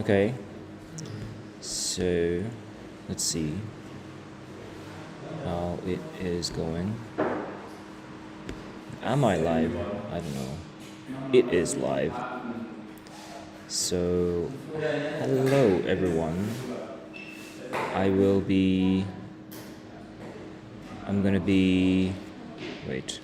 Okay, so let's see how it is going. Am I live? I don't know. It is live. So, hello everyone. I will be. I'm gonna be. Wait.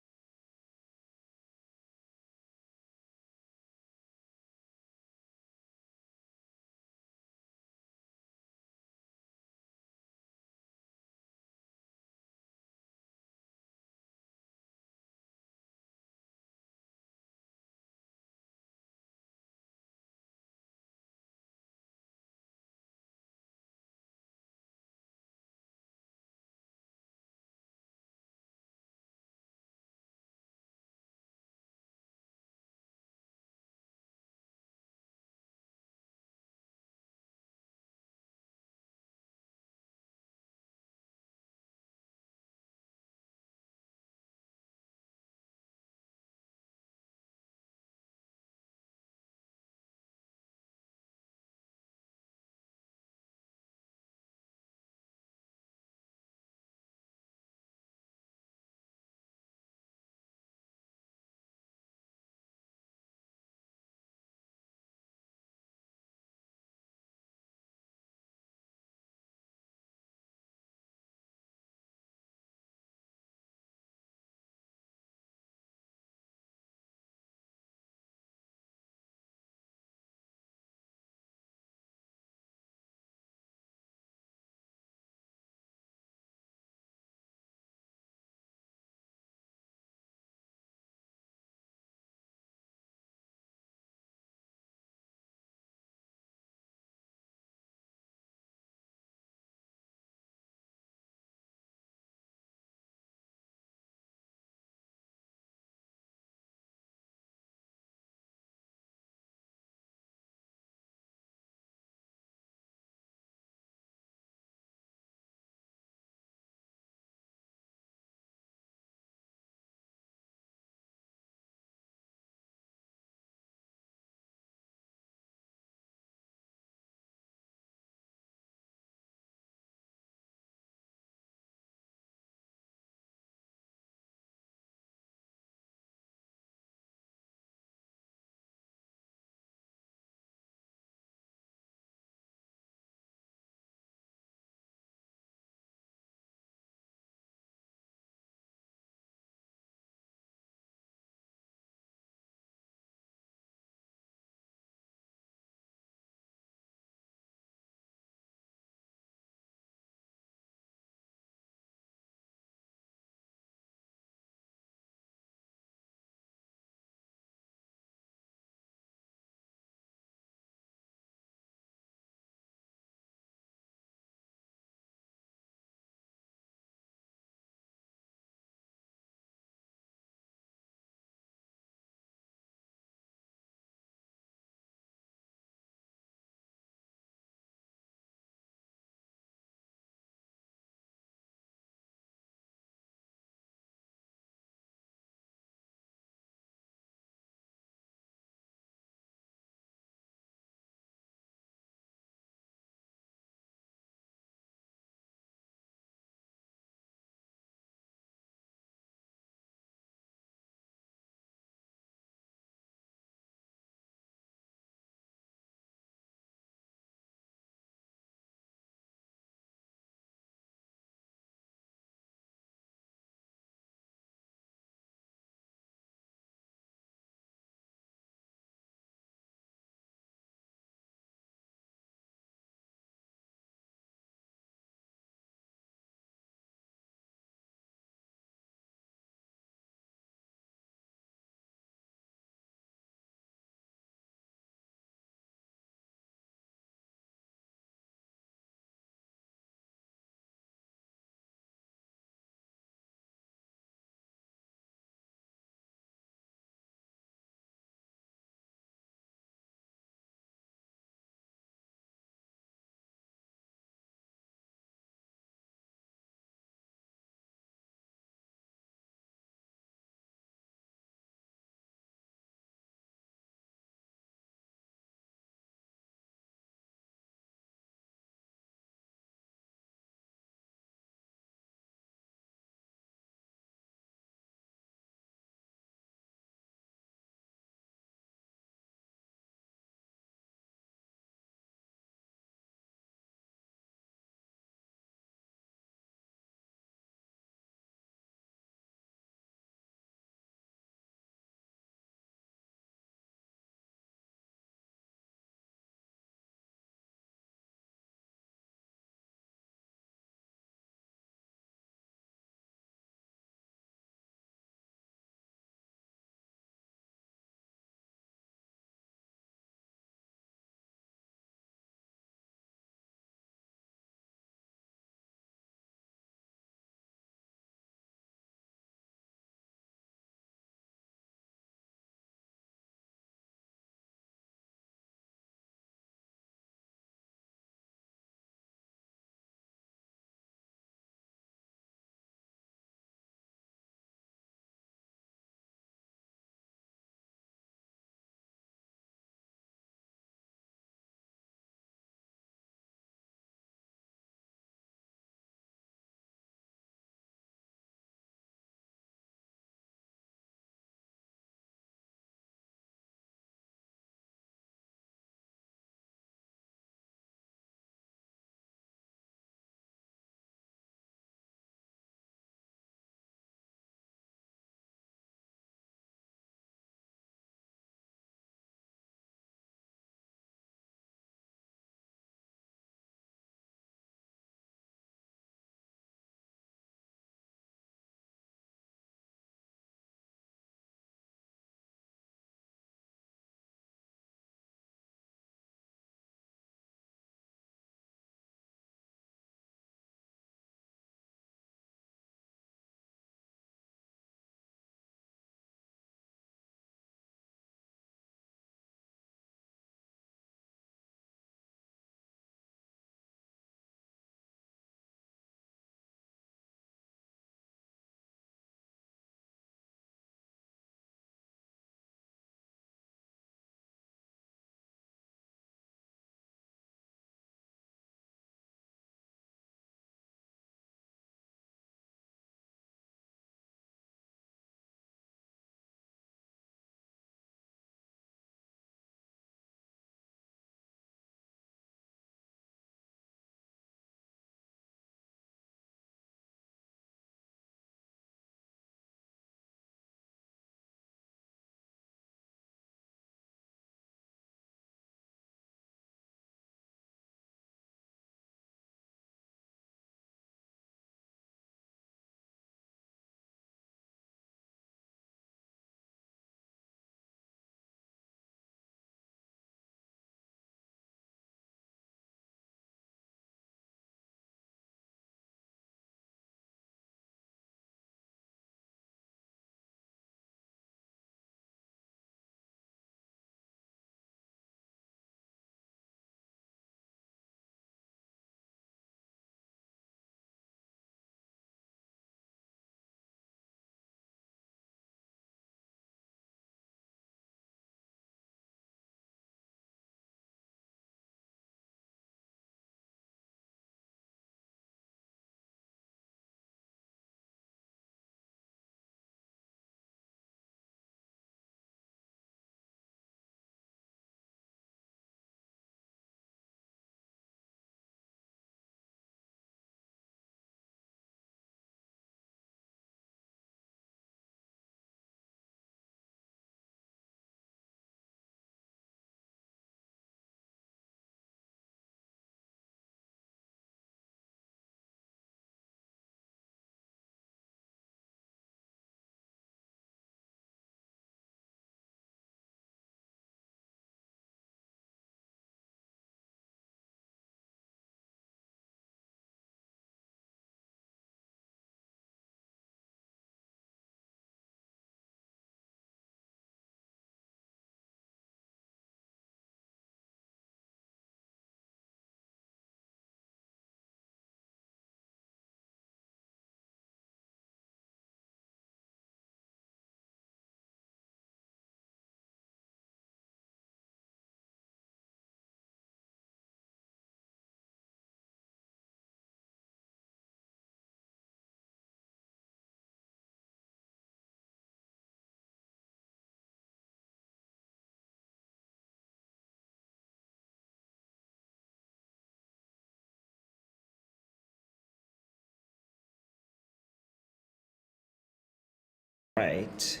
right.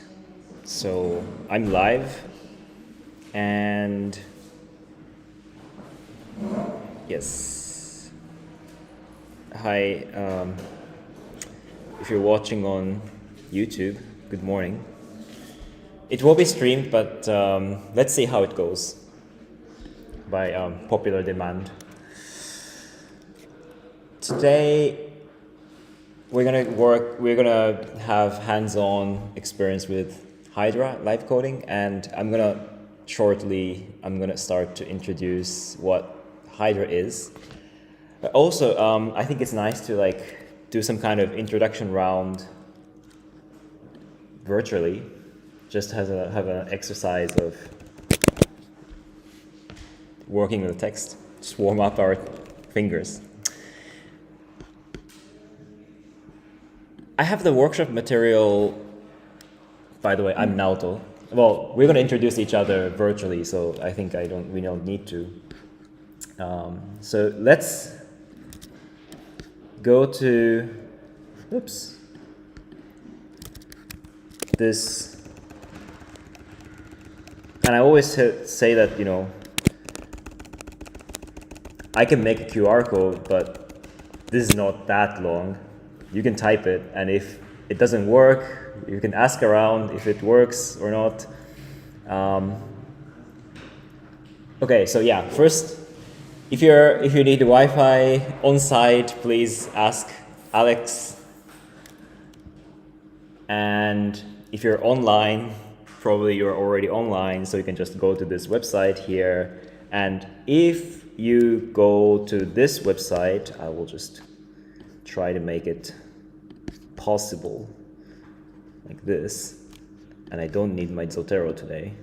So I'm live, and yes. Hi. If you're watching on YouTube, good morning. It will be streamed, but let's see how it goes by popular demand. Today we're gonna have hands-on experience with Hydra live coding, and I'm gonna start to introduce what Hydra is. But also, I think it's nice to do some kind of introduction round virtually, just have an exercise of working with the text, just warm up our fingers. I have the workshop material. By the way, I'm Naoto. Well, we're going to introduce each other virtually, so I think we don't need to. So let's go to, this. And I always say that, I can make a QR code, but this is not that long. You can type it, and if it doesn't work, you can ask around if it works or not. Okay, so yeah, first, if you need Wi-Fi on site, please ask Alex. And if you're online, probably you're already online, so you can just go to this website here. And if you go to this website, I will just try to make it possible like this. And I don't need my Zotero today.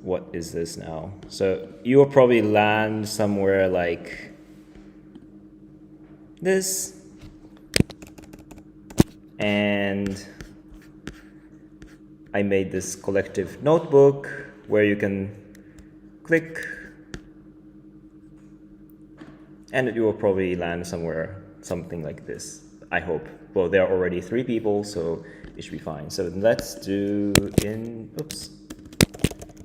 What is this now? So you will probably land somewhere like this. And I made this collective notebook where you can click, and you will probably land somewhere, something like this, I hope. Well, there are already 3 people, so it should be fine. So let's do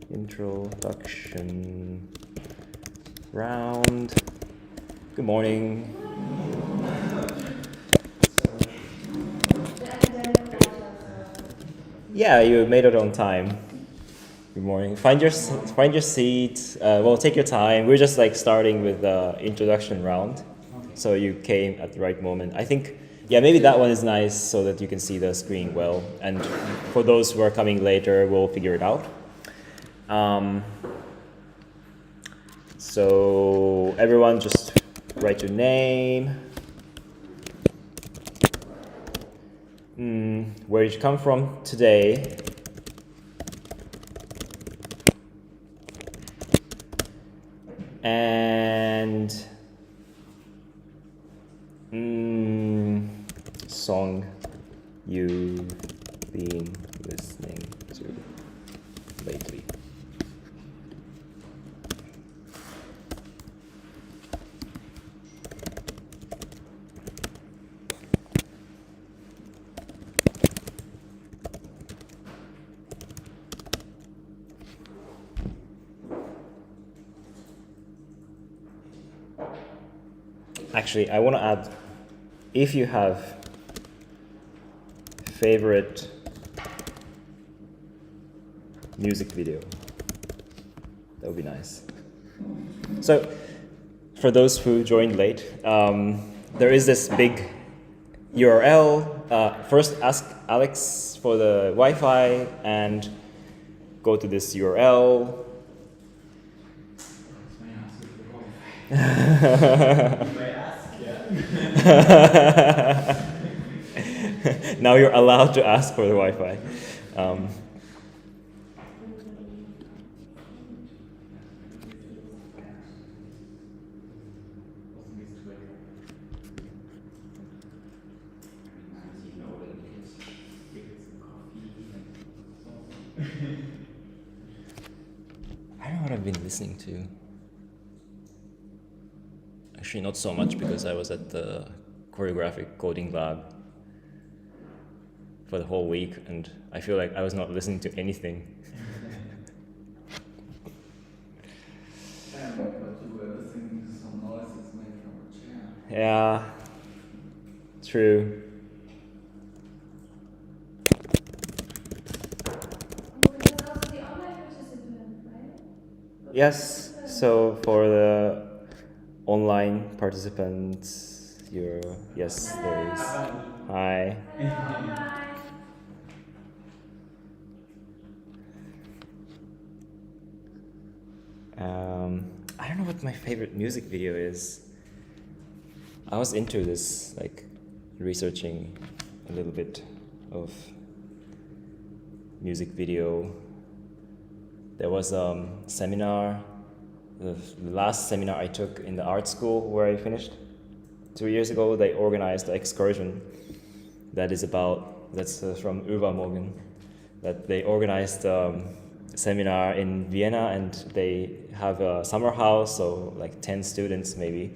introduction round. Good morning. Yeah, you made it on time. Good morning. Find your seat. Well, take your time. We're just starting with the introduction round, so you came at the right moment. I think, yeah, maybe that one is nice so that you can see the screen well. And for those who are coming later, we'll figure it out. So everyone, just write your name. Where did you come from today? And song you've been listening to lately. Actually, I want to add, if you have favorite music video, that would be nice. So, for those who joined late, there is this big URL. First, ask Alex for the Wi-Fi and go to this URL. Now you're allowed to ask for the Wi-Fi. I don't know what I've been listening to. Actually, not so much, because I was at the choreographic coding lab for the whole week, and I feel like I was not listening to anything. But you were listening to some noises made from a chair. Yeah, true. Yes, so for the online participants, yes, there is. Hi. I don't know what my favorite music video is. I was into this, like, researching a little bit of music video. There was a seminar, the last seminar I took in the art school where I finished 2 years ago. They organized an excursion that's from Übermorgen, that they organized a seminar in Vienna, and they have a summer house, so like 10 students maybe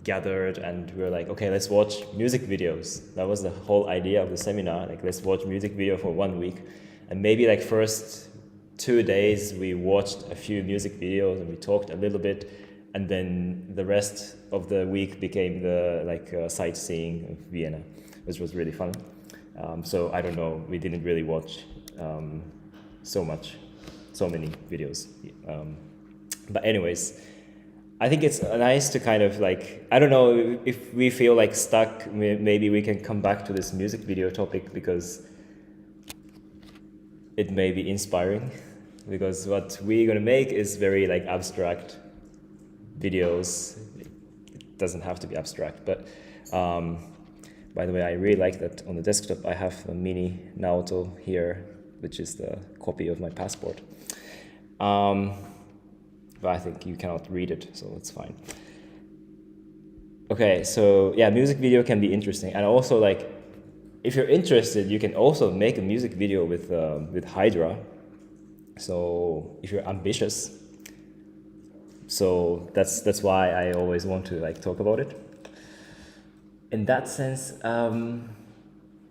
gathered, and we were like, okay, let's watch music videos. That was the whole idea of the seminar, like let's watch music video for 1 week. And maybe like first 2 days we watched a few music videos and we talked a little bit, and then the rest of the week became the sightseeing of Vienna, which was really fun. So I don't know, we didn't really watch so many videos. But anyways, I think it's nice to kind of like, I don't know if we feel like stuck, maybe we can come back to this music video topic because it may be inspiring, because what we're gonna make is very like abstract videos. It doesn't have to be abstract, but by the way, I really like that on the desktop I have a mini Naoto here, which is the copy of my passport. But I think you cannot read it, so it's fine. Okay, so yeah, music video can be interesting, and also like, if you're interested, you can also make a music video with Hydra. So if you're ambitious, so that's why I always want to like talk about it. In that sense,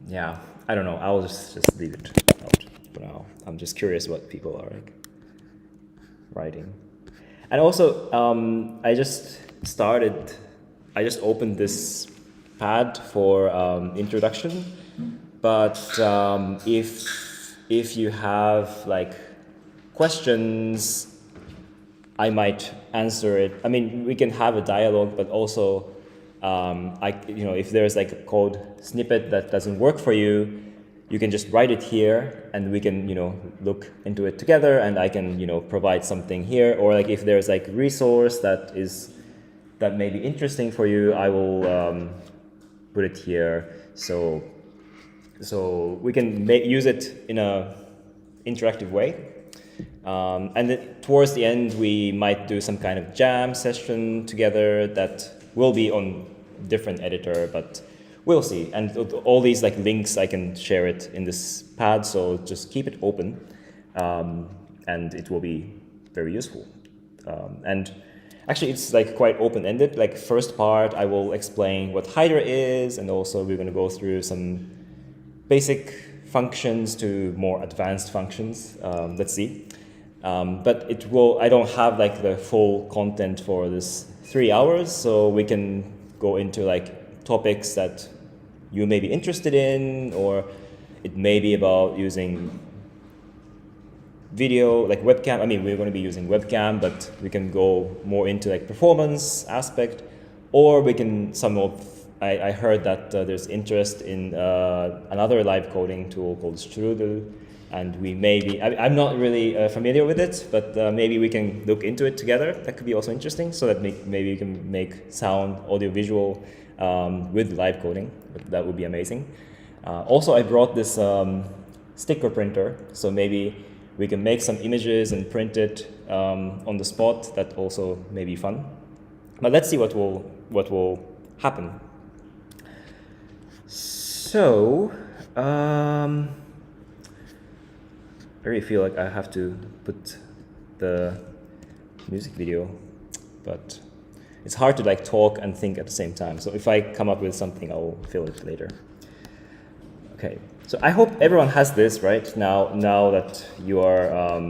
yeah, I don't know. I'll just leave it out for now. I'm just curious what people are like writing. And also, I just opened this pad for introduction, but if you have like questions, I might answer it. I mean, we can have a dialogue, but also, if there's like a code snippet that doesn't work for you, you can just write it here, and we can, look into it together, and I can, provide something here. Or like if there's like resource that may be interesting for you, I will put it here. So we can use it in a interactive way. And then towards the end, we might do some kind of jam session together that will be on different editor, but we'll see. And all these like links, I can share it in this pad, so just keep it open, and it will be very useful. And actually, it's like quite open-ended. Like first part, I will explain what Hydra is, and also we're going to go through some basic functions to more advanced functions. Let's see. But I don't have like the full content for this 3 hours, so we can go into like topics that you may be interested in, or it may be about using video, like webcam. I mean, we're going to be using webcam, but we can go more into like performance aspect, or we can I heard that there's interest in another live coding tool called Strudel, and I'm not really familiar with it, but maybe we can look into it together. That could be also interesting, so that maybe we can make sound, audio, visual with live coding. That would be amazing. Also, I brought this sticker printer, so maybe we can make some images and print it on the spot. That also may be fun. But let's see what will happen. So, I really feel like I have to put the music video, but it's hard to like talk and think at the same time. So if I come up with something, I'll fill it later. Okay, so I hope everyone has this right now that you are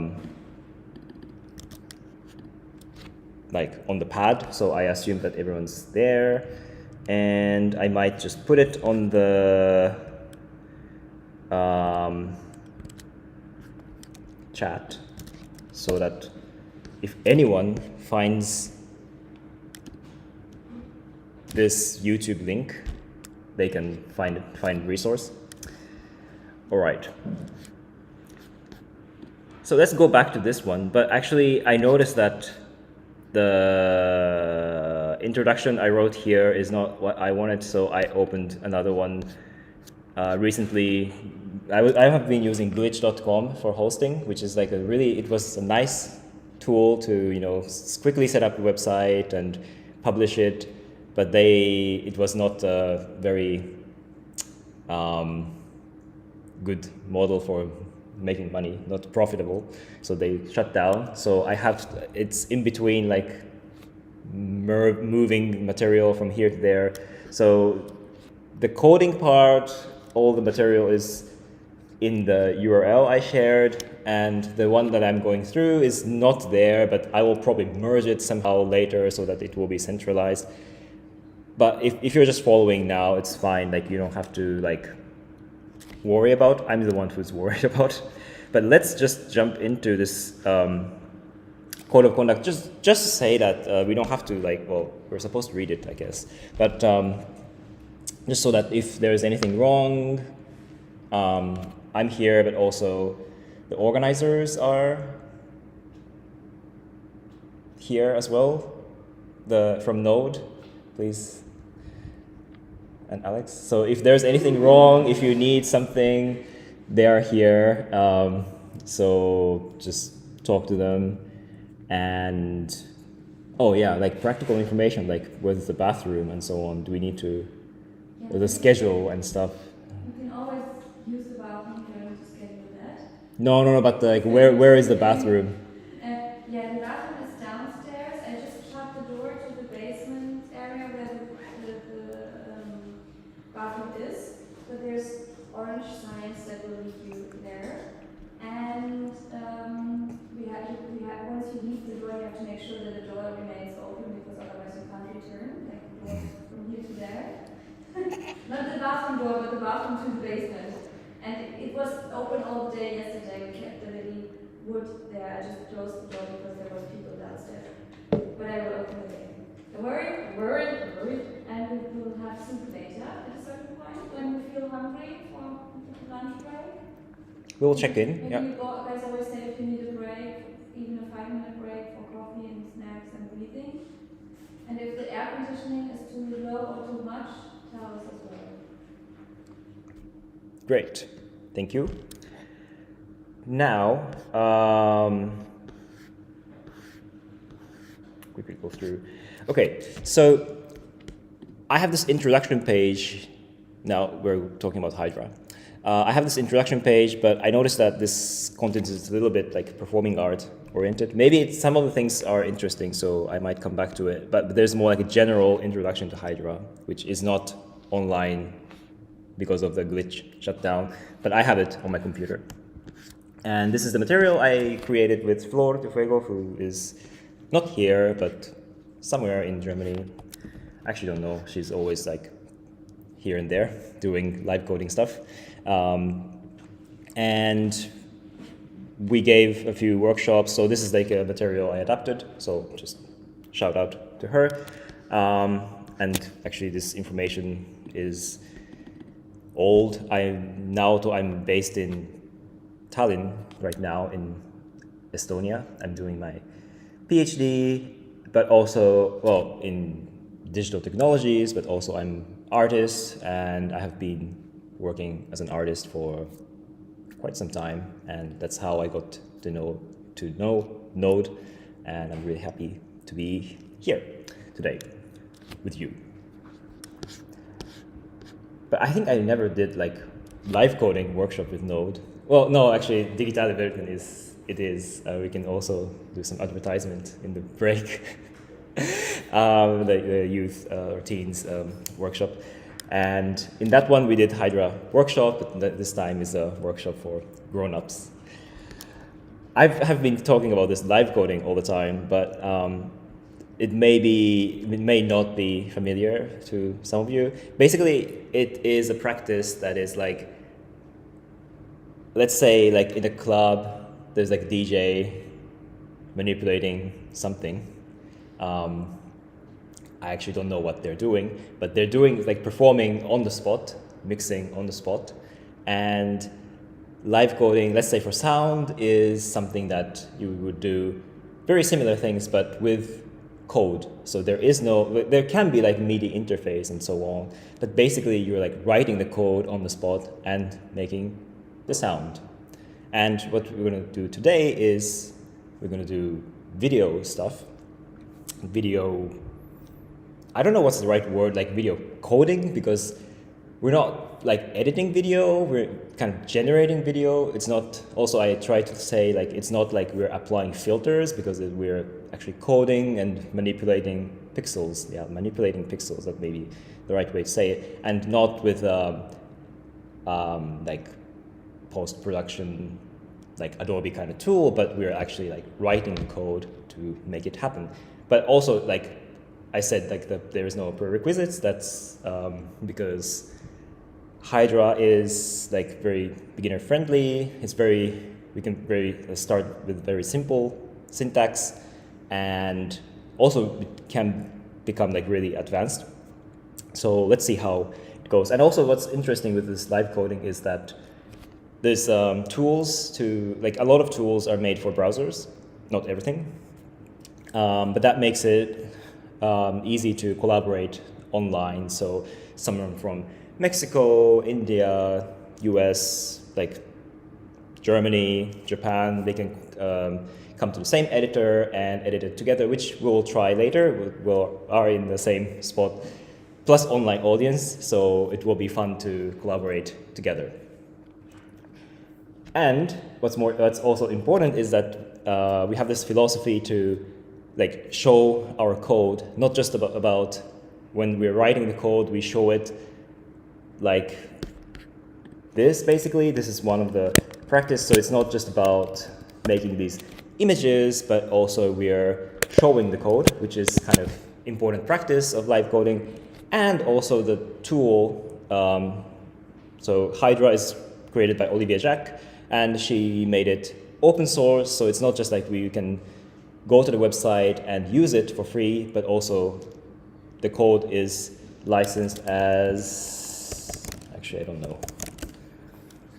like on the pad. So I assume that everyone's there, and I might just put it on the chat so that if anyone finds this YouTube link, they can find resource. All right. So let's go back to this one. But actually, I noticed that the introduction I wrote here is not what I wanted, so I opened another one recently. I have been using glitch.com for hosting, which is like it was a nice tool to, quickly set up a website and publish it, but it was not a very good model for making money, not profitable, so they shut down. So it's in between, like moving material from here to there. So the coding part, all the material is in the URL I shared, and the one that I'm going through is not there, but I will probably merge it somehow later so that it will be centralized. But if you're just following now, it's fine. Like, you don't have to worry about. I'm the one who's worried about. But let's just jump into this code of conduct. Just to say that we don't have to we're supposed to read it, I guess. But just so that if there's anything wrong, I'm here, but also the organizers are here as well. From Node, please. And Alex. So if there's anything wrong, if you need something, they are here. So just talk to them. And practical information, like where's the bathroom and so on. Do we need to the schedule and stuff? You can always use the bathroom if you want to schedule that. No, but where is the bathroom? Yeah, the bathroom is downstairs. I just shut the door to the basement area where the bathroom is. But there's orange signs that will lead you there. And once you leave the door, you have to make sure that the door remains open, because otherwise you can't return. Like the door from here to there. Not the bathroom door, but the bathroom to the basement. And it was open all day yesterday. We kept the little wood there. I just closed the door because there was people downstairs. But I will open it again. Don't worry. And we will have soup later at a certain point when we feel hungry for lunch break. We'll check in. Maybe yeah. you guys always say if you need a break, even a 5-minute break for coffee and snacks and breathing. And if the air conditioning is too low or too much, tell us as well. Great, thank you. Now, quickly go through. Okay, so I have this introduction page. Now we're talking about Hydra. I have this introduction page, but I noticed that this content is a little bit like performing art oriented. Maybe some of the things are interesting, so I might come back to it. But there's more like a general introduction to Hydra, which is not online because of the glitch shutdown, but I have it on my computer. And this is the material I created with Flor de Fuego, who is not here, but somewhere in Germany. I actually don't know. She's always like here and there doing live coding stuff. And we gave a few workshops. So this is like a material I adapted. So just shout out to her. And actually this information is old. I'm based in Tallinn right now in Estonia. I'm doing my PhD, but also, in digital technologies, but also I'm artist, and I have been working as an artist for quite some time, and that's how I got to know Node, and I'm really happy to be here today with you. But I think I never did like live coding workshop with Node. Well, no, actually, Digitale Welten is. We can also do some advertisement in the break. The youth or teens workshop. And in that one, we did Hydra workshop, but this time is a workshop for grown-ups. I have been talking about this live coding all the time, but it may not be familiar to some of you. Basically, it is a practice that is like, let's say like in a club, there's like a DJ manipulating something. I actually don't know what they're doing, but they're doing like performing on the spot, mixing on the spot. And live coding, let's say for sound, is something that you would do very similar things, but with code. So there can be like MIDI interface and so on, but basically you're like writing the code on the spot and making the sound. And what we're going to do today is we're going to do video stuff. I don't know what's the right word, like video coding, because we're not like editing video, we're kind of generating video. It's not, also I try to say like, it's not like we're applying filters, because we're actually coding and manipulating pixels. Yeah, manipulating pixels, that may be the right way to say it. And not with like post-production, like Adobe kind of tool, but we're actually like writing the code to make it happen. But also, like I said, like there is no prerequisites. That's because Hydra is like very beginner friendly. We can start with very simple syntax, and also it can become like really advanced. So let's see how it goes. And also, what's interesting with this live coding is that there's tools a lot of tools are made for browsers, not everything, but that makes it easy to collaborate online. So someone from Mexico, India, US, like Germany, Japan, they can come to the same editor and edit it together, which we'll try later. We are in the same spot, plus online audience, so it will be fun to collaborate together. And what's also important is that we have this philosophy to like show our code, not just about when we're writing the code, we show it like this, basically. This is one of the practice, so it's not just about making these images, but also we're showing the code, which is kind of important practice of live coding. And also the tool, so Hydra is created by Olivia Jack, and she made it open source, so it's not just like we can go to the website and use it for free, but also the code is licensed as, actually I don't know.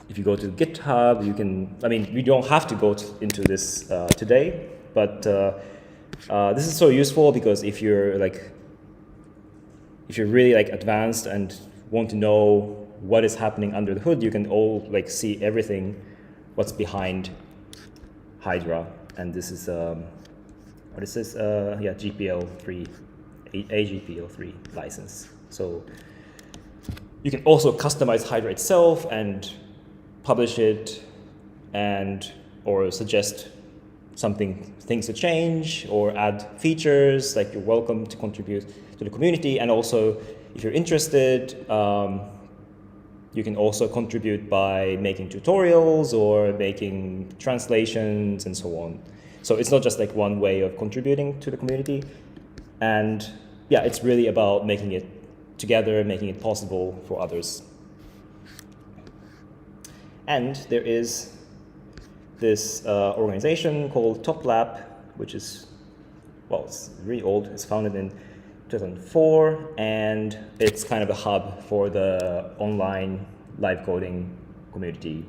If you go to GitHub, you can, we don't have to go into this today, but this is so useful because if you're really like advanced and want to know what is happening under the hood, you can see everything what's behind Hydra. And this is what is this? GPL3, AGPL3 license. So you can also customize Hydra itself and publish it, or suggest things to change or add features. Like, you're welcome to contribute to the community, and also if you're interested, you can also contribute by making tutorials or making translations and so on. So it's not just like one way of contributing to the community. And yeah, it's really about making it together, making it possible for others. And there is this organization called TopLab, which is, it's really old. It's founded in 2004, and it's kind of a hub for the online live coding community.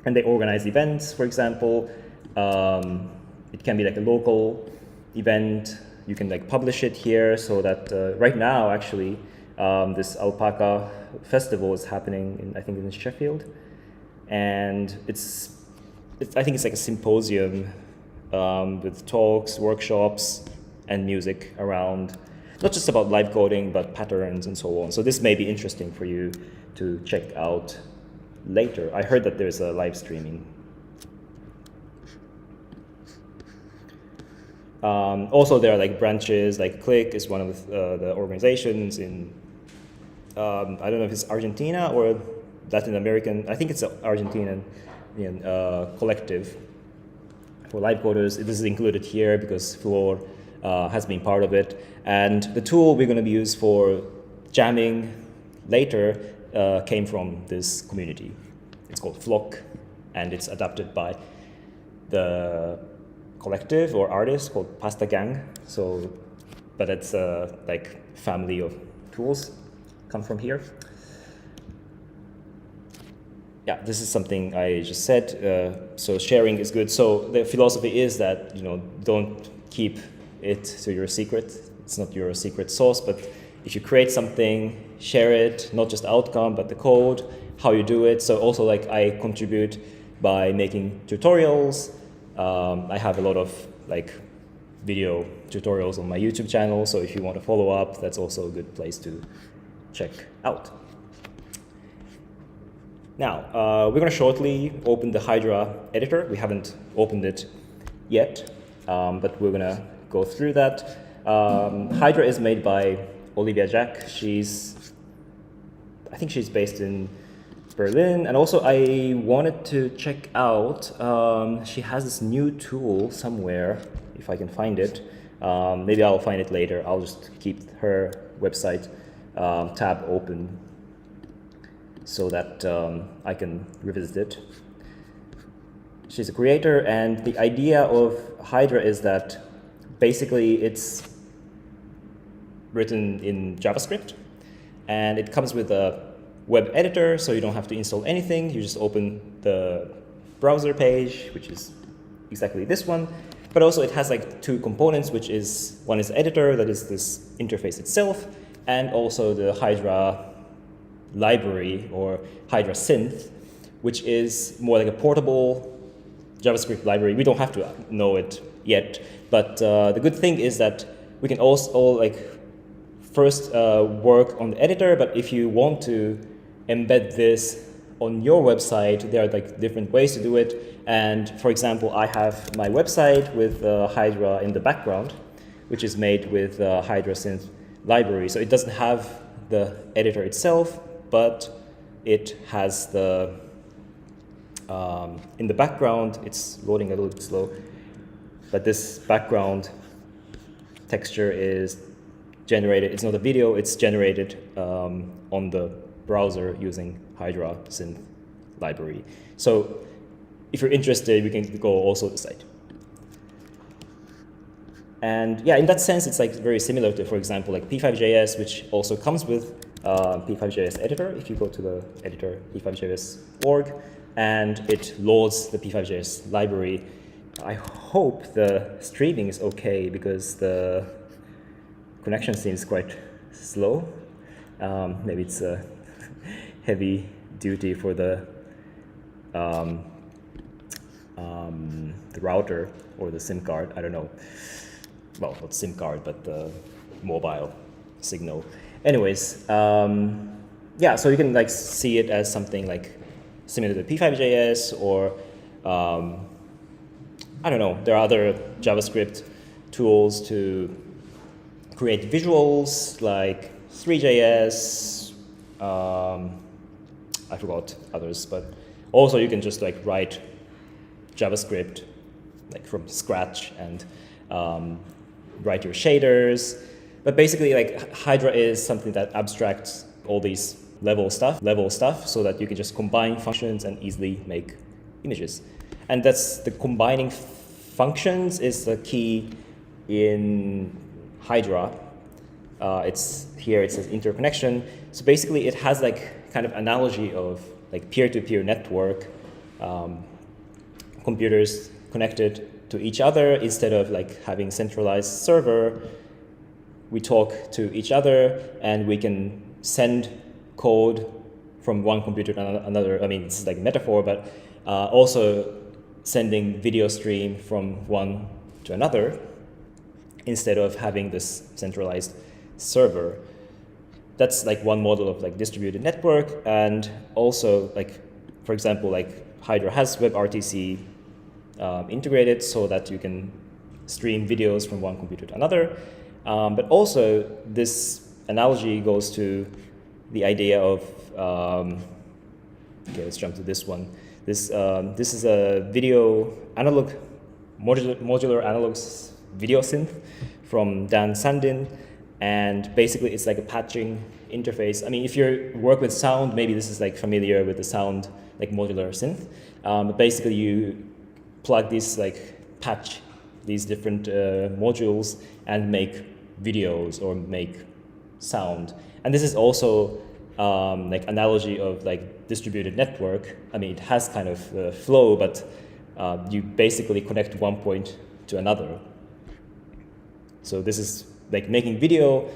And they organize events, for example. It can be like a local event. You can like publish it here, so that right now, actually, this alpaca festival is happening I think in Sheffield. And I think it's like a symposium with talks, workshops, and music around, not just about live coding, but patterns and so on. So this may be interesting for you to check out later. I heard that there's a live streaming. Also, there are like branches, like Click is one of the organizations in I don't know if it's Argentina or Latin American. I think it's an Argentinian collective for live coders. This is included here because Fluor has been part of it. And the tool we're going to use for jamming later came from this community. It's called Flock, and it's adapted by the collective or artist called Pasta Gang. So, but it's like family of tools come from here. Yeah, this is something I just said. So sharing is good. So the philosophy is that don't keep it to your secret. It's not your secret sauce, but if you create something, share it, not just the outcome, but the code, how you do it. So also like I contribute by making tutorials. I have a lot of like video tutorials on my YouTube channel. So if you want to follow up, that's also a good place to check out. Now, we're going to shortly open the Hydra editor. We haven't opened it yet, but we're going to go through that. Hydra is made by Olivia Jack. I think she's based in Berlin. And also I wanted to check out, she has this new tool somewhere, if I can find it. Maybe I'll find it later. I'll just keep her website tab open so that I can revisit it. She's a creator, and the idea of Hydra is that basically it's written in JavaScript, and it comes with a web editor, so you don't have to install anything. You just open the browser page, which is exactly this one. But also it has like two components, which is one is editor, that is this interface itself, and also the Hydra library or Hydra synth, which is more like a portable JavaScript library. We don't have to know it yet, but the good thing is that we can also like first work on the editor, but if you want to embed this on your website, there are like different ways to do it. And for example, I have my website with Hydra in the background, which is made with Hydra synth library. So it doesn't have the editor itself, but it has the, in the background, it's loading a little bit slow, but this background texture is generated, it's not a video, it's generated on the browser using Hydra synth library. So if you're interested, we can go also to the site. And yeah, in that sense, it's like very similar to, for example, like P5.js, which also comes with P5.js editor. If you go to the editor, p5.js.org, and it loads the P5.js library. I hope the streaming is okay because the connection seems quite slow. Maybe it's a heavy duty for the router or the SIM card. I don't know. Well, not SIM card, but the mobile signal. Anyways, yeah, so you can like see it as something like similar to P5.js or I don't know. There are other JavaScript tools to create visuals like 3JS. I forgot others, but also you can just like write JavaScript like from scratch and write your shaders. But basically, like Hydra is something that abstracts all these level stuff, so that you can just combine functions and easily make images. And that's the combining functions is the key in Hydra. It's here, it says interconnection. So basically it has like kind of analogy of like peer-to-peer network, computers connected to each other instead of like having centralized server. We talk to each other and we can send code from one computer to another. I mean, it's like a metaphor, but also sending video stream from one to another instead of having this centralized server. That's like one model of like distributed network. And also like, for example, like Hydra has WebRTC integrated so that you can stream videos from one computer to another. But also this analogy goes to the idea of, okay, let's jump to this one. This is a video analog, modular analog video synth from Dan Sandin, and basically it's like a patching interface. I mean, if you work with sound, maybe this is like familiar with the sound, like modular synth. But basically you plug these, like patch these different modules and make videos or make sound. And this is also like analogy of like distributed network. I mean, it has kind of flow, but you basically connect one point to another. So this is like making video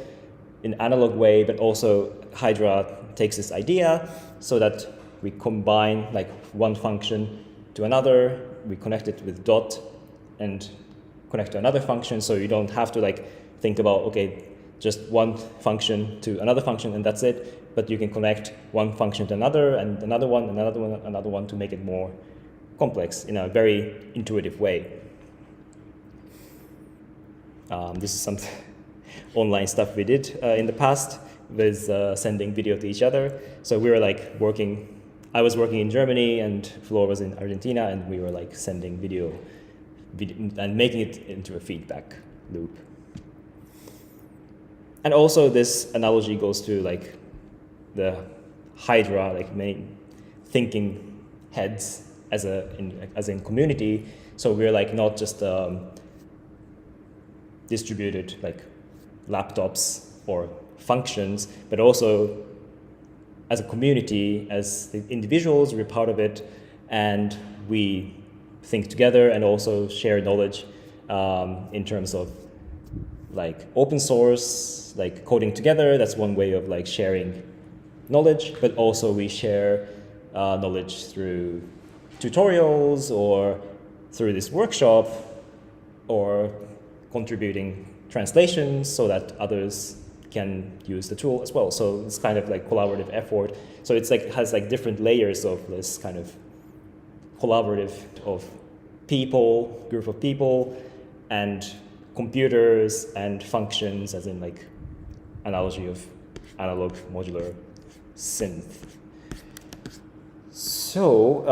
in analog way, but also Hydra takes this idea so that we combine like one function to another, we connect it with dot and connect to another function, so you don't have to like think about, okay, just one function to another function and that's it, but you can connect one function to another and another one, another one, another one to make it more complex in a very intuitive way. This is some online stuff we did in the past with sending video to each other. So we were like working, I was working in Germany and Flor was in Argentina, and we were like sending video and making it into a feedback loop. And also this analogy goes to like the Hydra, like many thinking heads as in community. So we're like not just distributed like laptops or functions, but also as a community, as the individuals, we're part of it, and we think together and also share knowledge in terms of like open source, like coding together. That's one way of like sharing knowledge, but also we share knowledge through tutorials or through this workshop or contributing translations so that others can use the tool as well. So it's kind of like collaborative effort. So it's like has like different layers of this kind of collaborative of people, group of people, and computers and functions, as in like analogy of analog modular synth. So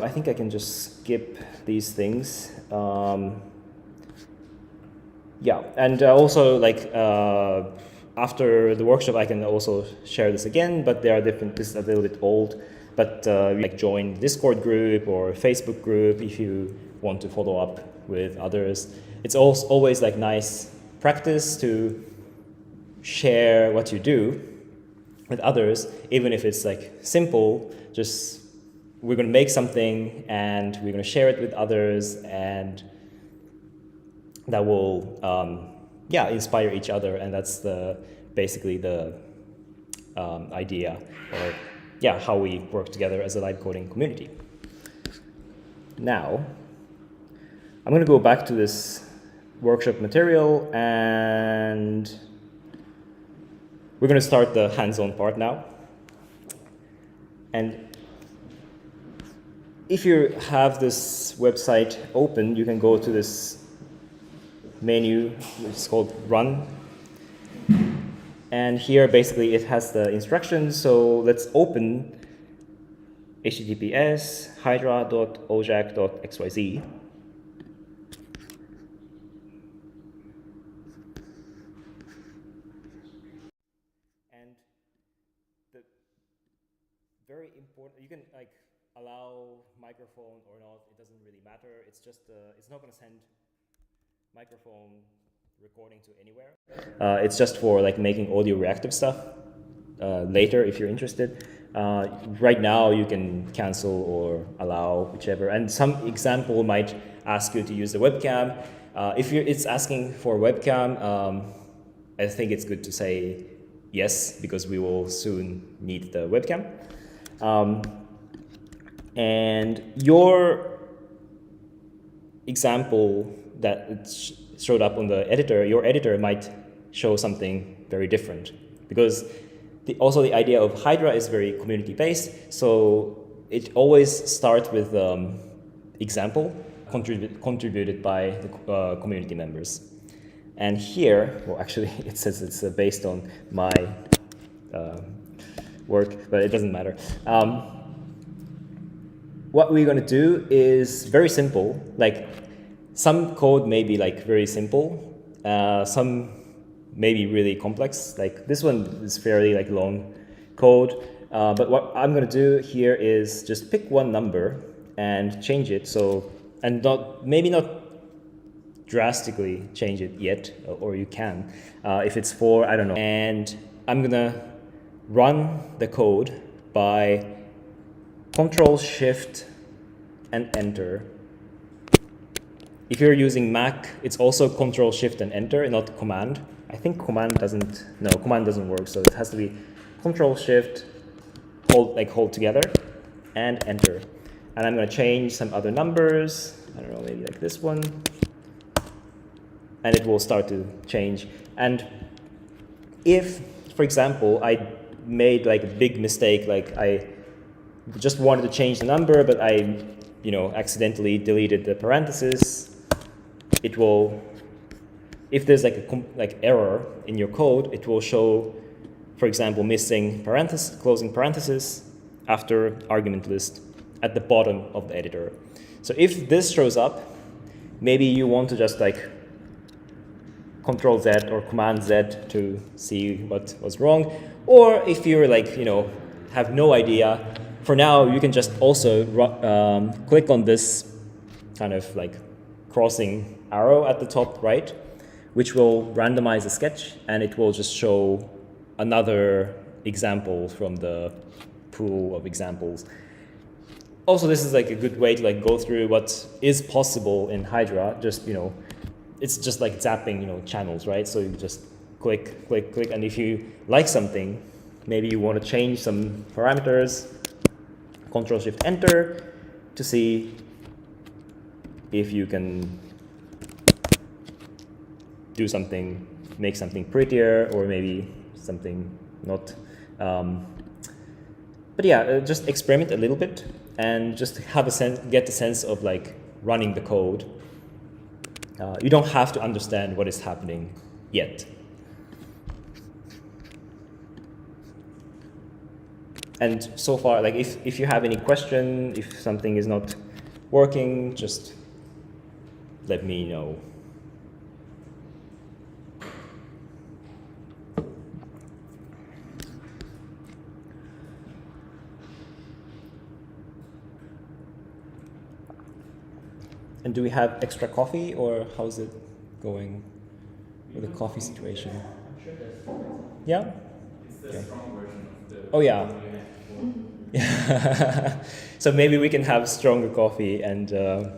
I think I can just skip these things. Yeah, and also like after the workshop, I can also share this again, but there are different, this is a little bit old, but like join Discord group or Facebook group if you want to follow up with others. It's also always like nice practice to share what you do with others, even if it's like simple, just we're gonna make something and we're gonna share it with others, and that will inspire each other, and that's basically the idea, or how we work together as a live coding community. Now, I'm going to go back to this workshop material, and we're going to start the hands-on part now. And if you have this website open, you can go to this menu, which is called Run. And here, basically, it has the instructions. So let's open https hydra.ojak.xyz. And the very important, you can like allow microphone or not, it doesn't really matter. It's just, it's not going to send microphone recording to anywhere. It's just for like making audio reactive stuff later if you're interested. Right now you can cancel or allow, whichever. And some example might ask you to use the webcam. If it's asking for webcam, I think it's good to say yes, because we will soon need the webcam. And your example that it showed up on the editor, your editor might show something very different, because also the idea of Hydra is very community-based, so it always starts with example contributed by the community members. And here, well, actually, it says it's based on my work, but it doesn't matter. What we're going to do is very simple. Like some code may be like very simple, some may be really complex. Like this one is fairly like long code, but what I'm going to do here is just pick one number and change it. So, and maybe not drastically change it yet, or you can, if it's 4, I don't know. And I'm going to run the code by Control Shift and Enter. If you're using Mac, it's also Control Shift and Enter, not Command. I think Command doesn't work, so it has to be Control Shift, hold together, and Enter. And I'm going to change some other numbers. I don't know, maybe like this one, and it will start to change. And if, for example, I made like a big mistake, like I just wanted to change the number, but I, accidentally deleted the parentheses, it will, if there's like a error in your code, it will show, for example, missing closing parenthesis after argument list at the bottom of the editor. So if this shows up, maybe you want to just like Control Z or Command Z to see what was wrong. Or if you're like, have no idea, for now you can just also click on this kind of like crossing arrow at the top right, which will randomize the sketch, and it will just show another example from the pool of examples. Also, this is like a good way to like go through what is possible in Hydra. Just, it's just like zapping, channels, right? So you just click, click, click, and if you like something, maybe you want to change some parameters, Control Shift Enter to see if you can do something, make something prettier, or maybe something not. But yeah, just experiment a little bit and just have get the sense of like running the code. You don't have to understand what is happening yet. And so far, like if you have any question, if something is not working, just let me know. And do we have extra coffee, or how's it going with the coffee situation? I'm sure there's. Yeah? It's the Okay. strong version of the. Oh, yeah. one you had before. Yeah. So maybe we can have stronger coffee and to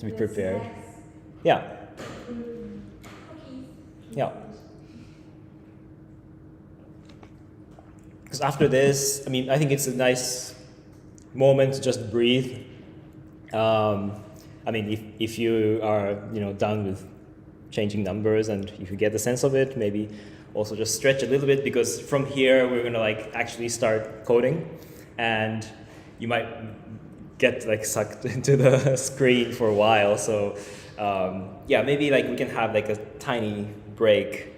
be prepared. Yeah. Yeah. Because after this, I think it's a nice moment to just breathe. If you are done with changing numbers, and if you get the sense of it, maybe also just stretch a little bit, because from here we're gonna like actually start coding, and you might get like sucked into the screen for a while. So yeah, maybe like we can have like a tiny break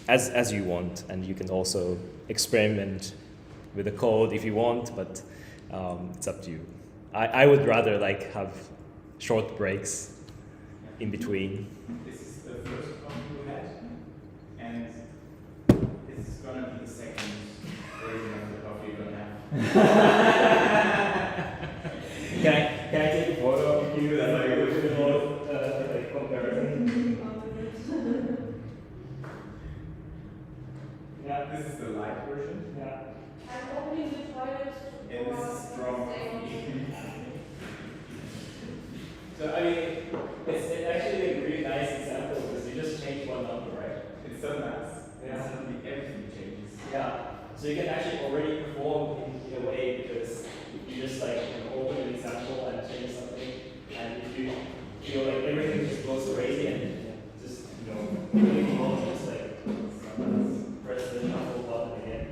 as you want, and you can also experiment with the code if you want, but it's up to you. I would rather like have short breaks in between. This is the first one you had, and this is gonna be the second version of the coffee you're gonna have. Can I take a photo of you and like comparison? Yeah, This is the light version, yeah. I'm opening the toilet. and this is strong coffee. So it's actually a really nice example, because you just change one number, right? It's so nice. Yeah. And suddenly everything changes. Yeah. So you can actually already perform in a way, because you just like open an example and change something, and if you feel like everything just goes crazy and just really close, just like press the shuffle button again.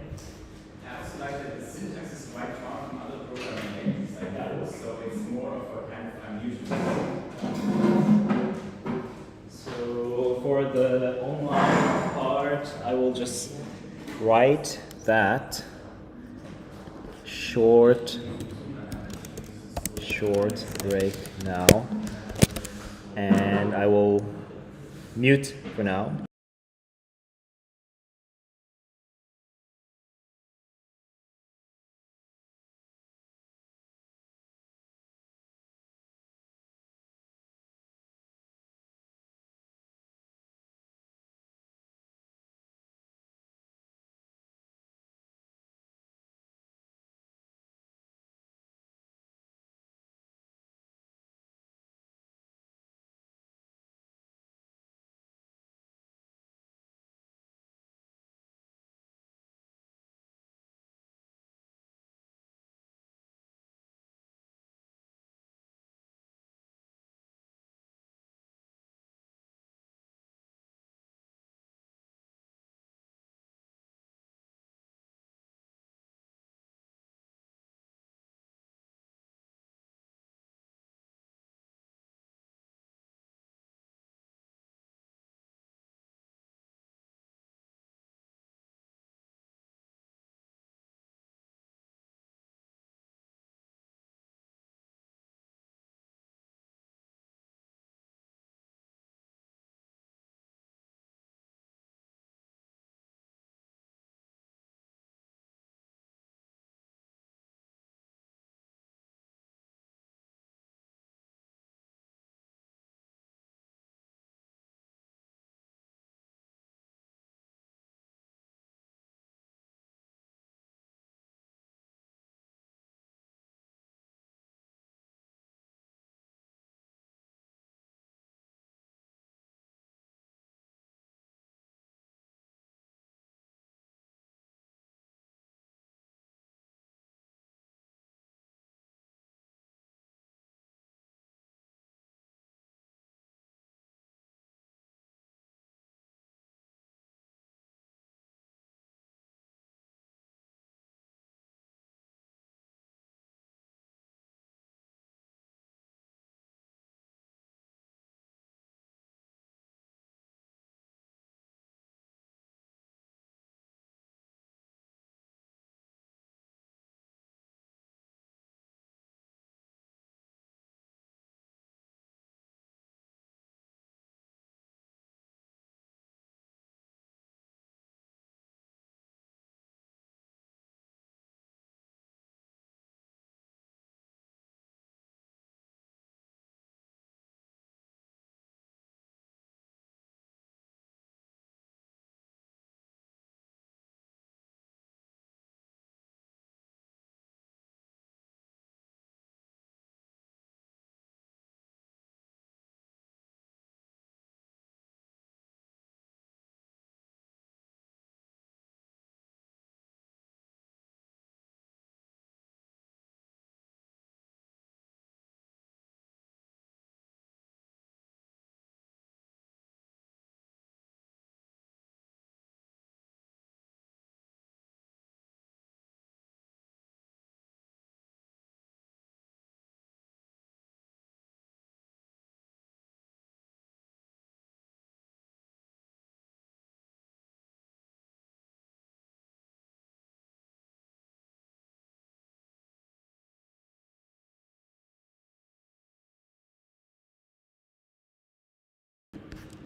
I also like that the syntax is quite far from other programming languages like that, so it's more of a kind of unusual. So for the online part, I will just write that. Short break now. And I will mute for now.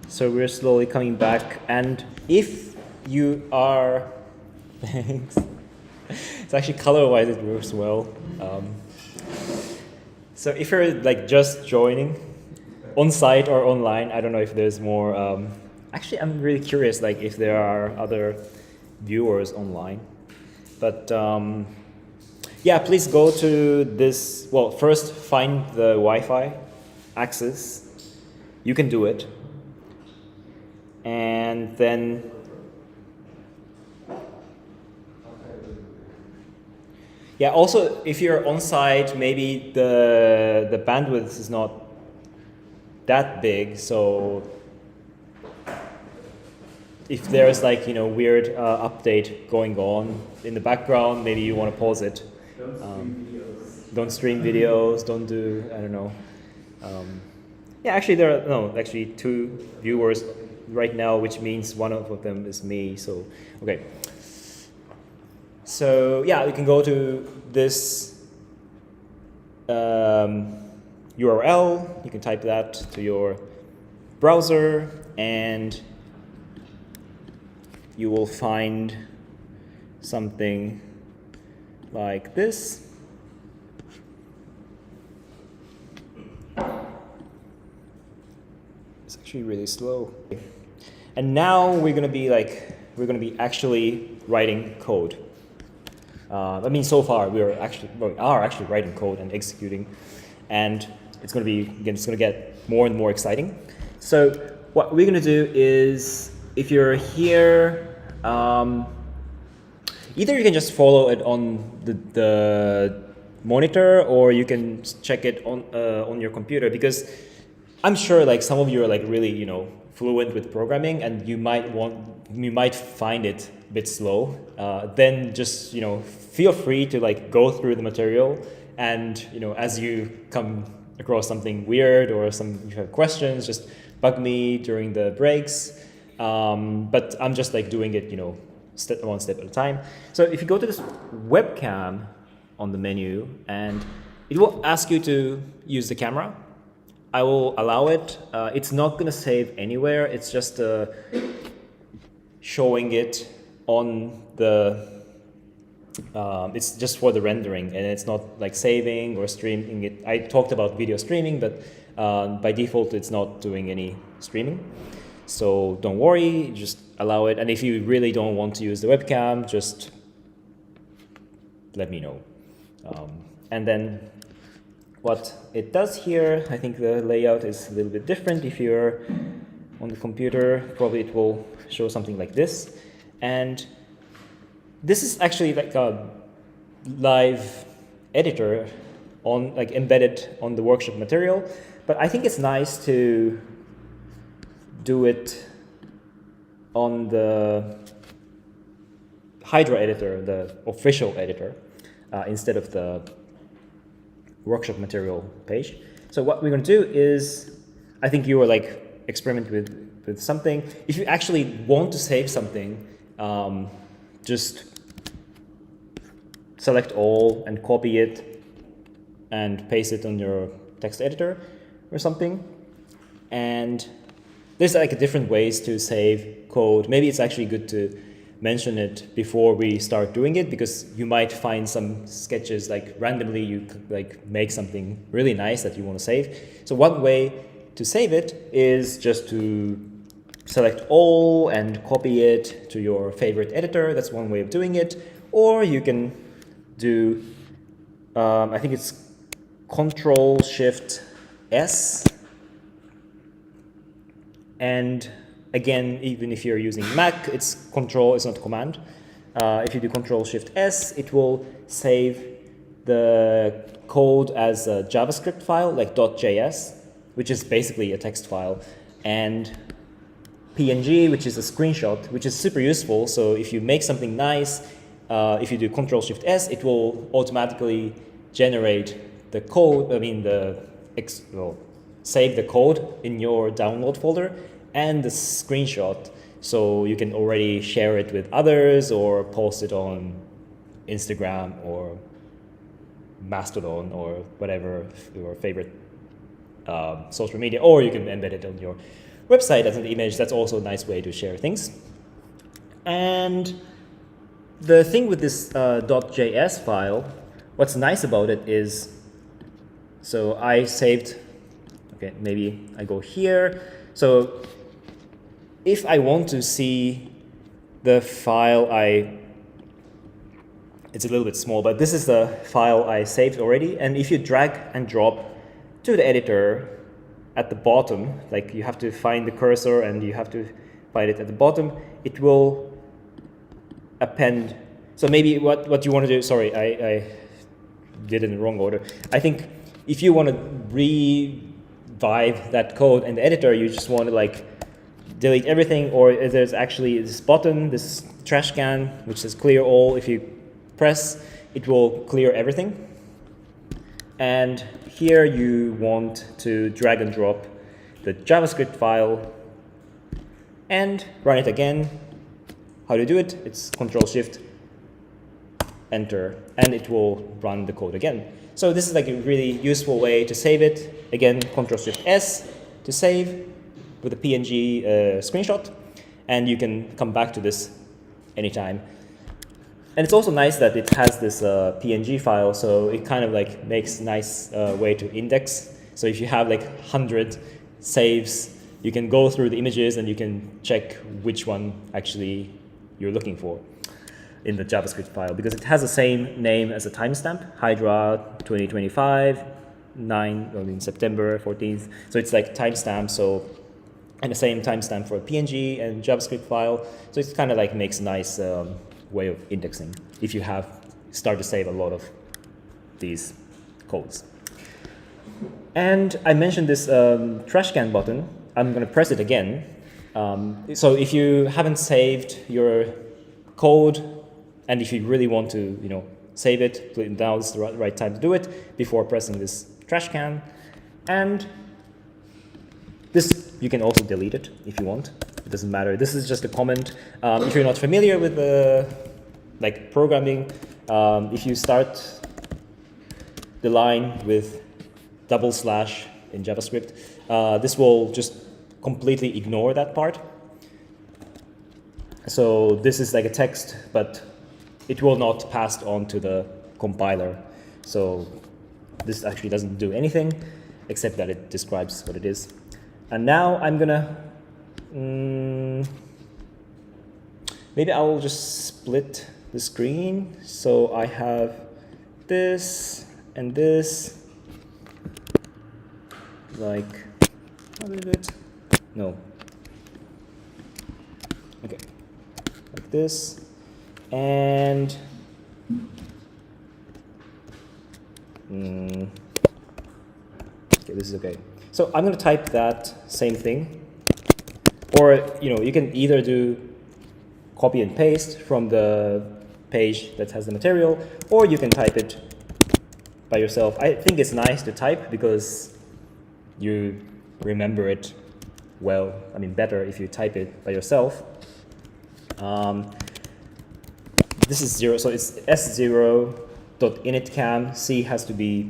So we're slowly coming back, and if you are, thanks. It's actually color-wise it works well. So if you're like just joining, on site or online, I don't know if there's more. Actually, I'm really curious, like if there are other viewers online, but yeah, please go to this. Well, first find the Wi-Fi access. You can do it. And then yeah, also if you're on site, maybe the bandwidth is not that big, so if there's like, you know, weird update going on in the background, maybe you want to pause it. Don't stream videos, don't do, I don't know. Yeah, actually there are, actually 2 viewers right now, which means one of them is me, so, okay. So yeah, you can go to this URL, you can type that to your browser, and you will find something like this. It's actually really slow. And now we're gonna be actually writing code. I mean, so far we are actually writing code and executing, and it's gonna get more and more exciting. So what we're gonna do is, if you're here, either you can just follow it on the monitor, or you can check it on your computer, because I'm sure like some of you are like really fluent with programming, and you might find it a bit slow. Then just feel free to like go through the material, and as you come across something weird or you have questions, just bug me during the breaks. But I'm just like doing it one step at a time. So if you go to this webcam on the menu, and it will ask you to use the camera, I will allow it. It's not going to save anywhere. It's just showing it on the, it's just for the rendering, and it's not like saving or streaming it. I talked about video streaming, but by default, it's not doing any streaming. So don't worry, just allow it. And if you really don't want to use the webcam, just let me know. And then what it does here, I think the layout is a little bit different. If you're on the computer, probably it will show something like this. And this is actually like a live editor embedded on the workshop material. But I think it's nice to do it on the Hydra editor, the official editor, instead of the workshop material page. So what we're going to do is, I think you were like experiment with something. If you actually want to save something, just select all and copy it and paste it on your text editor or something. And there's like different ways to save code. Maybe it's actually good to mention it before we start doing it, because you might find some sketches like randomly you like make something really nice that you want to save. So one way to save it is just to select all and copy it to your favorite editor. That's one way of doing it. Or you can do, I think it's Control-Shift-S. And again, even if you're using Mac, it's Control, it's not Command. If you do Control-Shift-S, it will save the code as a JavaScript file, like .js, which is basically a text file, and PNG, which is a screenshot, which is super useful. So if you make something nice, if you do Control-Shift-S, it will automatically generate the code, save the code in your download folder and the screenshot, so you can already share it with others or post it on Instagram or Mastodon or whatever your favorite social media, or you can embed it on your website as an image. That's also a nice way to share things. And the thing with this .js file, what's nice about it is, so I saved, okay, maybe I go here. So if I want to see the file it's a little bit small, but this is the file I saved already. And if you drag and drop to the editor at the bottom, like you have to find the cursor and you have to find it at the bottom, it will append. So maybe what you want to do, sorry, I did it in the wrong order. I think if you want to revive that code in the editor, you just want to like delete everything, or there's actually this button, this trash can, which says clear all. If you press, it will clear everything. And here you want to drag and drop the JavaScript file and run it again. How to do it? It's Control-Shift enter, and it will run the code again. So this is like a really useful way to save it. Again, Ctrl+Shift+S to save with a PNG screenshot, and you can come back to this anytime. And it's also nice that it has this PNG file, so it kind of like makes a nice way to index. So if you have like 100 saves, you can go through the images and you can check which one actually you're looking for in the JavaScript file, because it has the same name as a timestamp, Hydra 2025, September 14th. So it's like timestamp, so, and the same timestamp for a PNG and JavaScript file. So it kind of like makes a nice way of indexing if you start to save a lot of these codes. And I mentioned this trash can button. I'm going to press it again. So if you haven't saved your code, and if you really want to, save it, now is the right time to do it before pressing this trash can. And this, you can also delete it if you want. It doesn't matter. This is just a comment. If you're not familiar with programming, if you start the line with / in JavaScript, this will just completely ignore that part. So this is like a text, but it will not pass on to the compiler. So this actually doesn't do anything except that it describes what it is. And now I'm gonna, maybe I'll just split the screen. So I have this and this, like, how do I do it? No. Okay, like this, and okay, this is okay. So I'm going to type that same thing, or you can either do copy and paste from the page that has the material, or you can type it by yourself. I think it's nice to type because you remember it well. I mean, better if you type it by yourself. This is 0, so it's s0.initcam. C has to be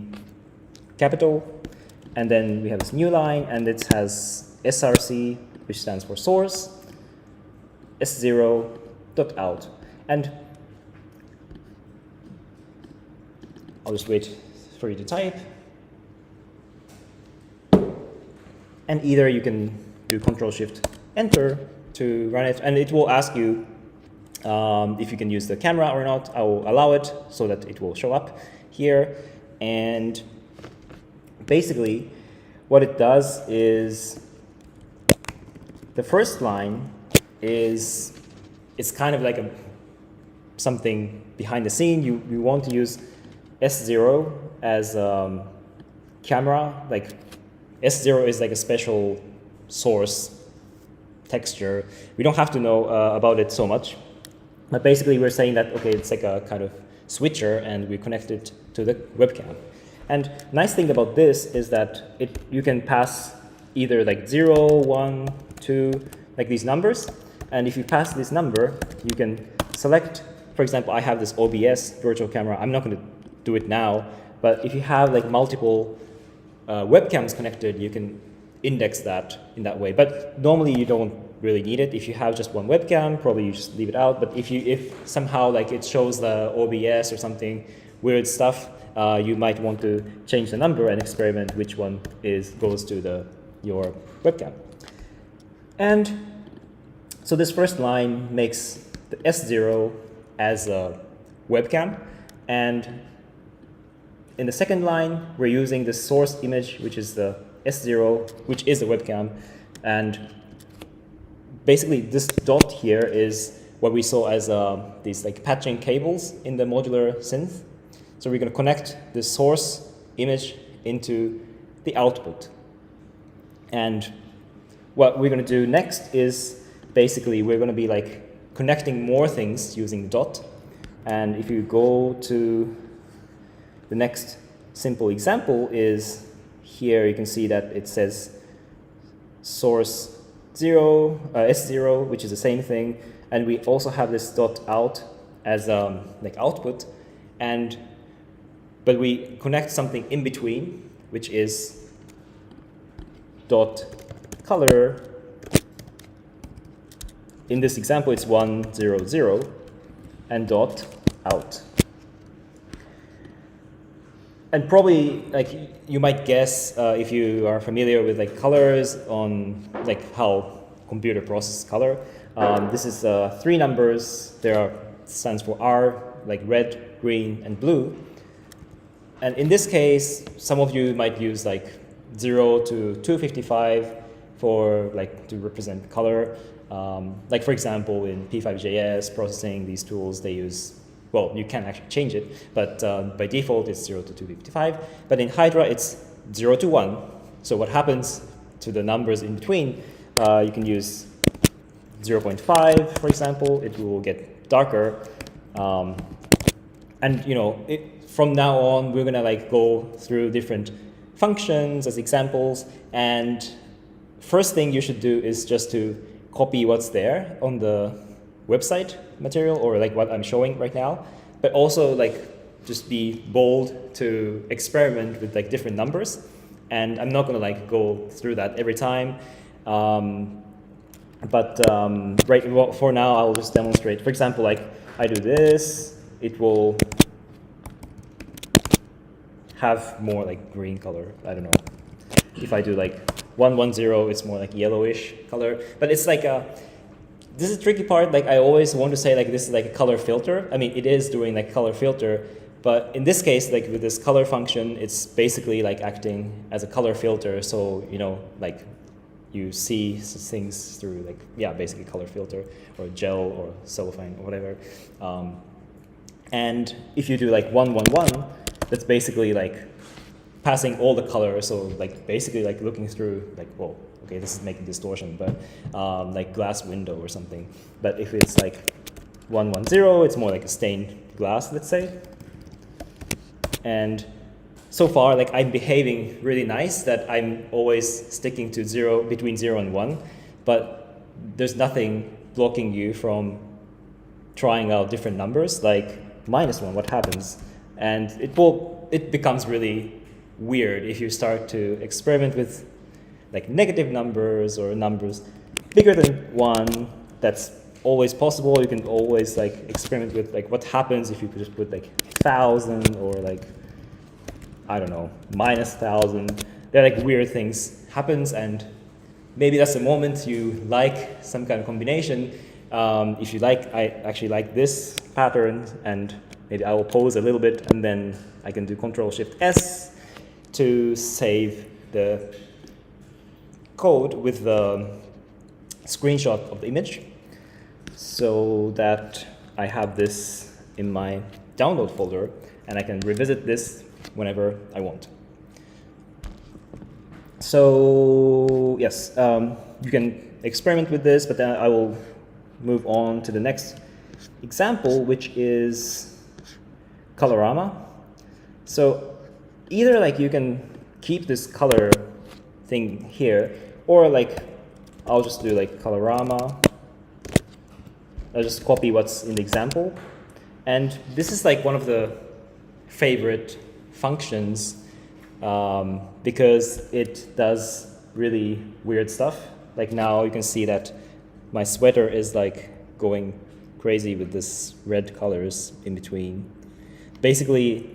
capital, and then we have this new line, and it has src, which stands for source, s0.out, and I'll just wait for you to type. And either you can do Ctrl+Shift+Enter to run it, and it will ask you if you can use the camera or not. I will allow it so that it will show up here. And basically, what it does is the first line is, it's kind of like something behind the scene. You want to use S0 as camera, like S0 is like a special source texture. We don't have to know about it so much, but basically we're saying that, okay, it's like a kind of switcher and we connect it to the webcam. And nice thing about this is that you can pass either like 0, 1, 2, like these numbers. And if you pass this number, you can select, for example, I have this OBS virtual camera. I'm not going to do it now, but if you have like multiple webcams connected, you can index that in that way. But normally you don't really need it. If you have just one webcam, probably you just leave it out. But if somehow like it shows the OBS or something weird stuff, you might want to change the number and experiment which one goes to your webcam. And so this first line makes the S0 as a webcam, and in the second line, we're using the source image, which is the S0, which is a webcam. And basically, this dot here is what we saw as these like patching cables in the modular synth. So we're going to connect the source image into the output. And what we're going to do next is basically we're going to be like connecting more things using the dot. And if you go to the next simple example is here, you can see that it says source 0, S0, which is the same thing. And we also have this dot out as like output. But we connect something in between, which is dot color. In this example, it's 1, 0, 0, and dot out. And probably, like, you might guess if you are familiar with like colors on like how computer processes color. This is 3 numbers. There are stands for R, like red, green, and blue. And in this case, some of you might use like 0 to 255 for like to represent color. Like for example, in P5.js processing, these tools, they use, well, you can actually change it, but by default it's 0 to 255. But in Hydra, it's 0 to 1. So what happens to the numbers in between, you can use 0.5, for example, it will get darker. And you know, from now on, we're gonna like go through different functions as examples. And first thing you should do is just to copy what's there on the website material, or like what I'm showing right now, but also like just be bold to experiment with like different numbers. And I'm not gonna like go through that every time. Right, well, for now, I will just demonstrate. For example, like I do this, it will have more like green color. I don't know. If I do like 110, it's more like yellowish color. But it's like this is the tricky part. Like I always want to say like this is like a color filter. I mean, it is doing like color filter, but in this case, like with this color function, it's basically like acting as a color filter. So you know, like you see things through like, yeah, basically color filter or gel or cellophane or whatever. And if you do like 111, that's basically like passing all the colors. So like basically like looking through like, well, okay, this is making distortion, but like glass window or something. But if it's like 110, it's more like a stained glass, let's say. And so far, like I'm behaving really nice that I'm always sticking to 0, between 0 and 1, but there's nothing blocking you from trying out different numbers, like -1, what happens? And it becomes really weird if you start to experiment with like negative numbers or numbers bigger than 1. That's always possible. You can always like experiment with like what happens if you could just put like 1,000 or like, I don't know, -1,000. There are like weird things happens, and maybe that's the moment you like some kind of combination. If you like, I actually like this pattern, and maybe I will pause a little bit, and then I can do Control-Shift-S to save the code with the screenshot of the image, so that I have this in my download folder, and I can revisit this whenever I want. So yes, you can experiment with this, but then I will move on to the next example, which is Colorama. So either like you can keep this color thing here, or like I'll just do like Colorama. I'll just copy what's in the example. And this is like one of the favorite functions because it does really weird stuff. Like now you can see that my sweater is like going crazy with this red colors in between. Basically,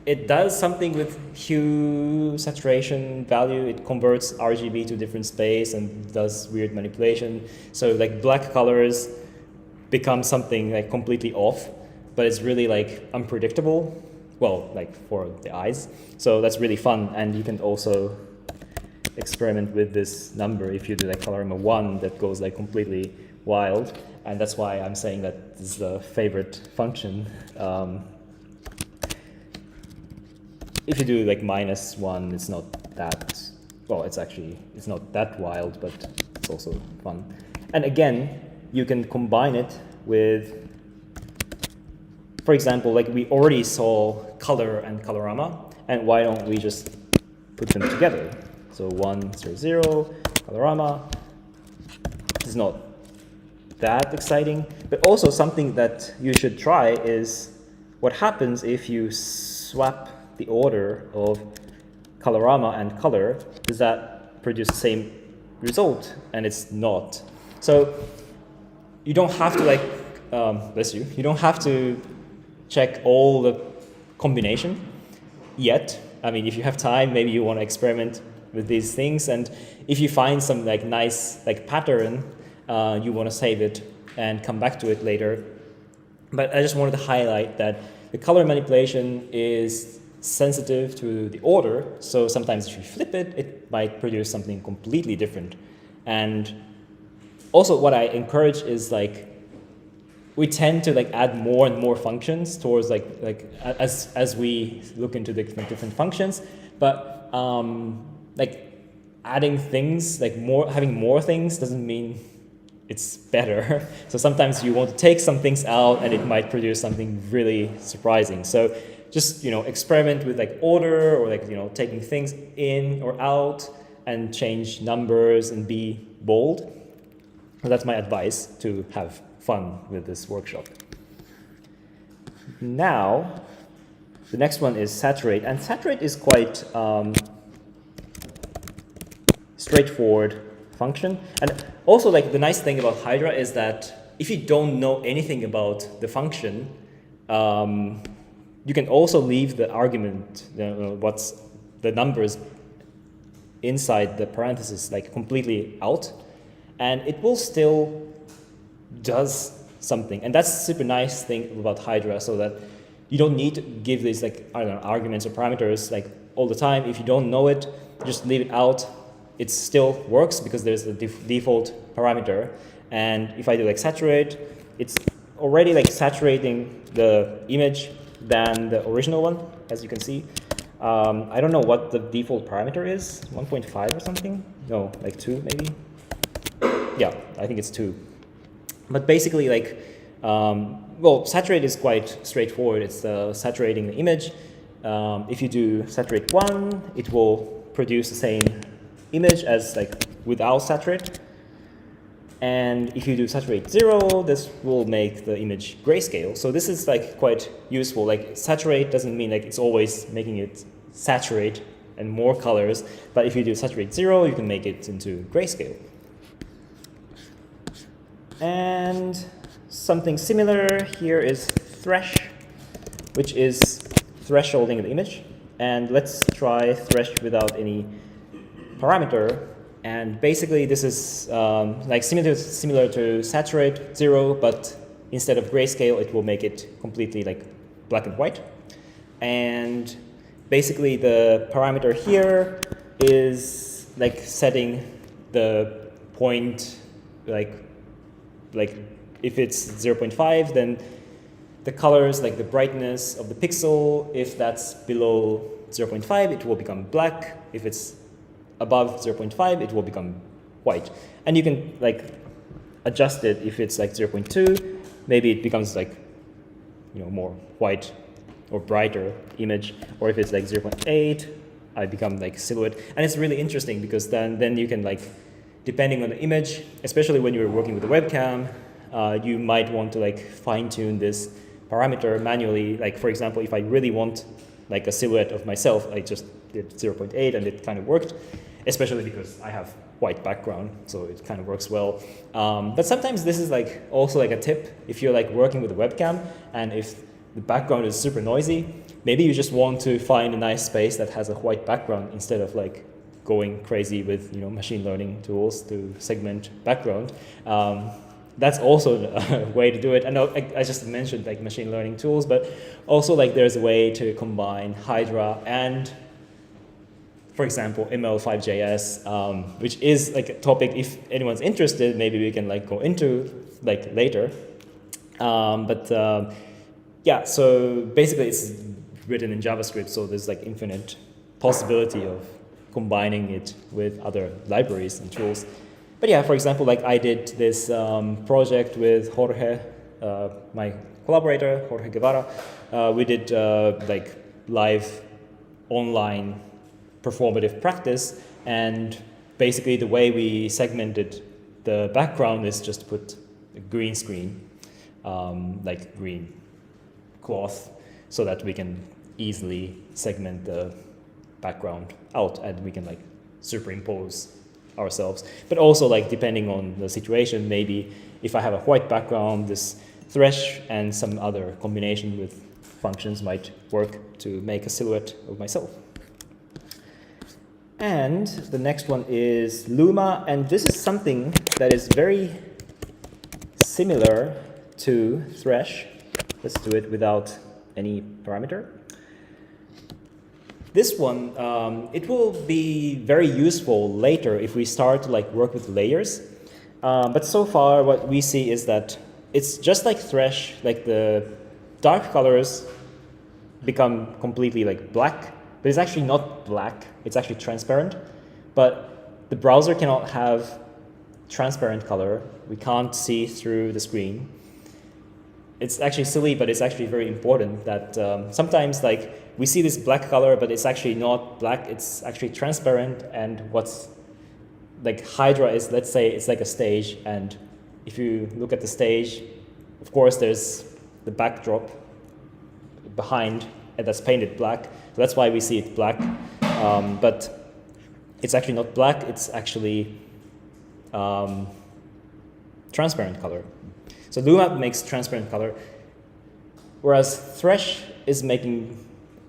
it does something with hue saturation value. It converts RGB to different space and does weird manipulation. So like black colors become something like completely off, but it's really like unpredictable. Well, like for the eyes. So that's really fun. And you can also experiment with this number if you do like Colorama 1 that goes like completely wild. And that's why I'm saying that this is a favorite function. If you do like -1, it's not that, well, it's not that wild, but it's also fun. And again, you can combine it with, for example, like we already saw color and Colorama, and why don't we just put them together? So 1, 0, 0, Colorama. It's not that exciting, but also something that you should try is what happens if you swap the order of colorama and color, does that produce the same result? And it's not. So you don't have to like, bless you, you don't have to check all the combination yet. I mean, if you have time, maybe you want to experiment with these things, and if you find some like nice like pattern, you want to save it and come back to it later. But I just wanted to highlight that the color manipulation is sensitive to the order, so sometimes if you flip it, it might produce something completely different. And also what I encourage is like, we tend to like add more and more functions towards like as we look into the different functions, but like adding things, like having more things doesn't mean it's better. So sometimes you want to take some things out and it might produce something really surprising. So just, experiment with like order, or like, taking things in or out and change numbers and be bold. So that's my advice to have fun with this workshop. Now, the next one is saturate, and saturate is quite straightforward function. And also, like, the nice thing about Hydra is that if you don't know anything about the function, you can also leave the argument, what's the numbers inside the parentheses, like completely out, and it will still does something. And that's a super nice thing about Hydra, so that you don't need to give these like, I don't know, arguments or parameters like all the time. If you don't know it, just leave it out. It still works because there's a default parameter. And if I do like saturate, it's already like saturating the image than the original one, as you can see. I don't know what the default parameter is, 1.5 or something? No, like 2 maybe? Yeah, I think it's 2. But basically, like, well, saturate is quite straightforward. It's saturating the image. If you do saturate 1, it will produce the same image as like without saturate. And if you do saturate 0, this will make the image grayscale. So this is like quite useful. Like saturate doesn't mean like it's always making it saturate and more colors. But if you do saturate 0, you can make it into grayscale. And something similar here is thresh, which is thresholding the image. And let's try thresh without any parameter. And basically this is like similar to saturate 0, but instead of grayscale, it will make it completely like black and white. And basically the parameter here is like setting the point, like if it's 0.5, then the colors, like the brightness of the pixel, if that's below 0.5, it will become black. If it's above 0.5, it will become white. And you can like adjust it. If it's like 0.2, maybe it becomes like, more white or brighter image. Or if it's like 0.8, I become like silhouette. And it's really interesting because then you can like, depending on the image, especially when you're working with a webcam, you might want to like fine-tune this parameter manually. Like for example, if I really want like a silhouette of myself, I just did 0.8 and it kind of worked, especially because I have white background, so it kind of works well. But sometimes this is like also like a tip if you're like working with a webcam and if the background is super noisy, maybe you just want to find a nice space that has a white background instead of like going crazy with machine learning tools to segment background. That's also a way to do it. I know I just mentioned like machine learning tools, but also like there's a way to combine Hydra and, for example, ML5JS, which is like a topic, if anyone's interested, maybe we can like go into like later. Yeah, so basically it's written in JavaScript, so there's like infinite possibility of combining it with other libraries and tools. But yeah, for example, like I did this project with Jorge, my collaborator, Jorge Guevara. We did like live online performative practice, and basically the way we segmented the background is just put a green screen, like green cloth, so that we can easily segment the background out and we can like superimpose ourselves. But also like depending on the situation, maybe if I have a white background, this thresh and some other combination with functions might work to make a silhouette of myself. And the next one is Luma, and this is something that is very similar to thresh. Let's do it without any parameter. This one, it will be very useful later if we start to like work with layers. But so far what we see is that it's just like thresh, like the dark colors become completely like black, but it's actually not black, it's actually transparent. But the browser cannot have transparent color. We can't see through the screen. It's actually silly, but it's actually very important that sometimes like we see this black color, but it's actually not black, it's actually transparent. And what's like Hydra is, let's say it's like a stage, and if you look at the stage, of course there's the backdrop behind, and that's painted black. So that's why we see it black, but it's actually not black, it's actually transparent color. So Luma makes transparent color, whereas Thresh is making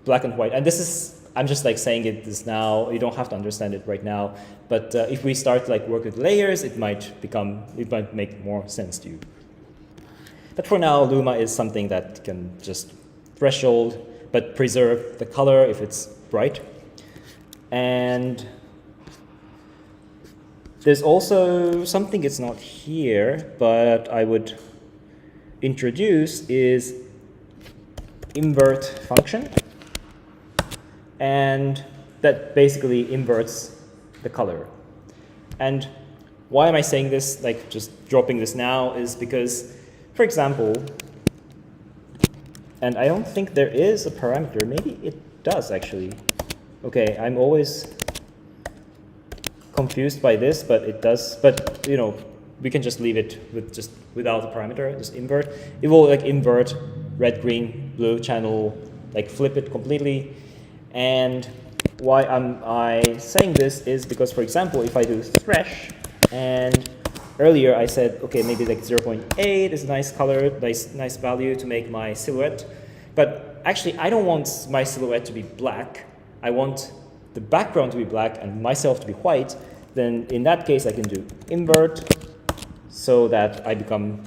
black and white. And this is, I'm just like saying it this now, you don't have to understand it right now, but if we start to like work with layers, it might make more sense to you. But for now, Luma is something that can just threshold, but preserve the color if it's bright. And there's also something, it's not here, but I would introduce is invert function. And that basically inverts the color. And why am I saying this, like just dropping this now, is because, for example, and I don't think there is a parameter, maybe it does actually. Okay, I'm always confused by this, but it does, but you know, we can just leave it with just without a parameter, just invert. It will like invert red, green, blue channel, like flip it completely. And why am I saying this is because, for example, if I do thresh, and earlier I said, okay, maybe like 0.8 is a nice color, nice value to make my silhouette. But actually, I don't want my silhouette to be black. I want the background to be black and myself to be white. Then in that case, I can do invert so that I become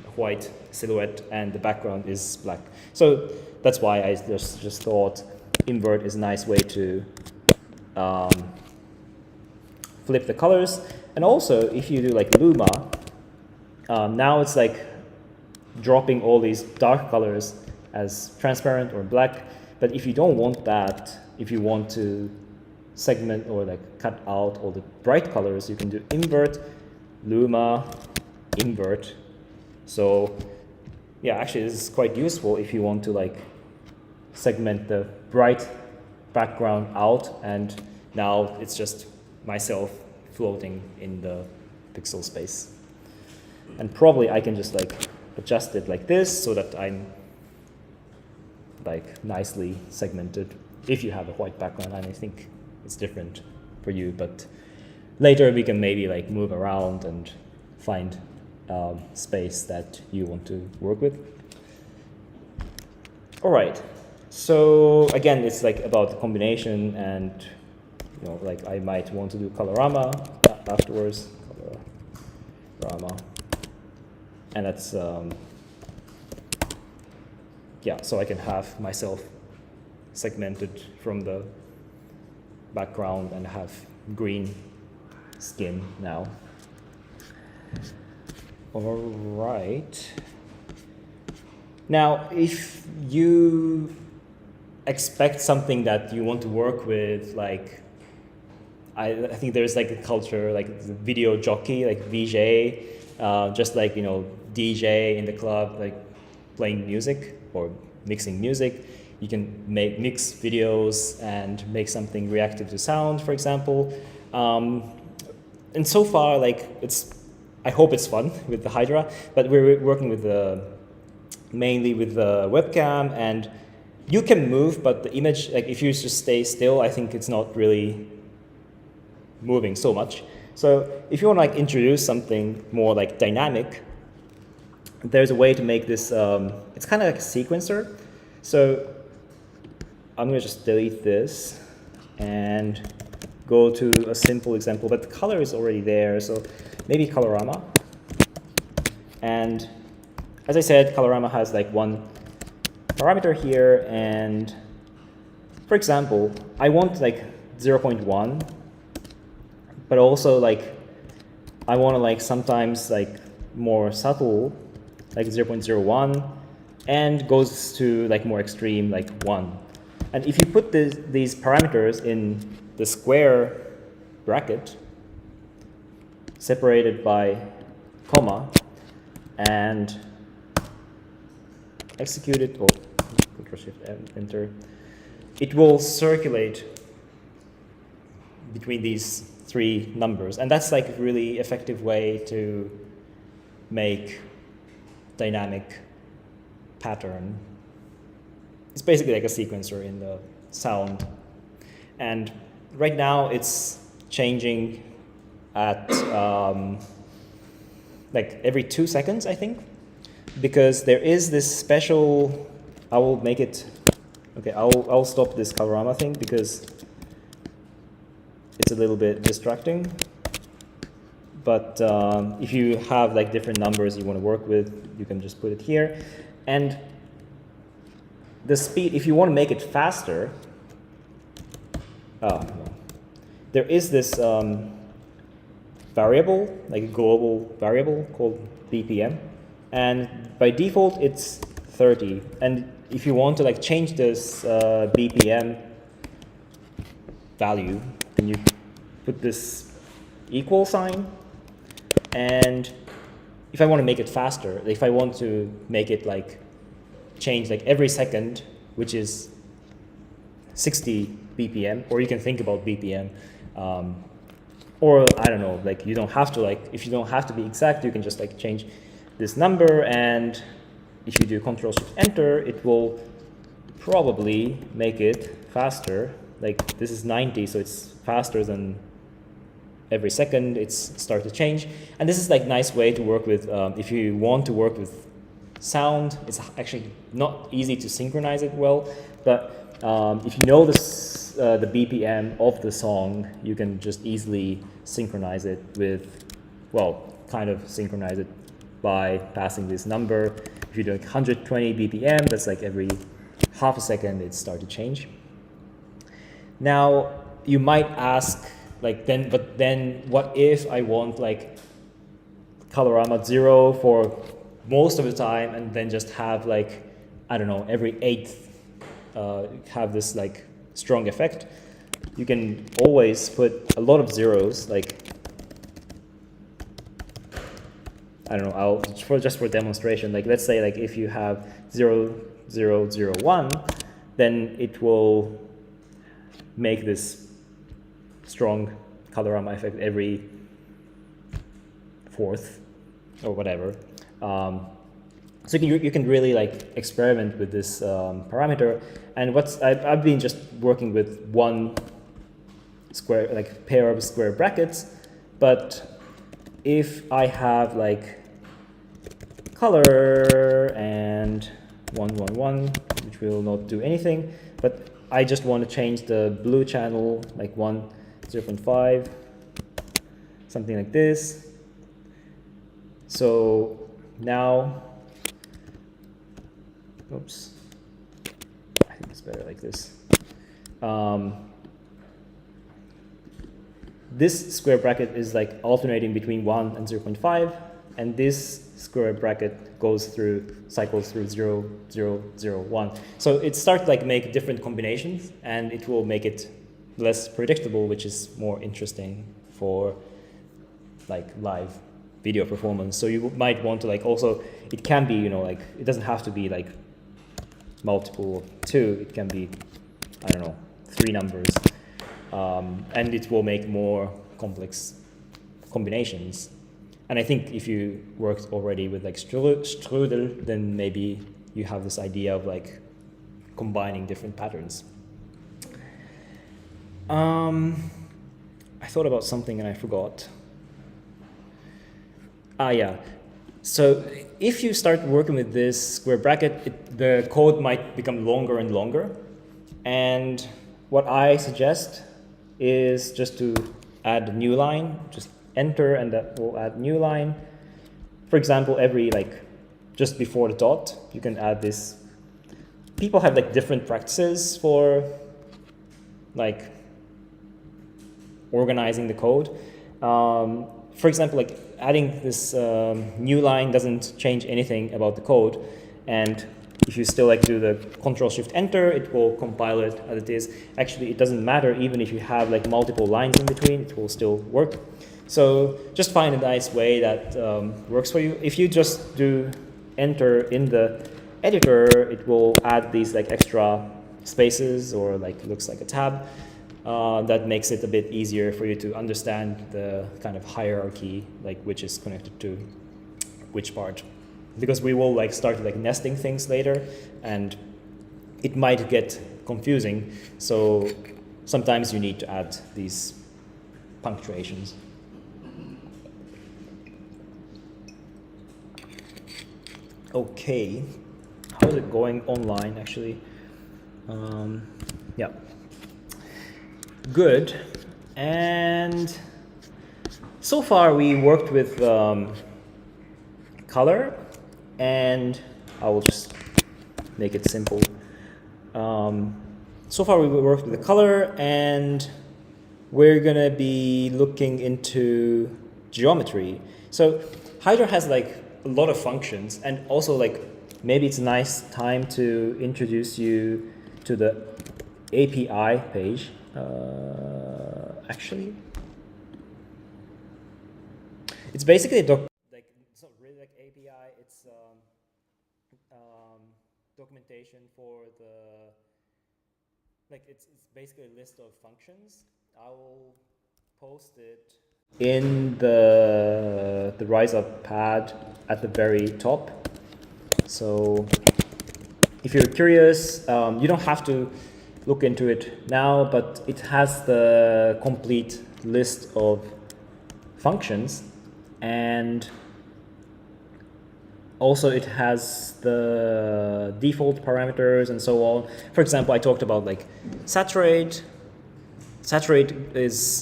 a white silhouette and the background is black. So that's why I just thought invert is a nice way to flip the colors. And also, if you do like Luma, now it's like dropping all these dark colors as transparent or black. But if you don't want that, if you want to segment or like cut out all the bright colors, you can do invert, Luma, invert. So yeah, actually this is quite useful if you want to like segment the bright background out, and now it's just myself floating in the pixel space. And probably I can just like adjust it like this so that I'm like nicely segmented if you have a white background, and I think it's different for you, but later we can maybe like move around and find space that you want to work with. All right, so again, it's like about the combination, and you know, like I might want to do colorama afterwards, colorama, and that's yeah, so I can have myself segmented from the background and have green skin now. All right. Now, if you expect something that you want to work with, like, I think there's like a culture, like the video jockey, like VJ, just like, you know, DJ in the club, like playing music or mixing music. You can mix videos and make something reactive to sound, for example. And so far, like I hope it's fun with the Hydra, but we're working with the mainly with the webcam, and you can move, but the image, like if you just stay still, I think it's not really moving so much. So if you want to like introduce something more like dynamic, there's a way to make this, it's kind of like a sequencer. So I'm gonna just delete this and go to a simple example, but the color is already there, so maybe Colorama. And as I said, Colorama has like one parameter here, and for example, I want like 0.1, but also like I want to like sometimes like more subtle, like 0.01, and goes to like more extreme, like 1. And if you put these parameters in the square bracket, separated by comma, and execute it, or Ctrl-Shift-Enter, it will circulate between these 3 numbers. And that's like a really effective way to make dynamic pattern. It's basically like a sequencer in the sound. And right now it's changing at like every 2 seconds, I think, because there is this special, I will make it, okay, I'll stop this Colorama thing because it's a little bit distracting. But if you have like different numbers you want to work with, you can just put it here. And the speed, if you want to make it faster, no. There is this variable, like a global variable called BPM, and by default it's 30. And if you want to like change this BPM value, then you put this equal sign. And if I want to make it faster, if I want to make it like change like every second, which is 60 BPM, or you can think about BPM, or I don't know, like you don't have to like, if you don't have to be exact, you can just like change this number, and if you do Ctrl-Shift-Enter, it will probably make it faster. Like this is 90, so it's faster than every second it's start to change. And this is like nice way to work with, if you want to work with sound, it's actually not easy to synchronize it well, but if you know this, the BPM of the song, you can just easily synchronize it with, well, kind of synchronize it by passing this number. If you're doing 120 BPM, that's like every half a second it starts to change. Now, you might ask, like, but then what if I want like Colorama 0 for most of the time, and then just have like, I don't know, every 8th have this like strong effect? You can always put a lot of zeros, like, I don't know, just for demonstration, like let's say like if you have 0, 0, 0, 1, then it will make this strong Colorama effect every 4th or whatever. So you can really like experiment with this parameter. And I've been just working with one square, like pair of square brackets, but if I have like color and 1, 1, 1, which will not do anything, but I just want to change the blue channel like 1, 0.5, something like this. So now, oops, I think it's better like this. This square bracket is like alternating between 1 and 0.5, and this square bracket cycles through 0, 0, 0, 1. So it starts like make different combinations, and it will make it less predictable, which is more interesting for like live video performance. So you might want to like also, it can be, you know, like it doesn't have to be like multiple of 2, it can be, I don't know, 3 numbers. And it will make more complex combinations. And I think if you worked already with like strudel, then maybe you have this idea of like combining different patterns. I thought about something and I forgot. Yeah. So if you start working with this square bracket, the code might become longer and longer. And what I suggest is just to add a new line, just enter, and that will add new line. For example, every just before the dot, you can add this. People have like different practices for like organizing the code. For example, like adding this new line doesn't change anything about the code, and if you still like do the Control-Shift-Enter, it will compile it as it is. Actually, it doesn't matter even if you have like multiple lines in between, it will still work. So just find a nice way that works for you. If you just do enter in the editor, it will add these like extra spaces or like looks like a tab. That makes it a bit easier for you to understand the kind of hierarchy, like which is connected to which part. Because we will like start like nesting things later, and it might get confusing. So sometimes you need to add these punctuations. Okay, how is it going online actually? Yeah. Good. And so far we worked with color, and I will just make it simple. So far we worked with the color, and we're gonna be looking into geometry. So Hydra has like a lot of functions, and also like maybe it's a nice time to introduce you to the API page. Actually, it's basically it's not really like API. It's documentation for the it's basically a list of functions. I will post it in the Rise Up pad at the very top. So if you're curious, you don't have to look into it now, but it has the complete list of functions, and also it has the default parameters and so on. For example, I talked about like saturate. Saturate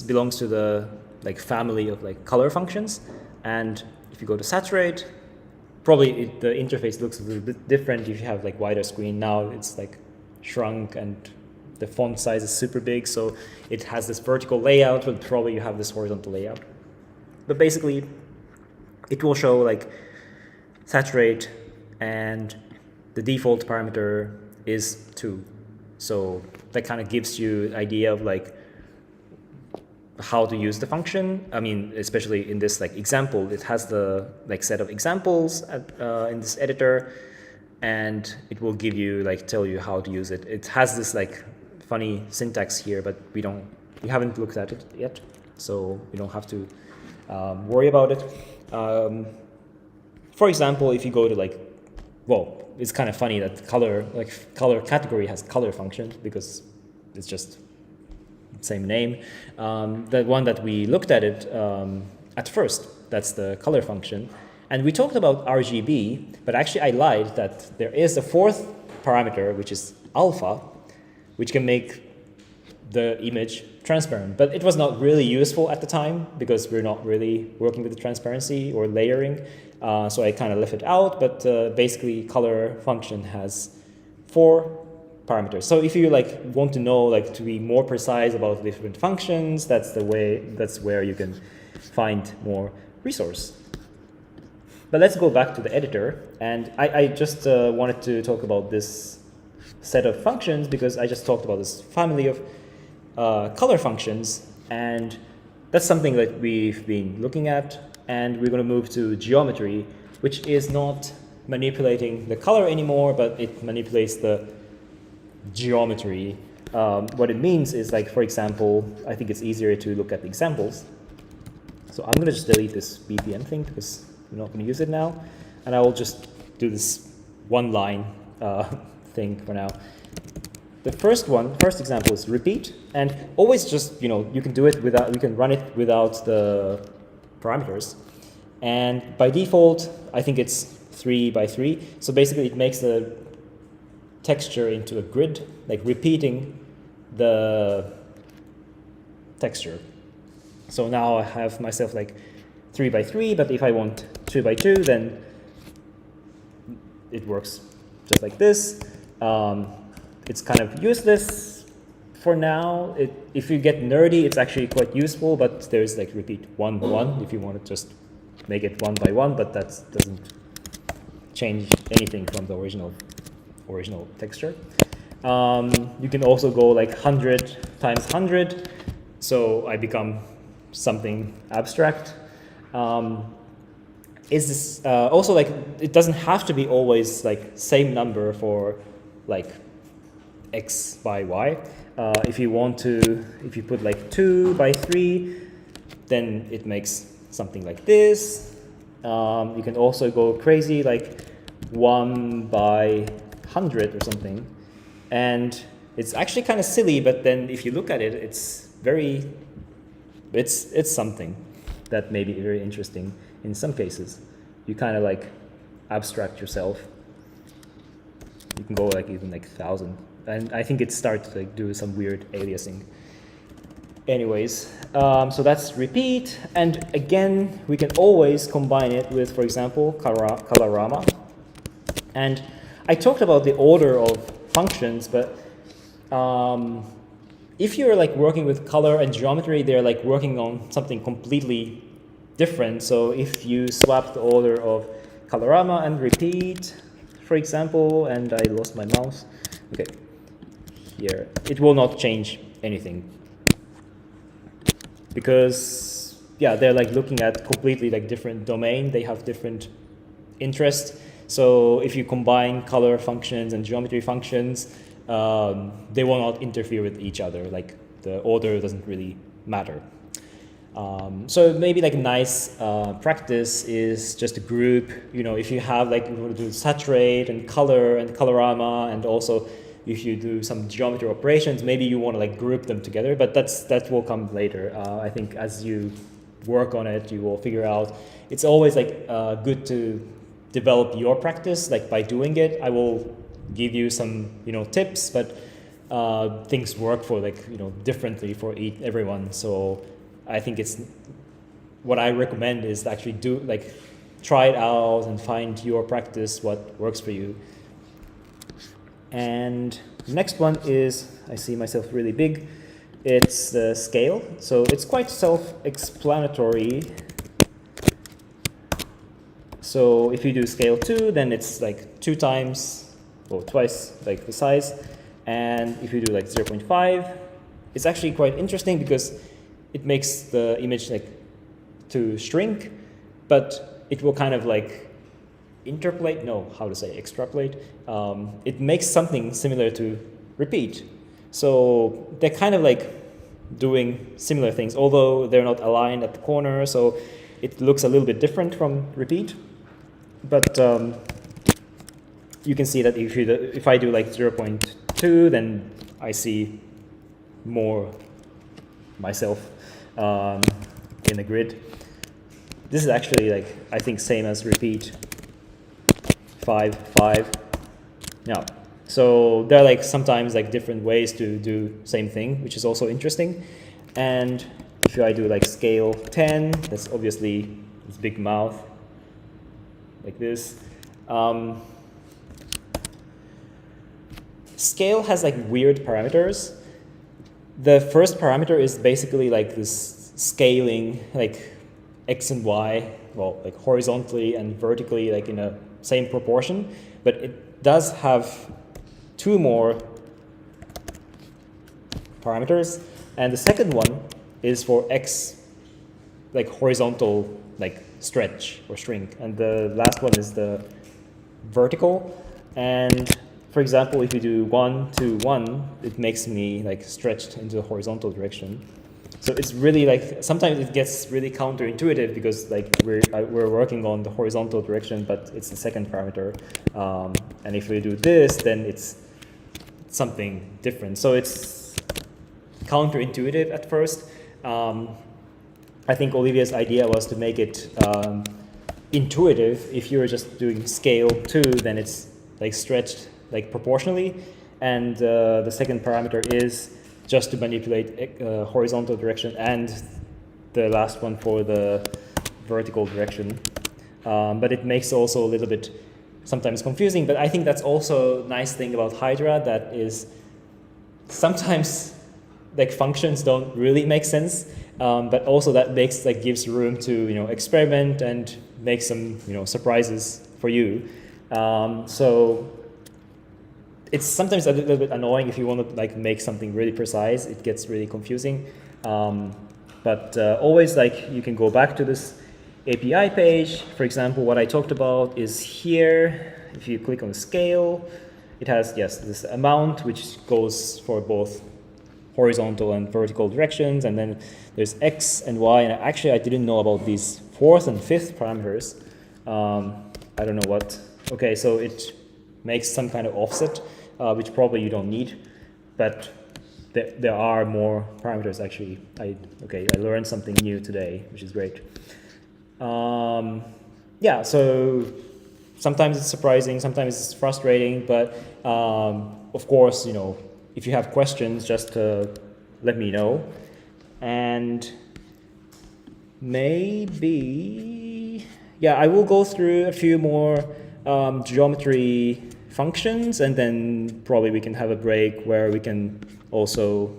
belongs to the family of like color functions, and if you go to saturate, probably the interface looks a little bit different if you have like wider screen. Now it's like shrunk and the font size is super big, so it has this vertical layout, but probably you have this horizontal layout. But basically, it will show like saturate, and the default parameter is 2. So that kind of gives you an idea of like how to use the function. I mean, especially in this like example, it has the set of examples in this editor, and it will give you tell you how to use it. It has this funny syntax here, but we haven't looked at it yet, so we don't have to worry about it. For example, if you go to it's kind of funny that color category has color function because it's just same name. The one that we looked at it at first, that's the color function, and we talked about RGB, but actually I lied that there is a 4th parameter, which is alpha, which can make the image transparent. But it was not really useful at the time because we're not really working with the transparency or layering. So I kind of left it out, but basically color function has 4 parameters. So if you want to know to be more precise about different functions, that's where you can find more resource. But let's go back to the editor, and I just wanted to talk about this set of functions because I just talked about this family of color functions, and that's something that we've been looking at, and we're going to move to geometry, which is not manipulating the color anymore, but it manipulates the geometry. What it means is for example, I think it's easier to look at the examples. So I'm going to just delete this BPM thing because we're not going to use it now, and I will just do this one line thing for now. The first example is repeat, and always just, you can do it without, you can run it without the parameters. And by default, I think it's 3 by 3. So basically it makes the texture into a grid, like repeating the texture. So now I have myself like 3 by 3, but if I want 2 by 2, then it works just like this. It's kind of useless for now. If you get nerdy, it's actually quite useful, but there's like repeat 1, 1 if you want to just make it 1 by 1, but that doesn't change anything from the original texture. You can also go like 100 times 100, so I become something abstract. Is this also like, it doesn't have to be always like same number for like x by y. If you want to, if you put like 2 by 3, then it makes something like this. You can also go crazy like 1 by 100 or something. And it's actually kind of silly, but then if you look at it, it's something that may be very interesting in some cases. You kind of like abstract yourself. You can go like even like 1,000. And I think it starts to like do some weird aliasing. Anyways, so that's repeat. And again, we can always combine it with, for example, colorama. And I talked about the order of functions, but if you're like working with color and geometry, they're like working on something completely different. So if you swap the order of colorama and repeat, for example, and I lost my mouse. Okay, here, it will not change anything. Because, yeah, they're like looking at completely like different domain. They have different interests. So if you combine color functions and geometry functions, they will not interfere with each other. Like the order doesn't really matter. So maybe like a nice practice is just a group. If you have like, you want to do saturate and colorama, and also if you do some geometry operations, maybe you want to like group them together. But that will come later. I think as you work on it, you will figure out. It's always like good to develop your practice, like by doing it. I will give you some tips, but things work for like differently for everyone. So I think it's what I recommend is actually try it out and find your practice, what works for you. And the next one is, I see myself really big, it's the scale. So it's quite self-explanatory. So if you do scale 2, then it's like 2 times or twice like the size. And if you do like 0.5, it's actually quite interesting because it makes the image like to shrink, but it will kind of like extrapolate. It makes something similar to repeat. So they're kind of like doing similar things, although they're not aligned at the corner, so it looks a little bit different from repeat. But you can see that if I do like 0.2, then I see more myself in the grid. This is actually like, I think, same as repeat. 5, 5. Yeah. So there are like sometimes like different ways to do same thing, which is also interesting. And if I do like scale 10, that's obviously this big mouth, like this. Scale has like weird parameters. The first parameter is basically like this scaling, like x and y, well, like horizontally and vertically, like in a same proportion, but it does have 2 more parameters. And the second one is for x, like horizontal, like stretch or shrink. And the last one is the vertical. And for example, if you do 1 to 1, it makes me like stretched into the horizontal direction. So it's really like, sometimes it gets really counterintuitive because like we're working on the horizontal direction, but it's the second parameter. And if we do this, then it's something different. So it's counterintuitive at first. I think Olivia's idea was to make it intuitive. If you're just doing scale 2, then it's like stretched like proportionally. And the second parameter is just to manipulate horizontal direction, and the last one for the vertical direction. But it makes also a little bit sometimes confusing, but I think that's also a nice thing about Hydra, that is sometimes like functions don't really make sense, but also that gives room to experiment and make some surprises for you. So it's sometimes a little bit annoying if you want to like make something really precise. It gets really confusing, but always like you can go back to this API page. For example, what I talked about is here. If you click on scale, it has this amount which goes for both horizontal and vertical directions, and then there's X and Y, and actually I didn't know about these 4th and 5th parameters. I don't know what. Okay, so it makes some kind of offset, which probably you don't need, but there are more parameters actually. I learned something new today, which is great. Yeah, so sometimes it's surprising, sometimes it's frustrating, but of course, if you have questions, just let me know. And maybe, I will go through a few more geometry functions, and then probably we can have a break where we can also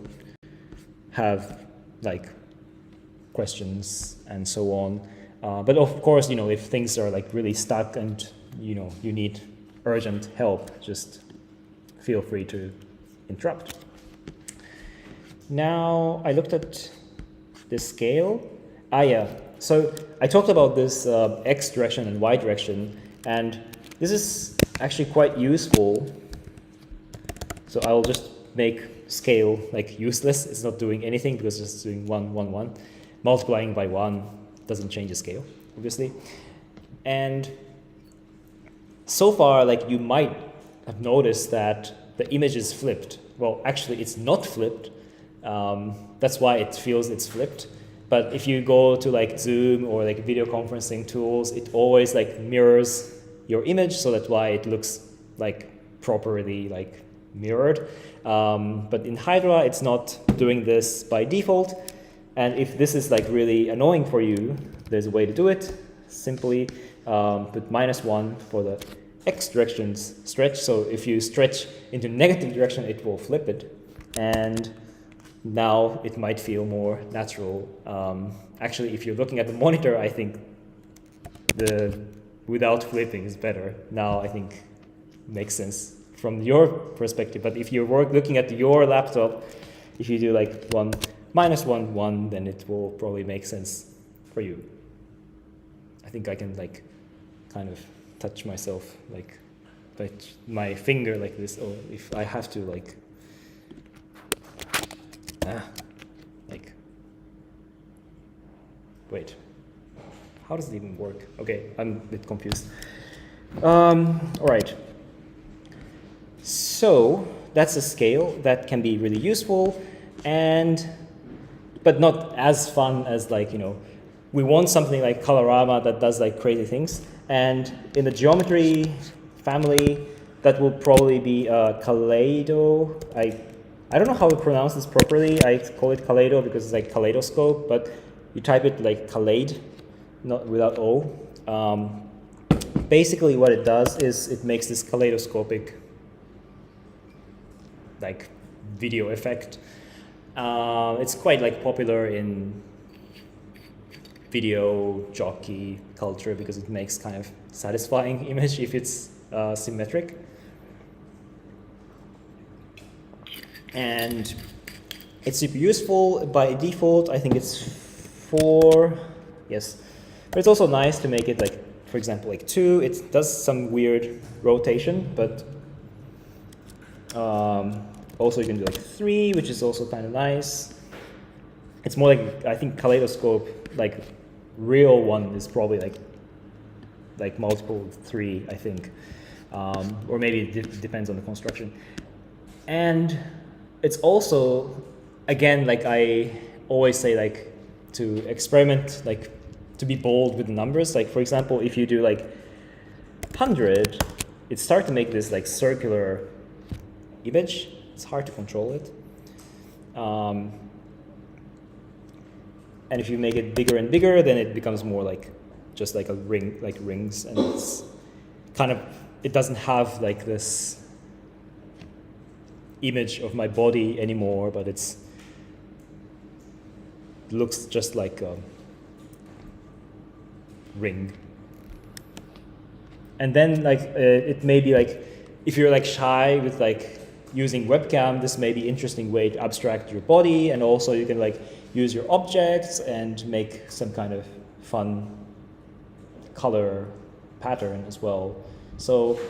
have like questions and so on. But of course, if things are like really stuck and you need urgent help, just feel free to interrupt. Now I looked at the scale. So I talked about this X direction and Y direction, and this is actually quite useful. So I will just make scale like useless. It's not doing anything because it's just doing 1, 1, 1. Multiplying by 1 doesn't change the scale, obviously. And so far, like you might have noticed that the image is flipped. Well, actually, it's not flipped. That's why it feels it's flipped. But if you go to like Zoom or like video conferencing tools, it always like mirrors your image, so that's why it looks like properly like mirrored. But in Hydra, it's not doing this by default. And if this is like really annoying for you, there's a way to do it. Simply put -1 for the X directions stretch. So if you stretch into negative direction, it will flip it. And now it might feel more natural. Actually, if you're looking at the monitor, I think the without flipping is better. Now I think makes sense from your perspective. But if you're looking at your laptop, if you do like 1, -1, 1, then it will probably make sense for you. I think I can like kind of touch myself, like my finger like this, or if I have to like wait, how does it even work? Okay, I'm a bit confused. All right, so that's a scale that can be really useful, but not as fun as like, we want something like Colorama that does like crazy things. And in the geometry family, that will probably be Kaleido. I don't know how to pronounce this properly. I call it Kaleido because it's like kaleidoscope, but you type it like Kaleid, not without O. Basically what it does is it makes this kaleidoscopic like video effect. It's quite like popular in video jockey culture because it makes kind of satisfying image if it's symmetric. And it's super useful. By default, I think it's 4, yes. But it's also nice to make it like, for example, like 2. It does some weird rotation, but also you can do like 3, which is also kind of nice. it's more like, I think kaleidoscope, like real one is probably like multiple of 3, I think, or maybe it depends on the construction. And it's also, again, like I always say, like to experiment, like to be bold with the numbers. Like for example, if you do like 100, it starts to make this like circular image. It's hard to control it. And if you make it bigger and bigger, then it becomes more like just like a ring, like rings, and it's kind of, it doesn't have like this image of my body anymore, but it looks just like a ring. And then like it may be like, if you're like shy with like using webcam, this may be interesting way to abstract your body, and also you can like use your objects and make some kind of fun color pattern as well. So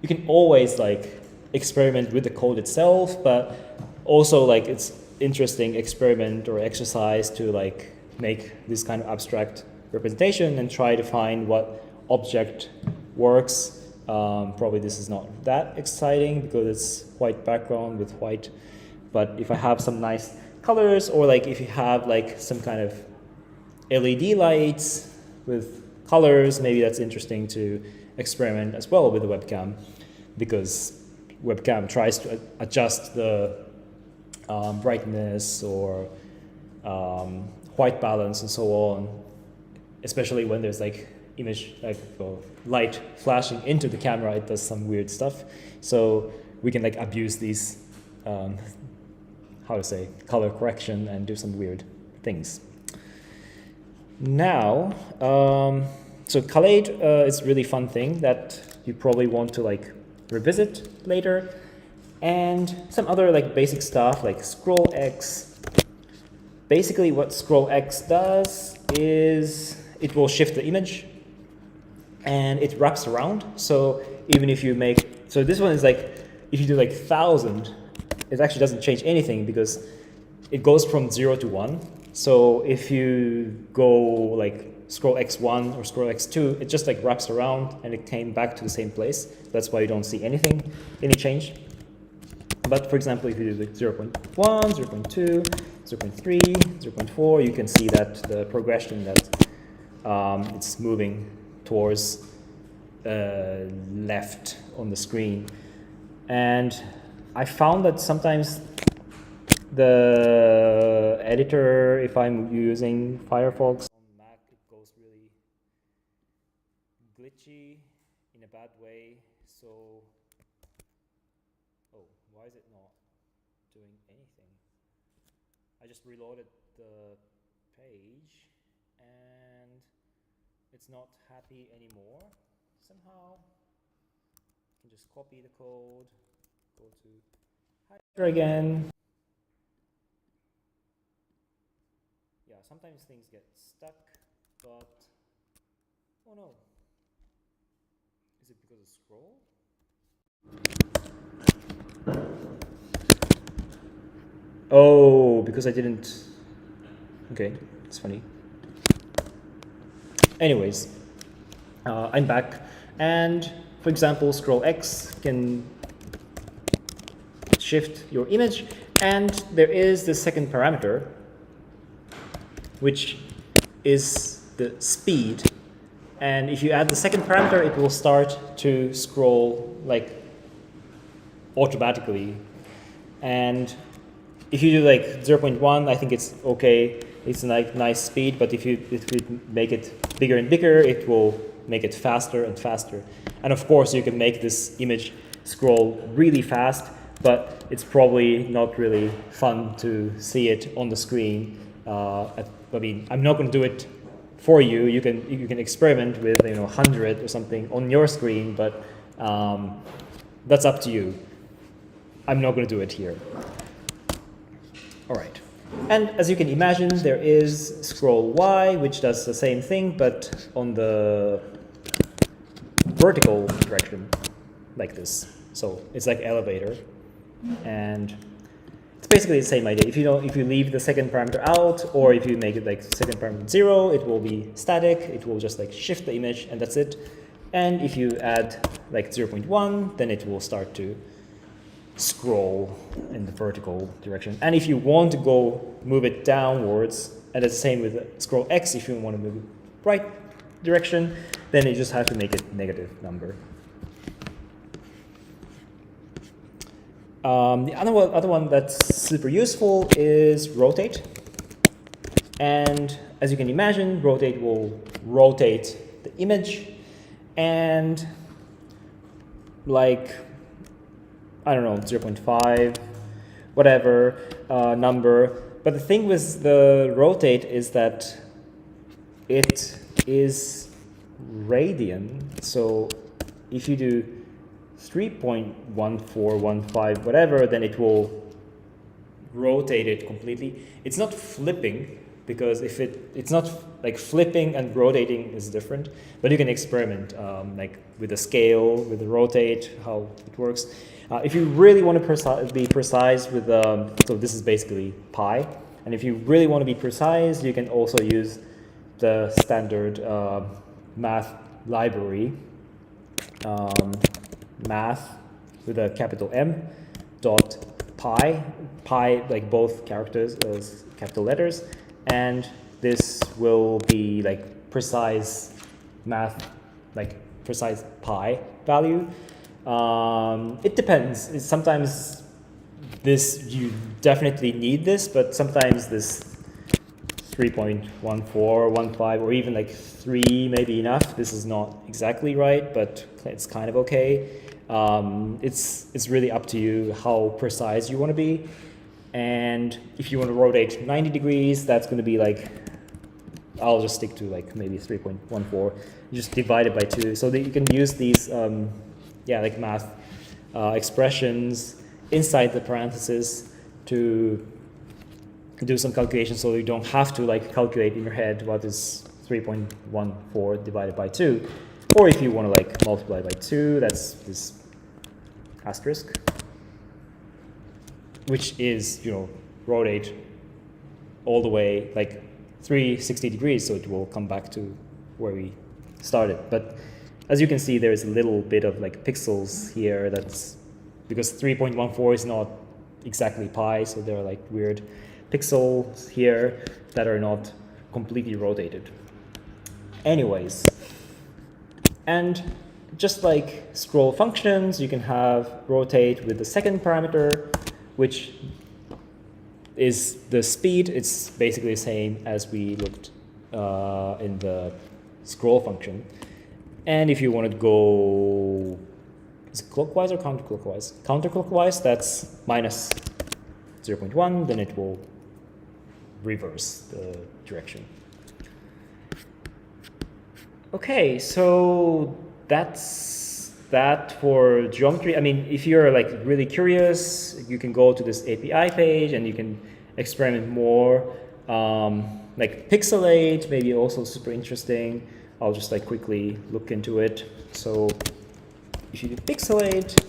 you can always like experiment with the code itself, but also like it's interesting experiment or exercise to like make this kind of abstract representation and try to find what object works. Probably this is not that exciting because it's white background with white, but if I have some nice colors, or like if you have like some kind of LED lights with colors, maybe that's interesting to experiment as well with the webcam, because webcam tries to adjust the brightness or white balance and so on, especially when there's like image, like light flashing into the camera, it does some weird stuff. So we can like abuse these, how to say, color correction and do some weird things. Now, so Kaleid is a really fun thing that you probably want to like revisit later, and some other like basic stuff like scroll X. Basically what scroll X does is it will shift the image and it wraps around. So even if you make, so this one is like, if you do like 1,000, it actually doesn't change anything because it goes from 0 to 1. So if you go like scroll X1 or scroll X2, it just like wraps around and it came back to the same place. That's why you don't see anything, any change. But for example, if you do like 0.1, 0.2, 0.3, 0.4, you can see that the progression that it's moving towards left on the screen. And I found that sometimes the editor, if I'm using Firefox on Mac, it goes really glitchy in a bad way. So, oh, why is it not doing anything? I just reloaded the page and it's not happy anymore somehow. You can just copy the code, go to Hydra again. Yeah, sometimes things get stuck, but oh no. Is it because of scroll? Oh, because I didn't. Okay, it's funny. Anyways, I'm back, and for example, scroll X can shift your image, and there is the second parameter, which is the speed. And if you add the second parameter, it will start to scroll like automatically. And if you do like 0.1, I think it's okay. It's a nice speed, but if you make it bigger and bigger, it will make it faster and faster. And of course, you can make this image scroll really fast, but it's probably not really fun to see it on the screen. I mean, I'm not going to do it for you. You can experiment with 100 or something on your screen, but that's up to you. I'm not going to do it here. All right. And as you can imagine, there is scroll Y, which does the same thing, but on the vertical direction, like this. So it's like elevator. And it's basically the same idea. If you leave the second parameter out, or if you make it like second parameter 0, it will be static. It will just like shift the image, and that's it. And if you add like 0.1, then it will start to scroll in the vertical direction. And if you want to move it downwards, and it's the same with scroll X, if you want to move it right direction, then you just have to make it negative number. The other one that's super useful is rotate. And as you can imagine, rotate will rotate the image and like, I don't know, 0.5, whatever number. But the thing with the rotate is that it is radian. So if you do 3.1415, whatever, then it will rotate it completely. It's not flipping, because if it's not like flipping and rotating is different, but you can experiment like with the scale, with the rotate, how it works. If you really want to be precise with, so this is basically pi, and if you really want to be precise, you can also use the standard math library, math with a capital M dot pi like both characters as capital letters, and this will be like precise math, like precise pi value. It depends. Sometimes you definitely need this, but sometimes this 3.1415 or even like 3 may be enough. This is not exactly right, but it's kind of okay. It's really up to you how precise you want to be. And if you want to rotate 90 degrees, that's going to be like, I'll just stick to like maybe 3.14. You just divide it by 2, so that you can use these like math expressions inside the parentheses to do some calculations, so you don't have to like calculate in your head what is 3.14 divided by 2. Or if you want to like multiply by 2, that's this asterisk, which is, rotate all the way like 360 degrees, so it will come back to where we started. But as you can see, there's a little bit of like pixels here. That's because 3.14 is not exactly pi, so there are like weird pixels here that are not completely rotated. Anyways, and just like scroll functions, you can have rotate with the second parameter, which is the speed. It's basically the same as we looked in the scroll function. And if you want to go, is it clockwise or counterclockwise? Counterclockwise, that's minus 0.1, then it will reverse the direction. Okay, so that's that for geometry. I mean, if you're like really curious, you can go to this API page and you can experiment more. Like pixelate, maybe also super interesting. I'll just like quickly look into it. So if you do pixelate,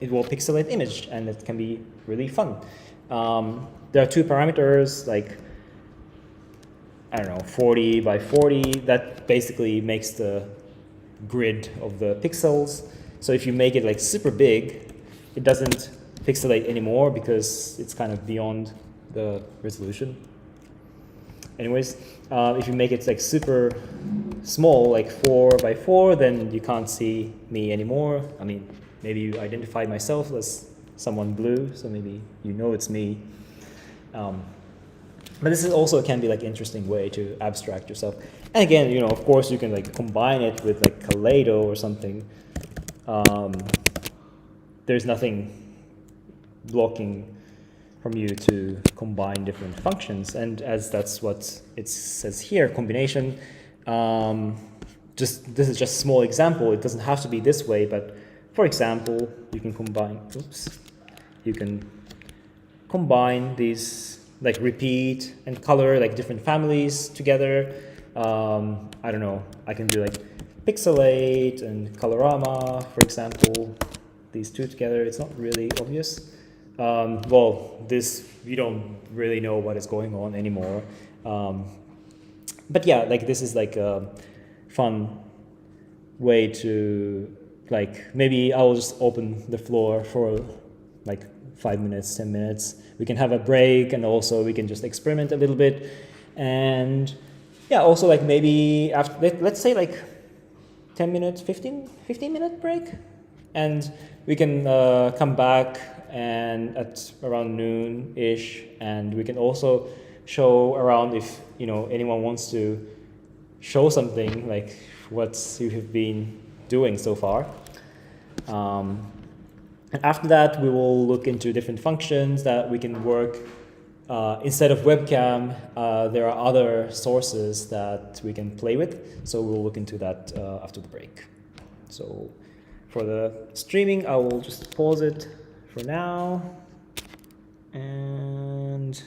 it will pixelate image, and it can be really fun. There are 2 parameters, like, I don't know, 40 by 40. That basically makes the grid of the pixels. So if you make it like super big, it doesn't pixelate anymore because it's kind of beyond the resolution. Anyways, if you make it like super small, like 4 by 4, then you can't see me anymore. I mean, maybe you identify myself as someone blue, so maybe you know it's me. But this is also can be like interesting way to abstract yourself. And again, of course, you can like combine it with like Kaleido or something. There's nothing blocking from you to combine different functions, and as that's what it says here, combination. This is just a small example. It doesn't have to be this way, but for example, you can combine. You can combine these, like repeat and color, like different families together. I don't know. I can do like pixelate and colorama, for example. These 2 together. It's not really obvious. Well, this we don't really know what is going on anymore. But yeah, like this is like a fun way to like maybe I'll just open the floor for like 5 minutes, 10 minutes. We can have a break and also we can just experiment a little bit. And yeah, also like maybe after let's say like 10 minutes, 15-minute break, and we can come back and at around noon ish, and we can also show around if anyone wants to show something like what you have been doing so far. And after that, we will look into different functions that we can work. Instead of webcam, there are other sources that we can play with. So we'll look into that after the break. So for the streaming, I will just pause it for now. And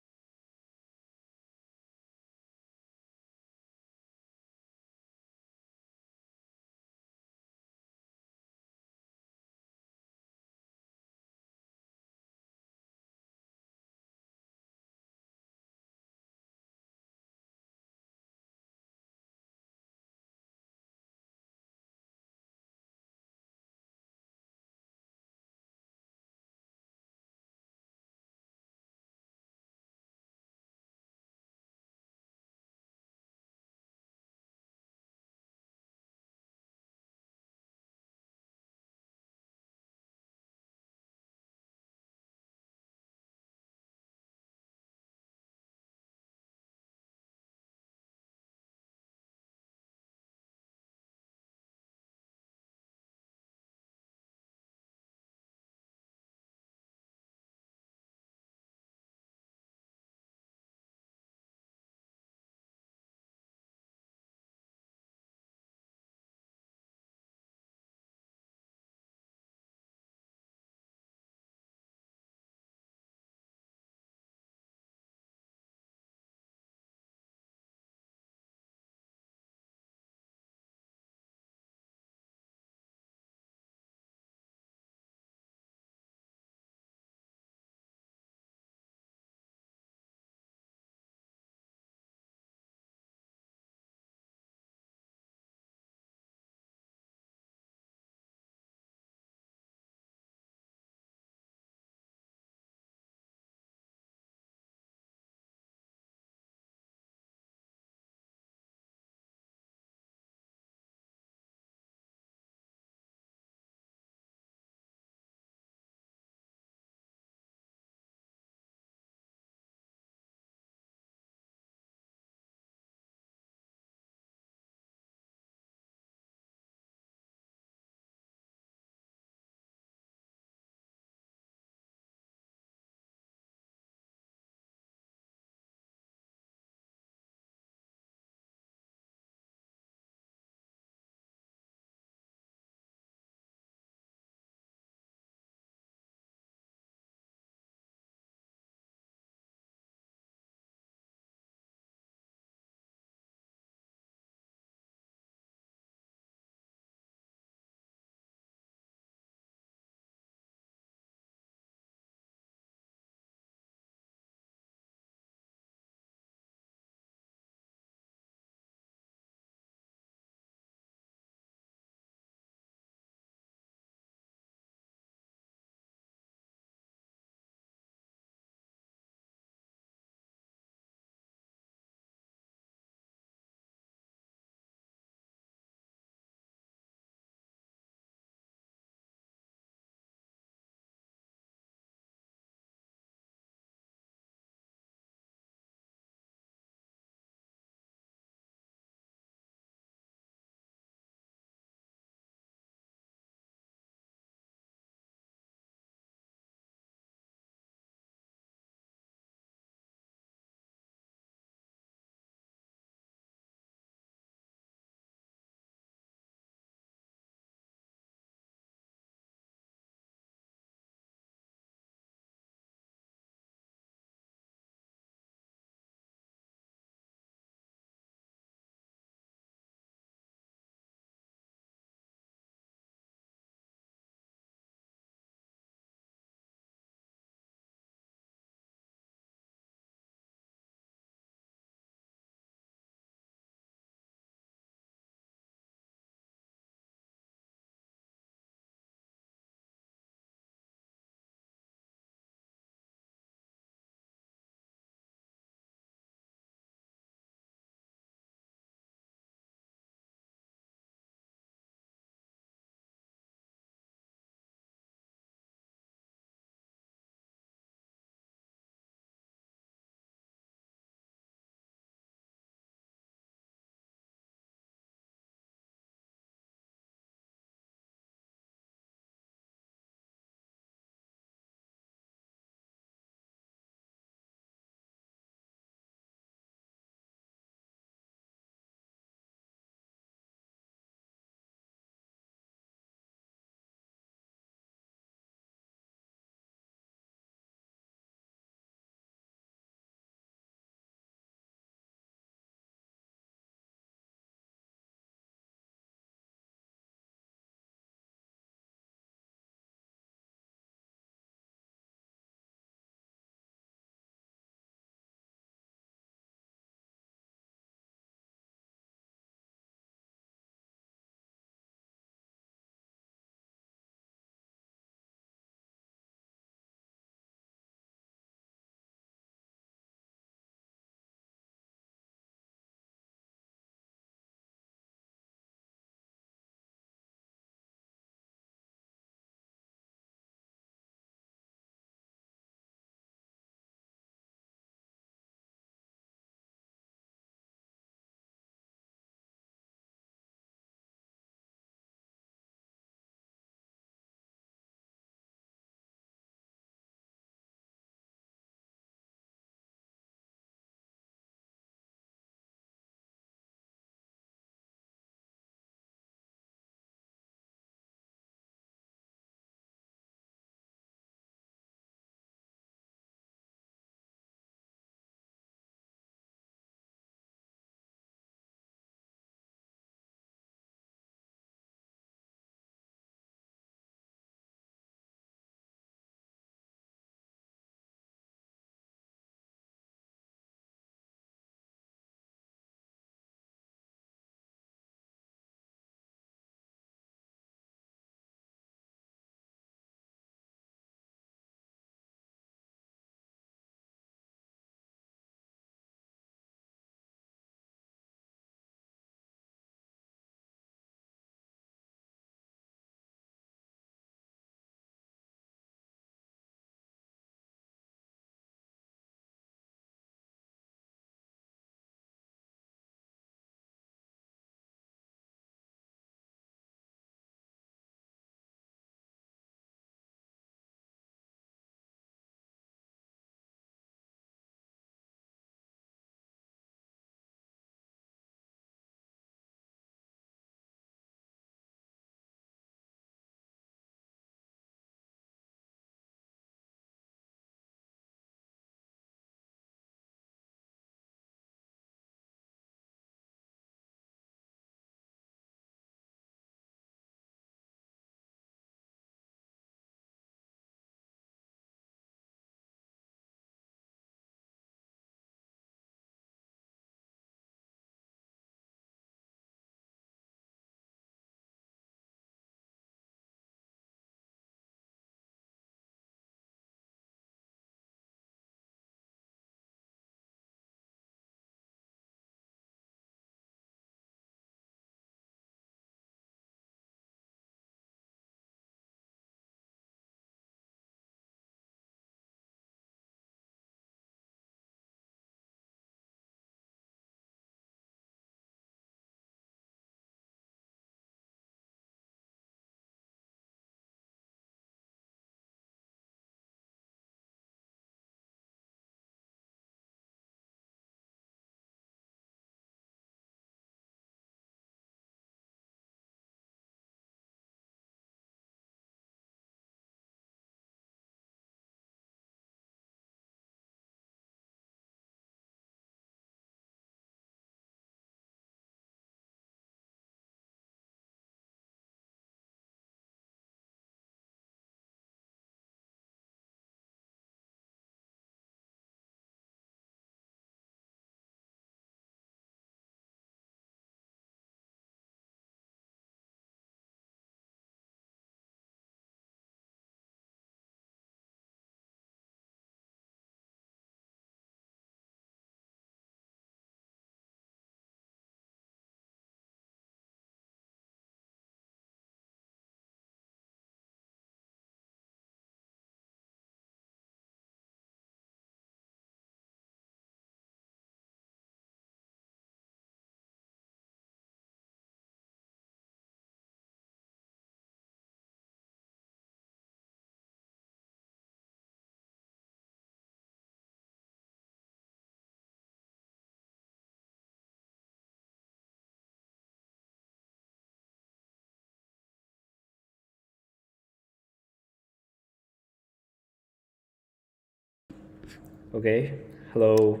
Okay, hello,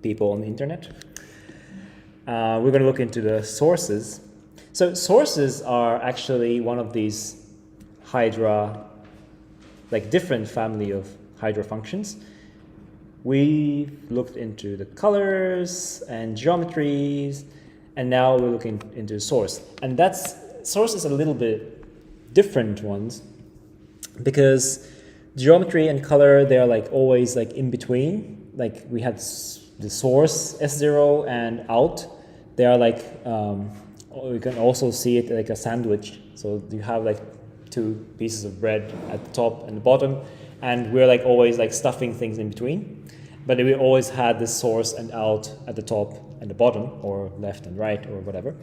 people on the internet. We're going to look into the sources. So sources are actually one of these Hydra, like different family of Hydra functions. We looked into the colors and geometries, and now we're looking into source. And source is a little bit different ones, because geometry and color, they're like always like in between. Like we had the source S0 and out. They are like, you can also see it like a sandwich. So you have like two pieces of bread at the top and the bottom, and we're like always like stuffing things in between. But we always had the source and out at the top and the bottom, or left and right, or whatever.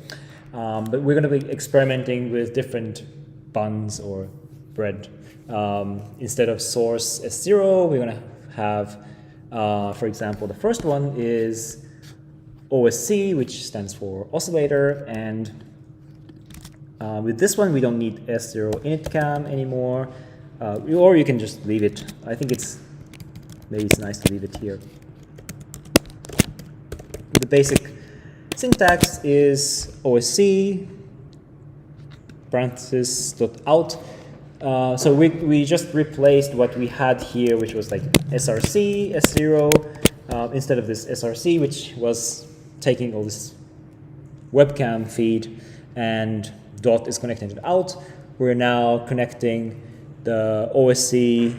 But we're going to be experimenting with different buns or bread. Instead of source S0, we're going to have, for example, the first one is OSC, which stands for oscillator, and with this one we don't need S0 initcam anymore, or you can just leave it. I think maybe it's nice to leave it here. The basic syntax is OSC parenthesis dot out. So we just replaced what we had here, which was like SRC, S0, instead of this SRC, which was taking all this webcam feed, and dot is connecting to out. We're now connecting the OSC,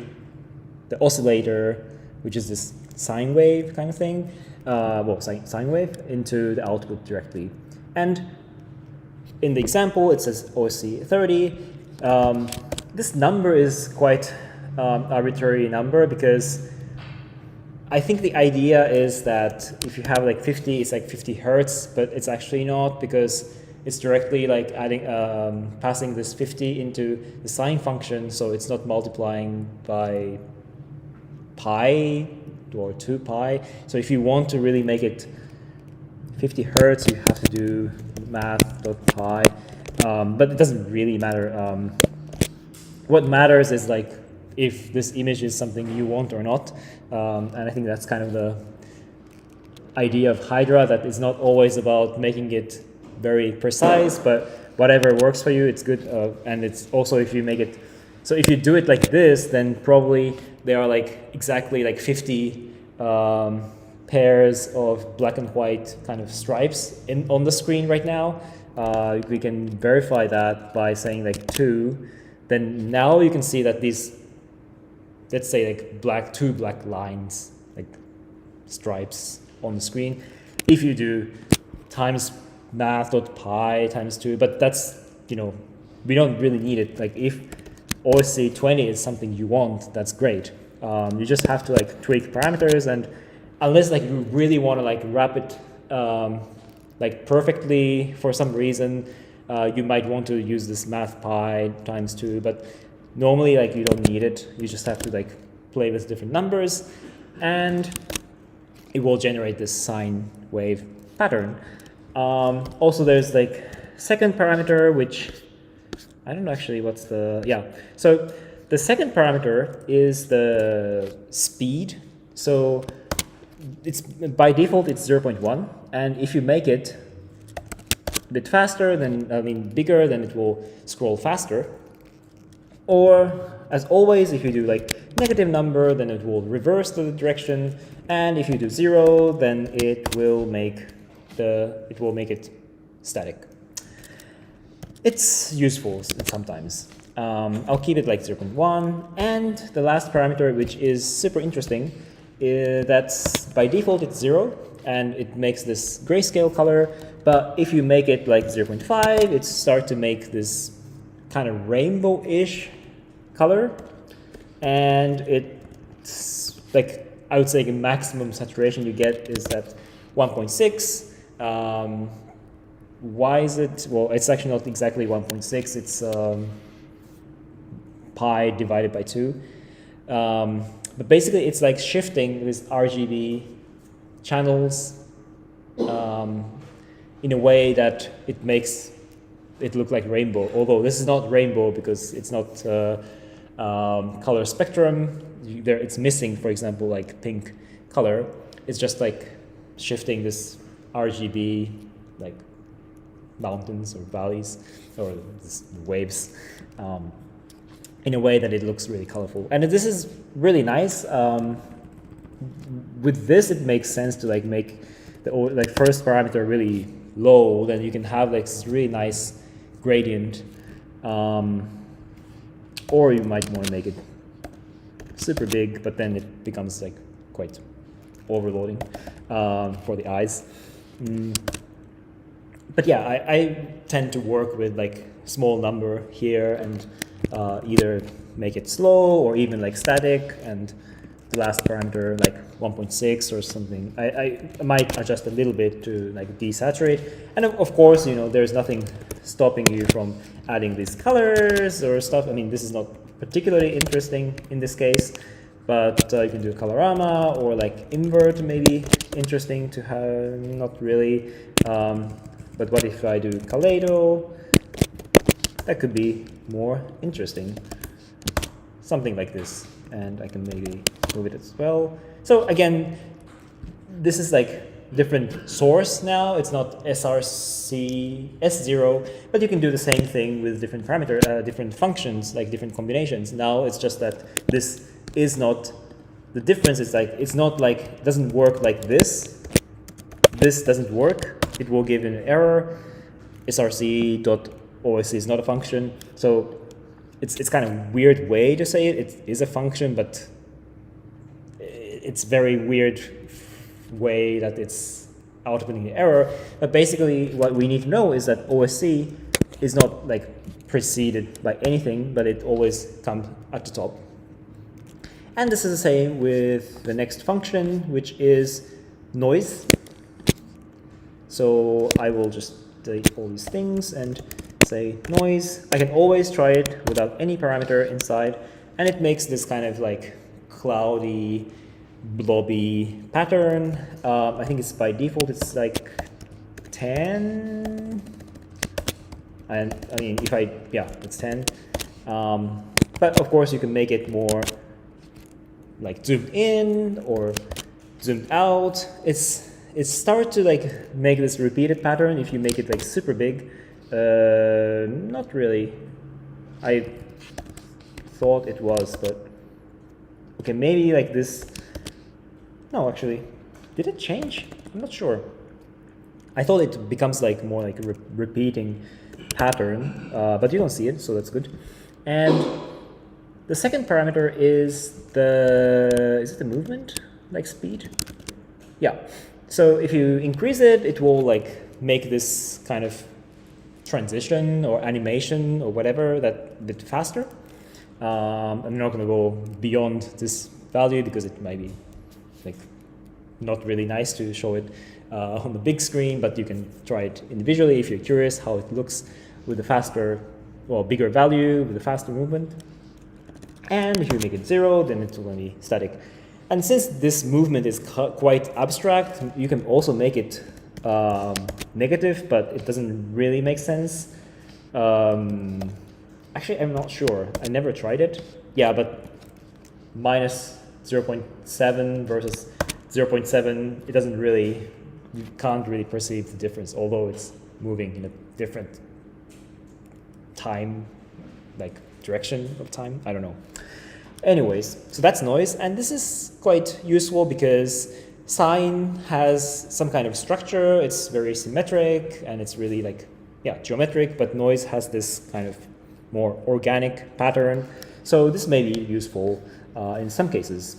the oscillator, which is this sine wave kind of thing, sine wave, into the output directly. And in the example, it says OSC 30. This number is quite arbitrary number, because I think the idea is that if you have like 50, it's like 50 hertz, but it's actually not, because it's directly like adding, passing this 50 into the sine function, so it's not multiplying by pi or 2 pi. So if you want to really make it 50 hertz, you have to do math.pi, but it doesn't really matter. What matters is like if this image is something you want or not, and I think that's kind of the idea of Hydra, that it's not always about making it very precise, but whatever works for you, it's good. And it's also, if you make it, so if you do it like this, then probably there are like exactly like 50 pairs of black and white kind of stripes on the screen right now. We can verify that by saying like 2. Then now you can see that these, let's say like two black lines, like stripes on the screen. If you do times math.pi times 2, but that's, we don't really need it. Like if OSC 20 is something you want, that's great. You just have to like tweak parameters, and unless like you really want to like wrap it like perfectly for some reason, you might want to use this math pi times 2, but normally like you don't need it. You just have to like play with different numbers, and it will generate this sine wave pattern. Also, there's like second parameter, which I don't know actually what's so the second parameter is the speed. So it's by default it's 0.1, and if you make it a bit faster, bigger, then it will scroll faster. Or as always, if you do like negative number, then it will reverse the direction, and if you do 0, then it will make it static. It's useful sometimes. I'll keep it like 0.1, and the last parameter, which is super interesting, that's by default it's 0, and it makes this grayscale color. But if you make it like 0.5, it starts to make this kind of rainbow-ish color, and it's like, I would say the maximum saturation you get is at 1.6. Why is it? Well, it's actually not exactly 1.6. It's pi divided by 2. But basically, it's like shifting with RGB channels in a way that it makes it look like rainbow. Although this is not rainbow because it's not color spectrum. it's missing, for example, like pink color. It's just like shifting this RGB like mountains or valleys or this waves in a way that it looks really colorful. And this is really nice. With this, it makes sense to like make the first parameter really low. Then you can have like this really nice gradient. Or you might want to make it super big, but then it becomes like quite overloading for the eyes. But yeah, I tend to work with like small number here and either make it slow or even like static, and the last parameter like 1.6 or something. I might adjust a little bit to like desaturate, and of course, you know, there's nothing stopping you from adding these colors or stuff. I mean, this is not particularly interesting in this case, but you can do a colorama or like invert, maybe interesting to have, not really. But what if I do Kaleido? That could be more interesting. Something like this, and I can maybe move it as well. So again, this is like different source now. It's not src S0, but you can do the same thing with different parameter, different functions, like different combinations. Now it's just that this is not, the difference is like, it's not like, it doesn't work like this. This doesn't work. It will give an error. src.osc is not a function. So it's kind of weird way to say it. It is a function, but it's very weird way that it's outputting the error. But basically what we need to know is that OSC is not like preceded by anything, but it always comes at the top. And this is the same with the next function, which is noise. So I will just delete all these things and say noise. I can always try it without any parameter inside, and it makes this kind of like cloudy, blobby pattern. I think it's by default, it's like 10. And I mean, if I, yeah, it's 10. But of course you can make it more like zoomed in or zoomed out. It starts to like make this repeated pattern if you make it like super big. Not really. I thought it was, but okay, maybe like this. No, actually, did it change? I'm not sure. I thought it becomes like more like a repeating pattern, but you don't see it, so that's good. And the second parameter is it the movement, like speed? Yeah. So if you increase it, it will like make this kind of transition or animation or whatever that a bit faster. I'm not going to go beyond this value because it might be like not really nice to show it on the big screen, but you can try it individually if you're curious how it looks with a faster, well, bigger value with a faster movement. And if you make it 0, then it's going to be static. And since this movement is quite abstract, you can also make it negative, but it doesn't really make sense. Actually, I'm not sure. I never tried it. Yeah, but minus 0.7 versus 0.7, it doesn't really, you can't really perceive the difference, although it's moving in a different time, like direction of time. I don't know. Anyways, so that's noise, and this is quite useful because sine has some kind of structure. It's very symmetric and it's really like, yeah, geometric, but noise has this kind of more organic pattern. So this may be useful in some cases.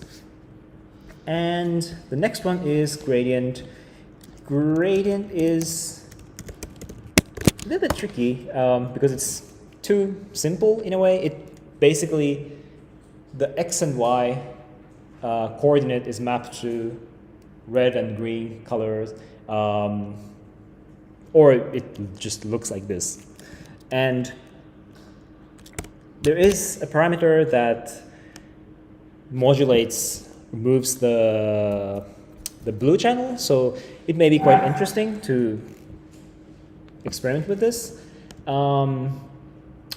And the next one is gradient. Gradient is a little bit tricky because it's too simple in a way. It basically, the x and y coordinate is mapped to red and green colors, or it just looks like this. And there is a parameter that moves the blue channel, so it may be quite interesting to experiment with this.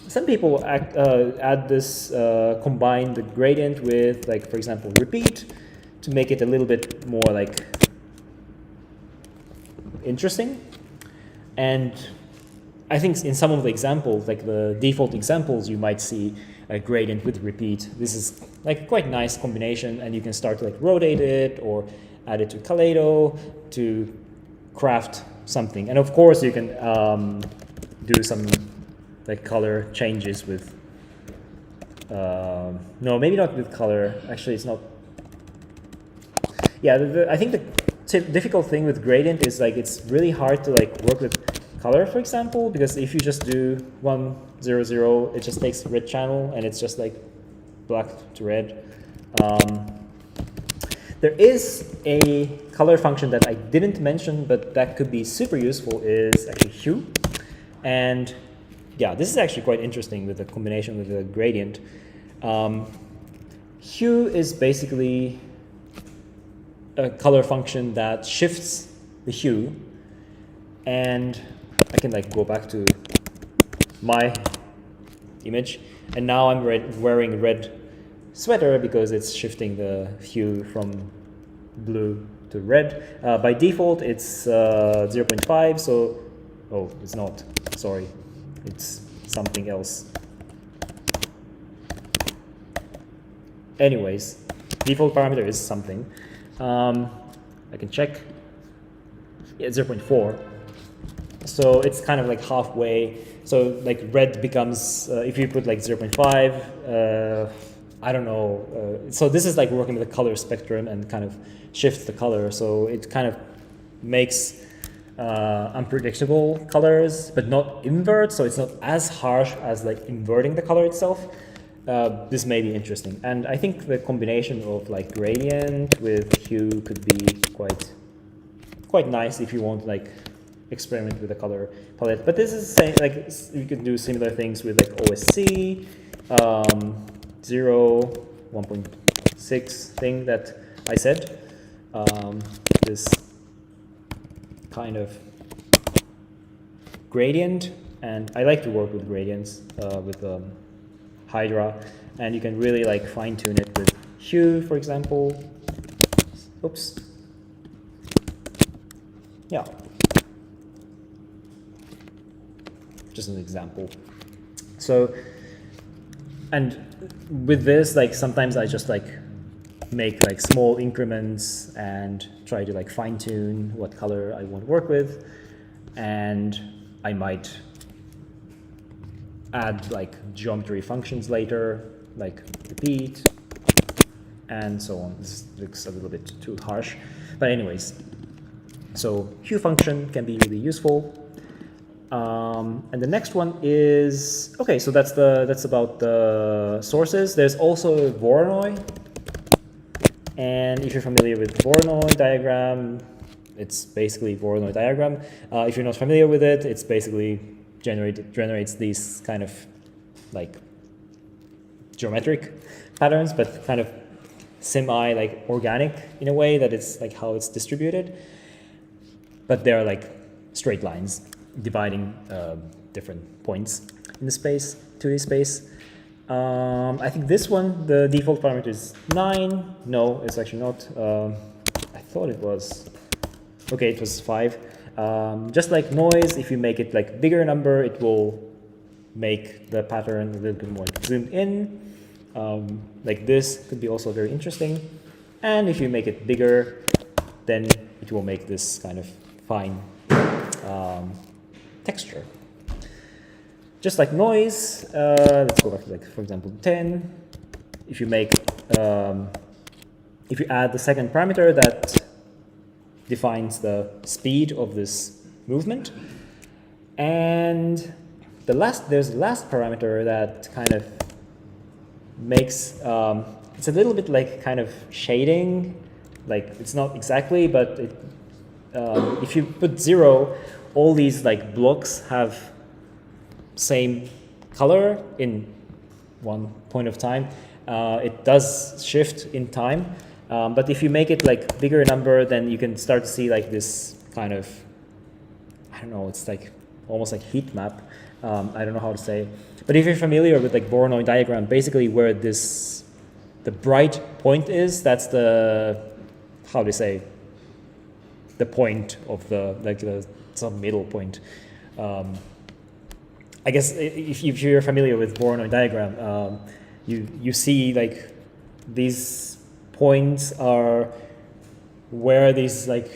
some people add this, combine the gradient with, like, for example, repeat to make it a little bit more like interesting. And I think in some of the examples, like the default examples, you might see a gradient with repeat. This is like quite nice combination, and you can start to like rotate it or add it to Kaleido to craft something. And of course, you can do some like color changes with. No, maybe not with color. Actually, it's not. Yeah, I think the difficult thing with gradient is like it's really hard to like work with color, for example, because if you just do 1, 0, 0, it just takes red channel and it's just like black to red. There is a color function that I didn't mention, but that could be super useful, is actually hue. And yeah, this is actually quite interesting with the combination with the gradient. Hue is basically a color function that shifts the hue, and I can like go back to my image, and now I'm wearing a red sweater because it's shifting the hue from blue to red. By default, it's 0.5, so, oh, it's not, sorry, it's something else. Anyways, default parameter is something. I can check. Yeah, 0.4. So it's kind of like halfway. So like red becomes, if you put like 0.5, I don't know. So this is like working with the color spectrum and kind of shifts the color. So it kind of makes unpredictable colors, but not invert. So it's not as harsh as like inverting the color itself. This may be interesting. And I think the combination of like gradient with hue could be quite nice if you want like experiment with the color palette. But this is saying like you can do similar things with like OSC, 0, 1.6 thing that I said. This kind of gradient, and I like to work with gradients with Hydra, and you can really like fine tune it with hue, for example. Oops. Yeah. Just an example. So, and with this, like sometimes I just like make like small increments and try to like fine tune what color I want to work with, and I might add like geometry functions later, like repeat, and so on. This looks a little bit too harsh, but anyways. So hue function can be really useful. And the next one is, okay, so that's about the sources. There's also Voronoi. And if you're familiar with Voronoi diagram, it's basically Voronoi diagram. If you're not familiar with it, it's basically generates these kind of like geometric patterns, but kind of semi like organic in a way that it's like how it's distributed. But they're like straight lines dividing different points in the space, 2D space. I think this one, the default parameter is 9. No, it's actually not. I thought it was. Okay, it was 5. Just like noise, if you make it like bigger number, it will make the pattern a little bit more zoomed in. Like this could be also very interesting. And if you make it bigger, then it will make this kind of fine texture. Just like noise, let's go back to like, for example, 10. If you make, if you add the second parameter that defines the speed of this movement, and there's the last parameter that kind of makes, it's a little bit like kind of shading, like it's not exactly, but it, if you put 0, all these like blocks have same color in one point of time. It does shift in time, but if you make it like bigger number, then you can start to see like this kind of, I don't know, it's like almost like heat map I don't know how to say. But if you're familiar with like Voronoi diagram, basically where the bright point is, that's the, how do you say, the point of the, like some middle point. I guess if you're familiar with Voronoi diagram, you see like these points are where these like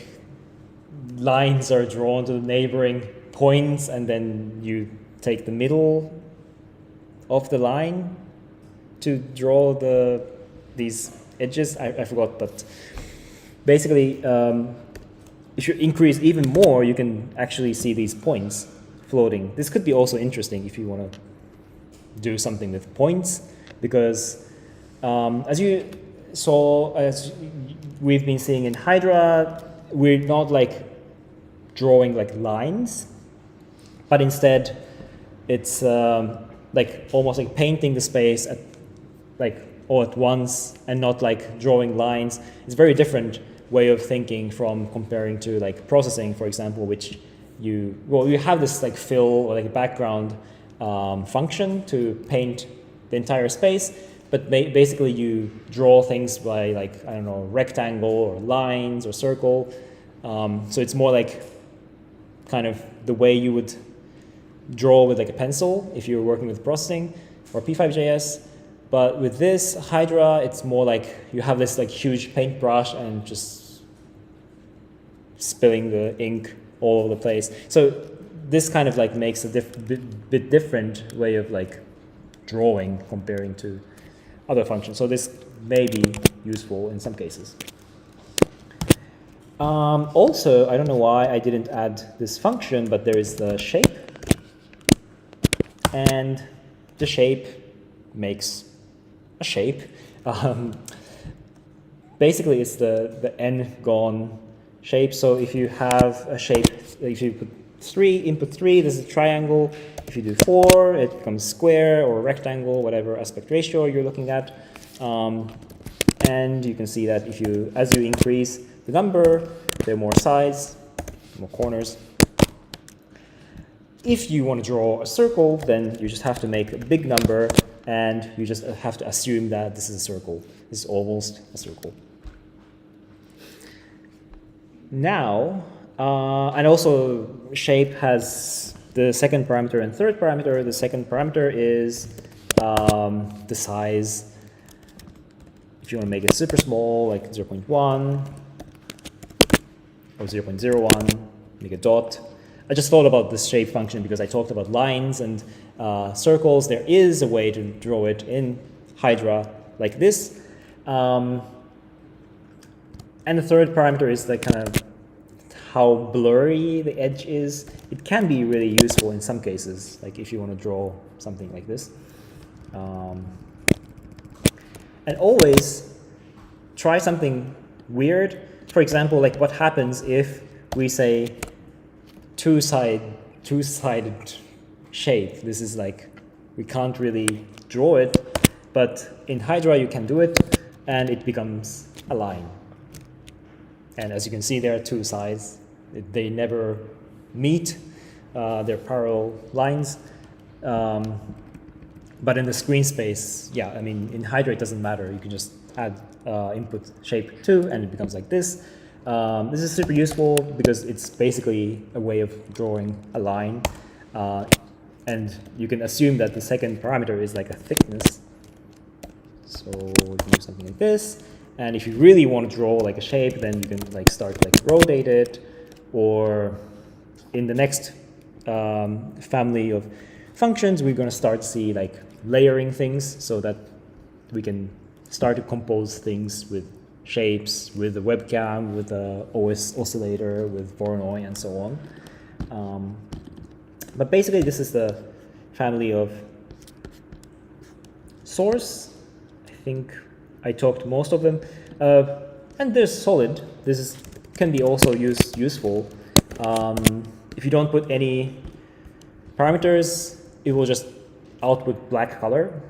lines are drawn to the neighboring points, and then you take the middle of the line to draw these edges. I forgot, but basically if you increase even more, you can actually see these points floating. This could be also interesting if you want to do something with points, because as you saw, as we've been seeing in Hydra, we're not like drawing like lines, but instead it's like almost like painting the space at like all at once and not like drawing lines. It's a very different way of thinking from comparing to like processing, for example, which you have this like fill or like background function to paint the entire space, but basically you draw things by like, I don't know, rectangle or lines or circle. So it's more like kind of the way you would draw with like a pencil if you're working with processing or P5.js. But with this Hydra, it's more like you have this like huge paintbrush and just spilling the ink all over the place. So this kind of like makes a bit different way of like drawing comparing to other functions. So this may be useful in some cases. Also, I don't know why I didn't add this function, but there is the shape. And the shape makes a shape. Basically, it's the n-gon shape. So if you have a shape, if you put 3, input 3, this is a triangle. If you do 4, it becomes square or rectangle, whatever aspect ratio you're looking at. And you can see that as you increase the number, there are more sides, more corners. If you want to draw a circle, then you just have to make a big number, and you just have to assume that this is a circle. This is almost a circle. Now, and also shape has the second parameter and third parameter. The second parameter is the size. If you want to make it super small, like 0.1 or 0.01, make a dot. I just thought about this shape function because I talked about lines and circles. There is a way to draw it in Hydra like this. And the third parameter is the kind of how blurry the edge is. It can be really useful in some cases, like if you want to draw something like this. And always try something weird. For example, like what happens if we say two-sided shape. This is like, we can't really draw it, but in Hydra you can do it, and it becomes a line. And as you can see, there are two sides. They never meet. They're parallel lines. But in the screen space, yeah, I mean, in Hydra it doesn't matter. You can just add input shape 2, and it becomes like this. This is super useful because it's basically a way of drawing a line. And you can assume that the second parameter is like a thickness. So we can do something like this. And if you really want to draw like a shape, then you can like start like rotate it, or in the next family of functions, we're going to start to see like layering things so that we can start to compose things with shapes, with the webcam, with the OS oscillator, with Voronoi, and so on. But basically, this is the family of source. I think I talked most of them. And there's solid. Can be also useful. If you don't put any parameters, it will just output black color.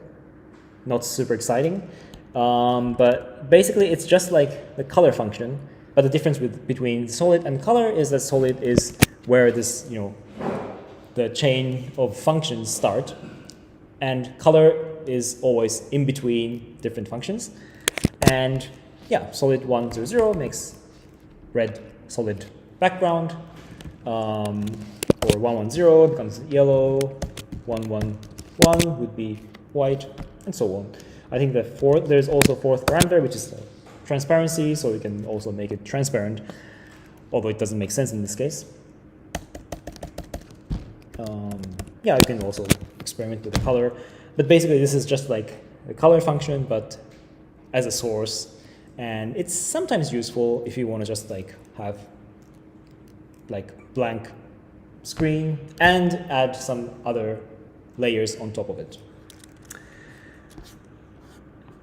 Not super exciting. But basically, it's just like the color function. But the difference between solid and color is that solid is where this, the chain of functions start, and color is always in between different functions. And yeah, solid 1, 0, 0 makes red solid background, or 1, 1, 0 becomes yellow, 1, 1, 1 would be white, and so on. I think there's also a fourth parameter, which is transparency, so we can also make it transparent, although it doesn't make sense in this case. Yeah, you can also experiment with the color, but basically this is just like a color function, but as a source, and it's sometimes useful if you want to just like have like blank screen and add some other layers on top of it.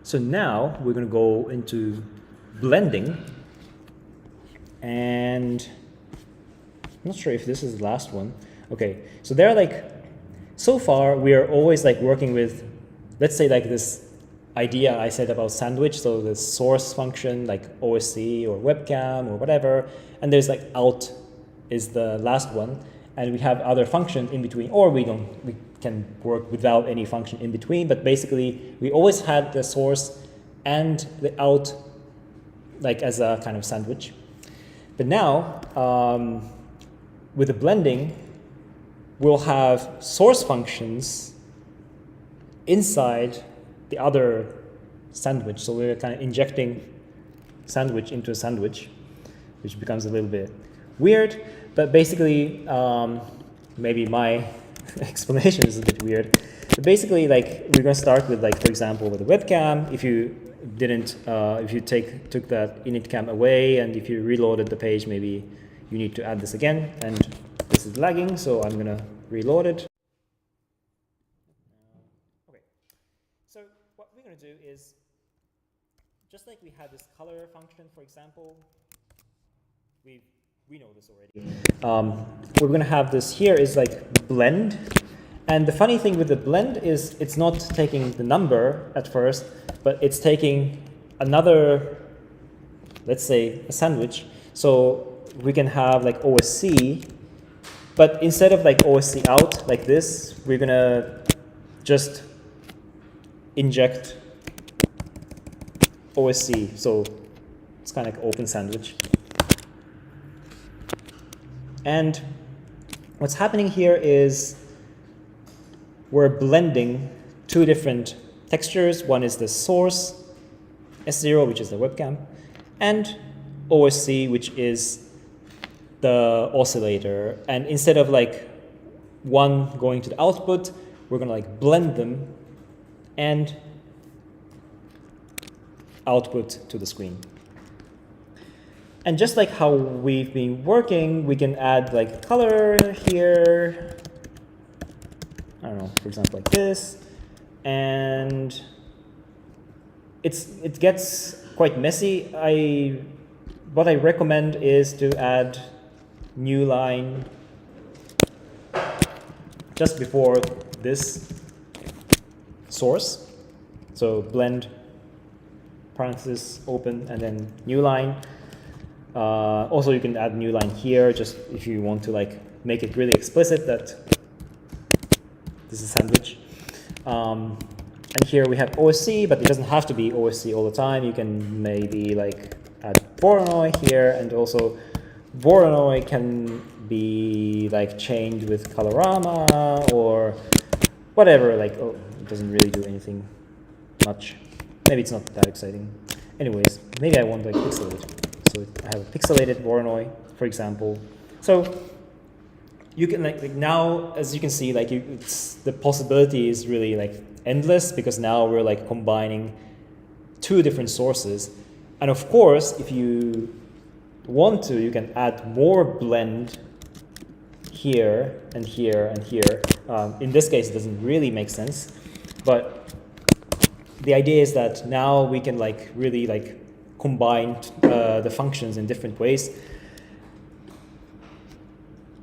So now we're going to go into blending, and I'm not sure if this is the last one. Okay, so they're like, so far we are always like working with, let's say like this idea I said about sandwich, so the source function like OSC or webcam or whatever, and there's like out is the last one, and we have other functions in between, or we can work without any function in between, but basically we always had the source and the out like as a kind of sandwich. But now with the blending, we'll have source functions inside the other sandwich. So we're kind of injecting sandwich into a sandwich, which becomes a little bit weird. But basically, maybe my explanation is a bit weird. But basically, like we're going to start with, like, for example, with a webcam. If you didn't, if you took that init cam away, and if you reloaded the page, maybe you need to add this again. And this is lagging, so I'm going to reload it. Okay. So what we're going to do is, just like we had this color function, for example, we know this already. We're going to have this here is like blend. And the funny thing with the blend is it's not taking the number at first, but it's taking another, let's say, a sandwich. So we can have like OSC, but instead of like OSC out like this, we're going to just inject OSC. So it's kind of like open sandwich. And what's happening here is we're blending two different textures. One is the source, S0, which is the webcam, and OSC, which is the oscillator. And instead of like one going to the output, we're going to like blend them and output to the screen. And just like how we've been working, we can add like color here. I don't know, for example, like this. And it gets quite messy. What I recommend is to add new line just before this source. So blend, parenthesis, open, and then new line. Also, you can add new line here, just if you want to like make it really explicit that this is sandwich. And here we have OSC, but it doesn't have to be OSC all the time. You can maybe like add Voronoi here, and also Voronoi can be like chained with Colorama or whatever. Like, oh, it doesn't really do anything much. Maybe it's not that exciting. Anyways, maybe I want like pixelate. So I have a pixelated Voronoi, for example. So you can like now, as you can see, like the possibility is really like endless, because now we're like combining two different sources. And of course, if you want to, you can add more blend here and here and here. In this case, it doesn't really make sense, but the idea is that now we can like really like combine the functions in different ways.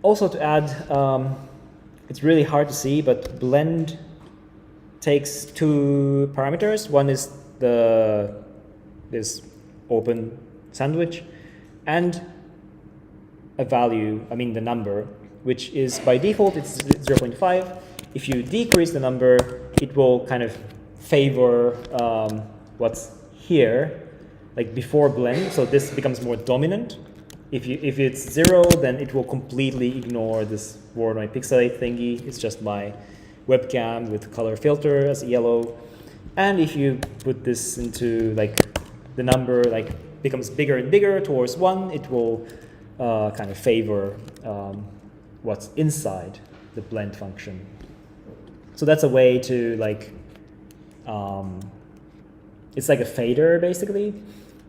Also to add, it's really hard to see, but blend takes two parameters. One is this open sandwich, and a value, I mean the number, which is by default it's 0.5. If you decrease the number, it will kind of favor what's here, like before blend, so this becomes more dominant. If it's 0, then it will completely ignore this Voronoi pixelate thingy. It's just my webcam with color filter as yellow. And if you put this into like the number like becomes bigger and bigger towards 1, it will kind of favor what's inside the blend function. So that's a way to like, it's like a fader basically.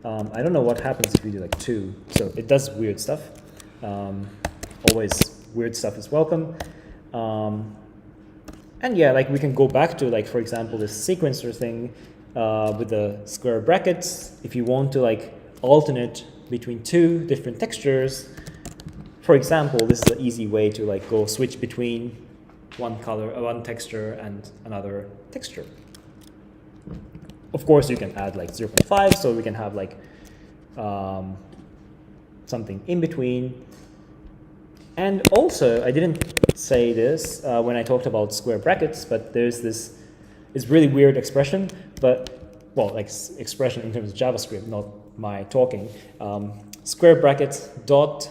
I don't know what happens if you do like 2. So it does weird stuff. Always weird stuff is welcome. And yeah, like we can go back to like, for example, this sequencer thing with the square brackets. If you want to like alternate between 2 different textures, for example, this is an easy way to like go switch between one texture and another texture. Of course, you can add like 0.5, so we can have like something in between. And also, I didn't say this when I talked about square brackets, but there's this, it's really weird expression, but, well, like expression in terms of JavaScript, not my talking. Square brackets dot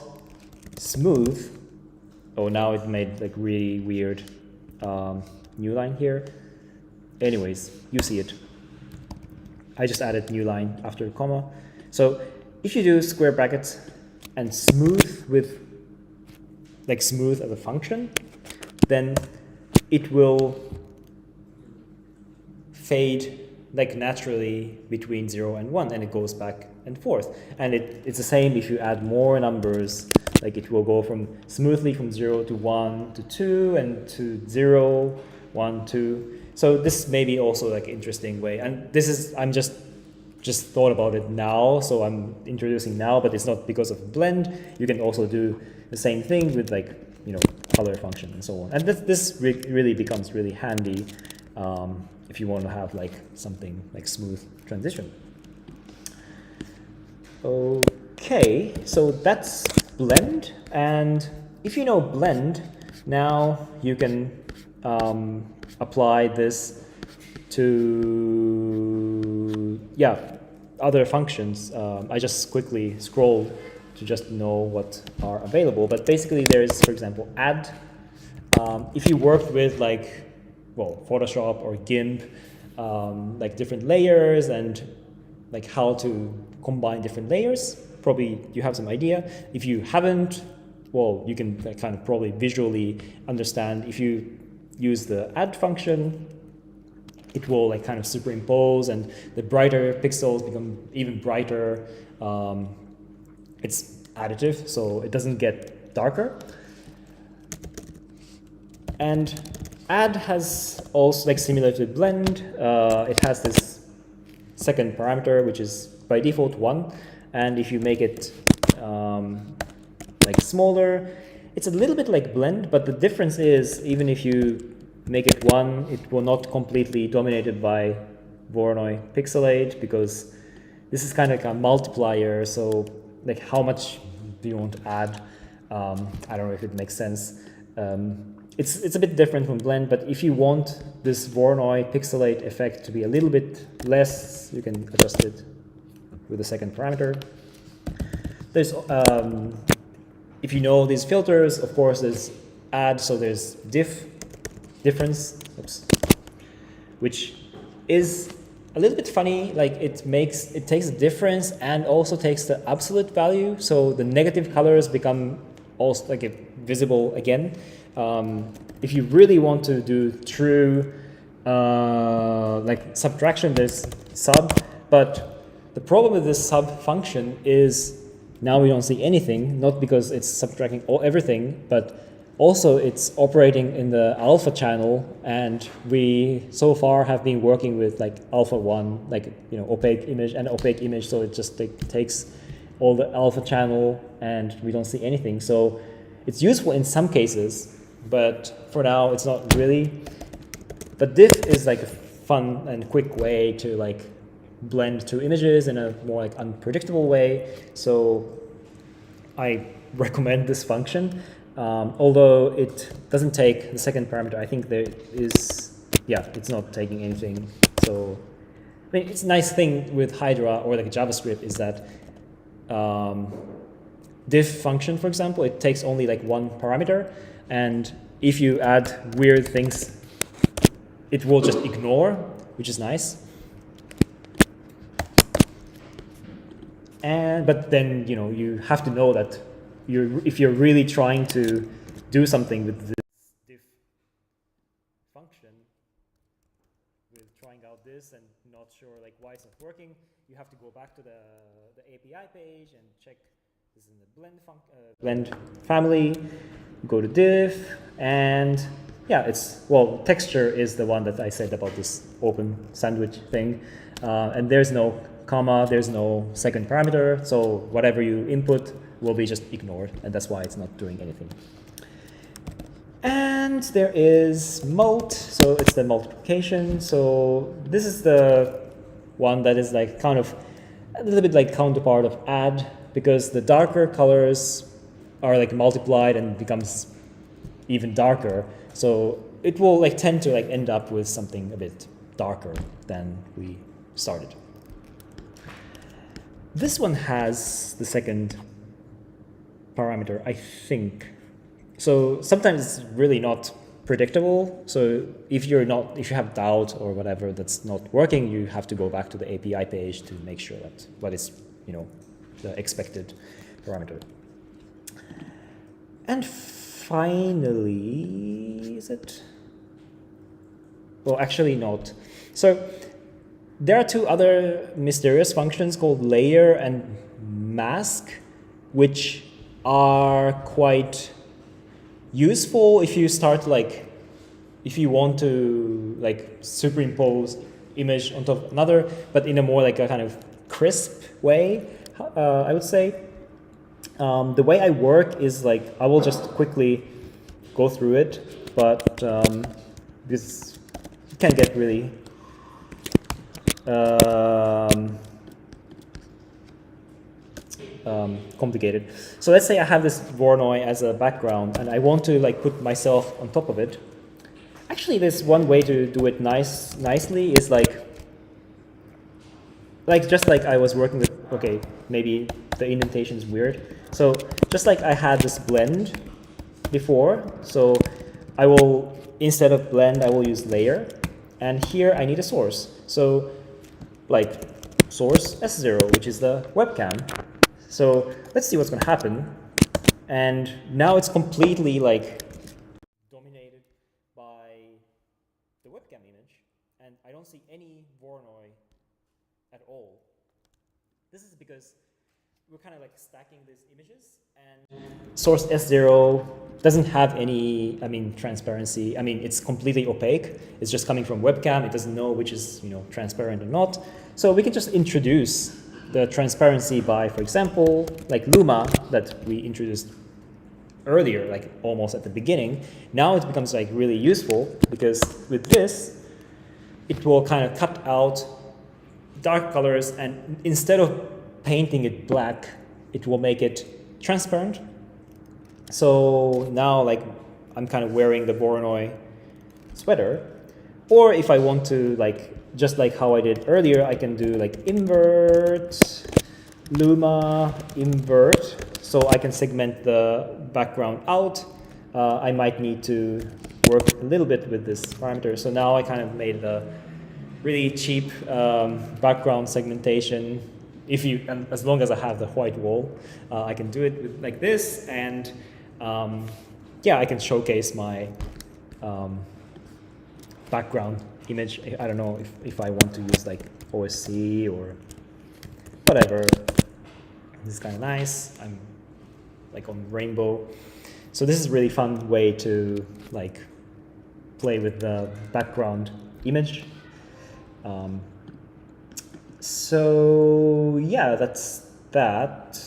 smooth. Oh, now it made like really weird new line here. Anyways, you see it. I just added new line after a comma. So if you do square brackets and smooth with like smooth as a function, then it will fade like naturally between 0 and 1, and it goes back and forth. And it's the same if you add more numbers, like it will go from smoothly from 0 to 1 to 2 and to 0, 1, 2. So this may be also like an interesting way. And this is, I'm just thought about it now, so I'm introducing now, but it's not because of blend. You can also do the same thing with like, you know, color function and so on. And this really becomes really handy if you want to have like something like smooth transition. Okay, so that's blend. And if you know blend, now you can apply this to, yeah, other functions. I just quickly scrolled to just know what are available. But basically there's, for example, add. If you worked with like, well, Photoshop or GIMP, like different layers and like how to combine different layers, probably you have some idea. If you haven't, well, you can kind of probably visually understand. If you use the add function, it will like kind of superimpose, and the brighter pixels become even brighter. It's additive, so it doesn't get darker. And add has also, like similar to blend, it has this second parameter, which is by default 1. And if you make it like smaller, it's a little bit like blend, but the difference is even if you make it 1, it will not completely dominated by Voronoi pixelate, because this is kind of like a multiplier. So like how much do you want to add? I don't know if it makes sense. It's a bit different from blend, but if you want this Voronoi pixelate effect to be a little bit less, you can adjust it with the second parameter. There's, if you know these filters, of course, there's add, so there's difference, which is a little bit funny. Like it takes the difference and also takes the absolute value, so the negative colors become also like visible again. If you really want to do true like subtraction, there's sub, but the problem with this sub function is now we don't see anything, not because it's subtracting everything, but also it's operating in the alpha channel, and we so far have been working with like alpha 1, like, you know, opaque image and opaque image, so it just takes all the alpha channel and we don't see anything. So it's useful in some cases, but for now it's not really. But diff is like a fun and quick way to like blend two images in a more like unpredictable way. So I recommend this function. Although it doesn't take the second parameter, I think there is, yeah, it's not taking anything. So, I mean, it's a nice thing with Hydra or like JavaScript is that diff function, for example, it takes only like one parameter, and if you add weird things, it will just ignore, which is nice. But then, you know, you have to know that if you're really trying to do something with this diff function, with trying out this and not sure like why it's not working, you have to go back to the API page and check this is in the blend family, go to diff, and yeah, it's, well, texture is the one that I said about this open sandwich thing, and there's no comma, there's no second parameter, so whatever you input will be just ignored, and that's why it's not doing anything. And there is mult, so it's the multiplication. So this is the one that is like kind of a little bit like counterpart of add, because the darker colors are like multiplied and becomes even darker. So it will like tend to like end up with something a bit darker than we started. This one has the second parameter, I think. So sometimes it's really not predictable. So if you have doubt or whatever that's not working, you have to go back to the API page to make sure that what is, you know, the expected parameter. And finally, is it? Well, actually not. So there are two other mysterious functions called layer and mask, which are quite useful if you start like, if you want to like superimpose image on top of another, but in a more like a kind of crisp way, I would say. The way I work is like, I will just quickly go through it, but this can get really complicated. So let's say I have this Voronoi as a background and I want to like put myself on top of it. Actually, there's one way to do it nicely is like just like I was working with, okay, maybe the indentation is weird. So just like I had this blend before, so I will, instead of blend, I will use layer. And here I need a source. So like source S0, which is the webcam. So let's see what's going to happen. And now it's completely like dominated by the webcam image. And I don't see any Voronoi at all. This is because we're kind of like stacking these images, and source S0 doesn't have any, I mean, transparency. I mean, it's completely opaque. It's just coming from webcam. It doesn't know which is, you know, transparent or not. So we can just introduce the transparency by, for example, like Luma that we introduced earlier, like almost at the beginning. Now it becomes like really useful because with this, it will kind of cut out dark colors, and instead of painting it black, it will make it transparent. So now like I'm kind of wearing the Voronoi sweater. Or if I want to like, just like how I did earlier, I can do like invert, Luma, invert. So I can segment the background out. I might need to work a little bit with this parameter. So now I kind of made a really cheap background segmentation. If you, and as long as I have the white wall, I can do it with like this, and yeah, I can showcase my background image. I don't know if I want to use like OSC or whatever. This is kind of nice. I'm like on rainbow. So this is a really fun way to like play with the background image. So yeah, that's that.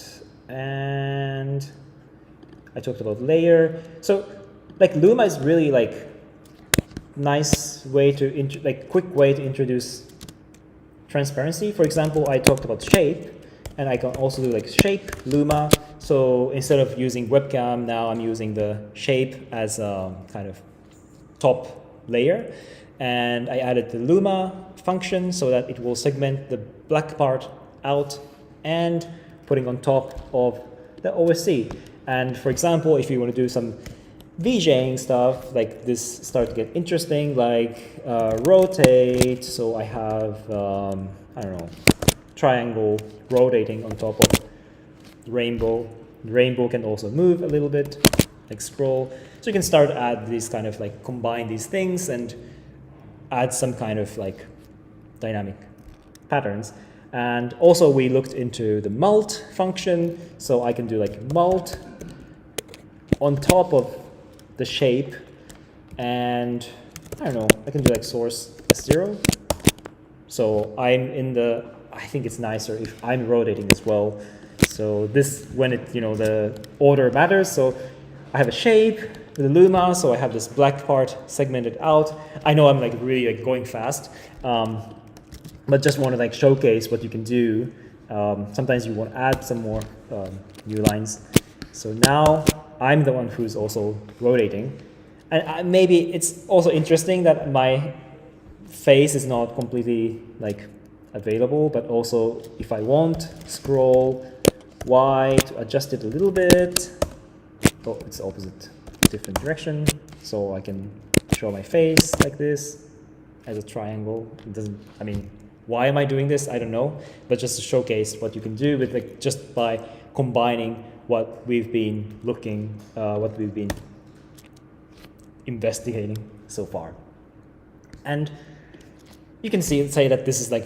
And I talked about layer. So like Luma is really like nice way to quick way to introduce transparency. For example, I talked about shape, and I can also do like shape, luma. So instead of using webcam, now I'm using the shape as a kind of top layer. And I added the luma function so that it will segment the black part out and putting on top of the OSC. And for example, if you want to do some VJing stuff, like this start to get interesting, like rotate. So I have, I don't know, triangle rotating on top of rainbow. The rainbow can also move a little bit, like scroll. So you can start to add these kind of like combine these things and add some kind of like dynamic patterns. And also we looked into the mult function. So I can do like mult on top of the shape, and I don't know, I can do like source S0. So I'm in the, I think it's nicer if I'm rotating as well. So this, when it, you know, the order matters. So I have a shape with a luma, so I have this black part segmented out. I know I'm like really like going fast, but just want to like showcase what you can do. Sometimes you want to add some more new lines. So now I'm the one who's also rotating. And maybe it's also interesting that my face is not completely like available, but also if I want, scroll Y to adjust it a little bit. Oh, it's opposite, different direction. So I can show my face like this as a triangle. It doesn't, I mean, why am I doing this? I don't know, but just to showcase what you can do with like just by combining what we've been looking, what we've been investigating so far. And you can say that this is like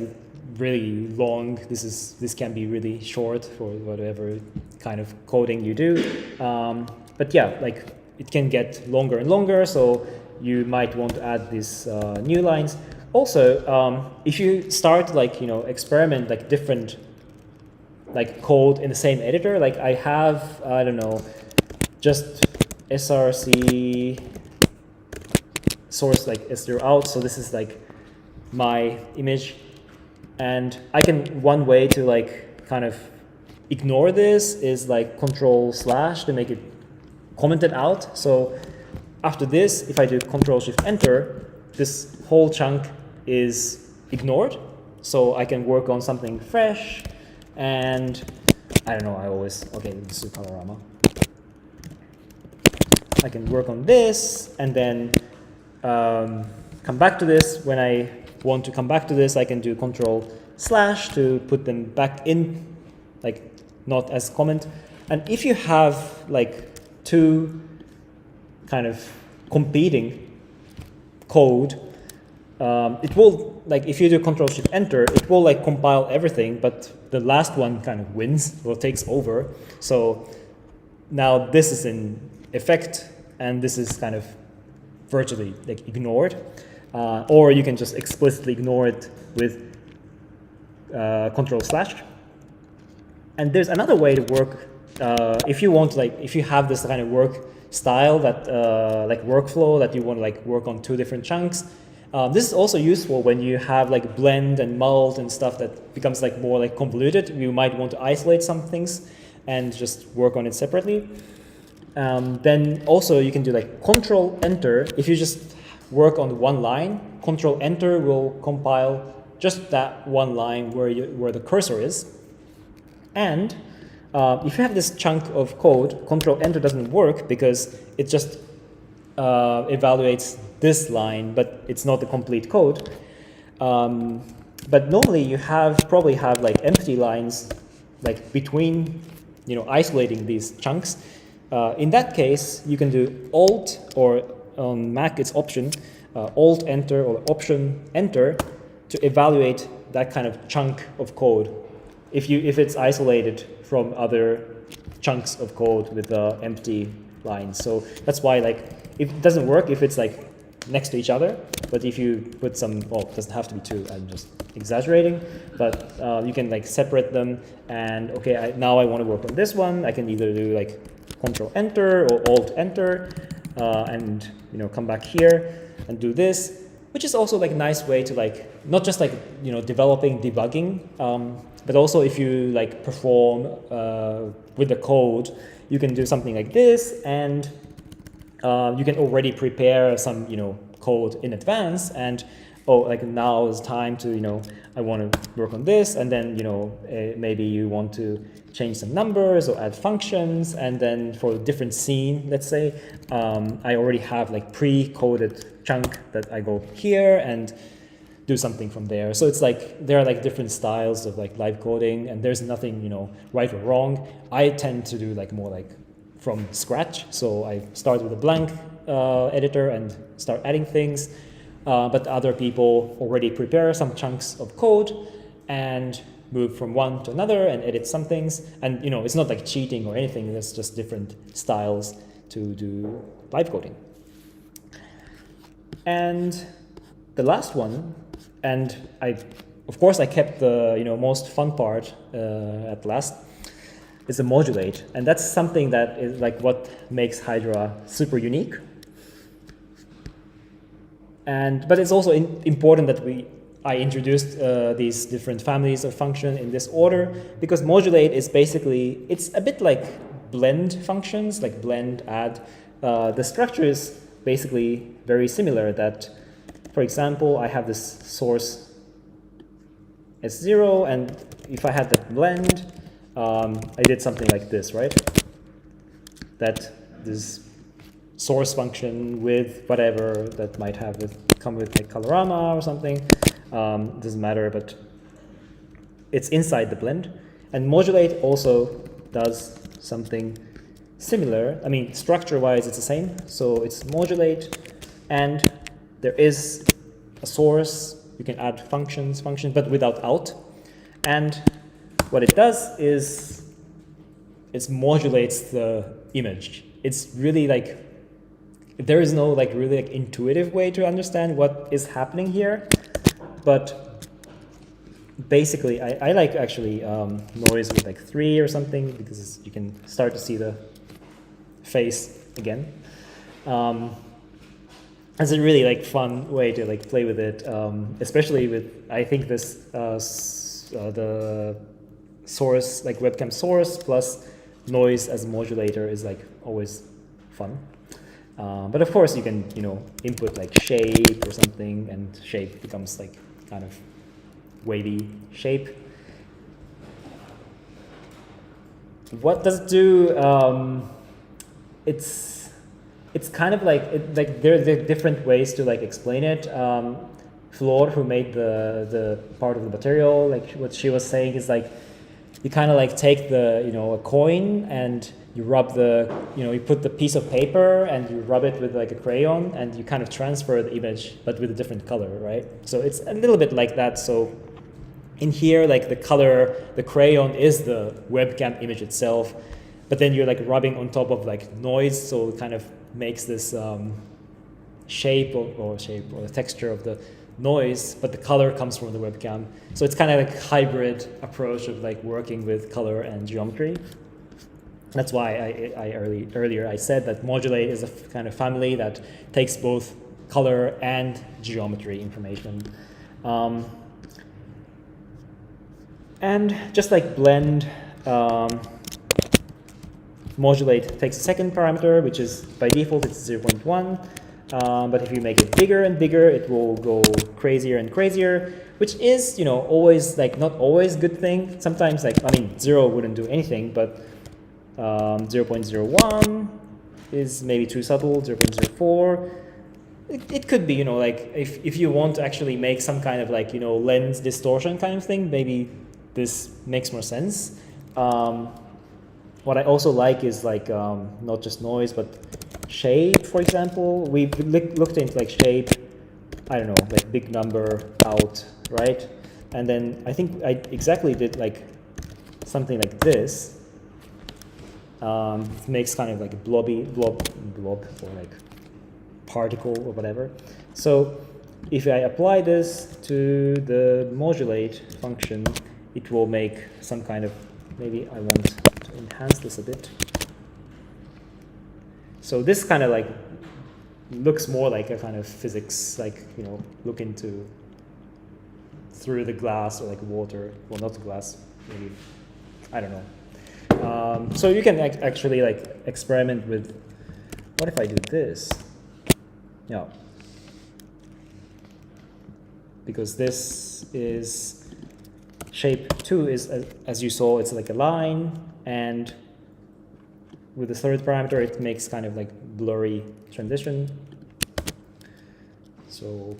really long. This can be really short for whatever kind of coding you do. But yeah, like it can get longer and longer. So you might want to add these new lines. Also, if you start like, you know, experiment like different like code in the same editor, like I have, I don't know, just src source like S0 out. So this is like my image, and I can, one way to like kind of ignore this is like Control/ to make it commented out. So after this, if I do Control-Shift-Enter, this whole chunk is ignored. So I can work on something fresh, and I don't know, I always, okay, this is panorama. I can work on this and then come back to this. When I want to come back to this, I can do Control/ to put them back in, like not as comment. And if you have like two kind of competing code, it will, like if you do Control-Shift-Enter, it will like compile everything, but the last one kind of wins or takes over. So now this is in effect, and this is kind of virtually like ignored. Or you can just explicitly ignore it with Control/. And there's another way to work if you want, like if you have this kind of work style that like workflow that you want to like work on two different chunks. This is also useful when you have like blend and mult and stuff that becomes like more like convoluted. You might want to isolate some things and just work on it separately. Then also you can do like Control-Enter. If you just work on one line, Control-Enter will compile just that one line where the cursor is. And if you have this chunk of code, Control-Enter doesn't work because it just evaluates this line, but it's not the complete code. But normally you probably have like empty lines like between, you know, isolating these chunks. In that case, you can do Alt, or on Mac it's Option, Alt-Enter or Option-Enter to evaluate that kind of chunk of code if it's isolated from other chunks of code with empty lines. So that's why like it doesn't work if it's like next to each other, but if you put some, well, it doesn't have to be two, I'm just exaggerating, but you can like separate them, and okay, now I want to work on this one. I can either do like Control-Enter or Alt-Enter, and you know, come back here and do this. which is also like a nice way to like, not just like, developing, debugging, but also if you like perform with the code, you can do something like this, and you can already prepare some, code in advance, and like now is time to, I want to work on this, and then, maybe you want to change some numbers or add functions, and then for a different scene, let's say, I already have like pre-coded chunk that I go here and do something from there. So it's like, there are like different styles of like live coding, and there's nothing, right or wrong. I tend to do like more like from scratch. So I start with a blank editor and start adding things. But other people already prepare some chunks of code and move from one to another and edit some things. And it's not like cheating or anything. It's just different styles to do live coding. And the last one, and of course I kept the most fun part at last, is the modulate. And that's something that is like what makes Hydra super unique. But it's also important that I introduced these different families of function in this order, because modulate is basically, it's a bit like blend functions, like blend, add. The structure is basically very similar. That, for example, I have this source as 0, and if I had that blend, I did something like this, right? That this source function with whatever that might have come with like colorama or something, doesn't matter, but it's inside the blend. And modulate also does something similar. I mean, structure-wise, it's the same. So it's modulate, and there is a source. You can add functions, but without out. And what it does is it modulates the image. It's really like, there is no like really like intuitive way to understand what is happening here, but basically I like actually noise with like 3 or something, because you can start to see the face again. It's a really like fun way to like play with it, especially with, I think this the source, like webcam source plus noise as a modulator is like always fun. But of course you can, input like shape or something, and shape becomes like kind of wavy shape. What does it do? It's kind of like, there are different ways to like explain it. Flor, who made the part of the material, like what she was saying is like, you kind of like take the, a coin, and you rub you put the piece of paper and you rub it with like a crayon, and you kind of transfer the image, but with a different color, right? So it's a little bit like that. So in here, like the color, the crayon is the webcam image itself, but then you're like rubbing on top of like noise, so it kind of makes this shape or the texture of the noise, but the color comes from the webcam. So it's kind of like a hybrid approach of like working with color and geometry. That's why earlier I said that modulate is a kind of family that takes both color and geometry information. And just like blend, modulate takes a second parameter, which is by default it's 0.1. But if you make it bigger and bigger, it will go crazier and crazier, which is, always like not always a good thing. Sometimes 0 wouldn't do anything, but 0.01 is maybe too subtle. 0.04, it could be, like if you want to actually make some kind of like, lens distortion kind of thing, maybe this makes more sense. What I also like is like not just noise, but shape, for example. We looked into like shape, I don't know, like big number out, right? And then I think I exactly did like something like this. It makes kind of like a blob or like particle or whatever. So if I apply this to the modulate function, it will make some kind of, maybe I want to enhance this a bit. So this kind of like looks more like a kind of physics, like, you know, look into through the glass or like water. Well, not the glass, maybe. I don't know. So you can actually like experiment with, what if I do this? Yeah. Because this is, shape 2 is, as you saw, it's like a line, and with the third parameter, it makes kind of like blurry transition. So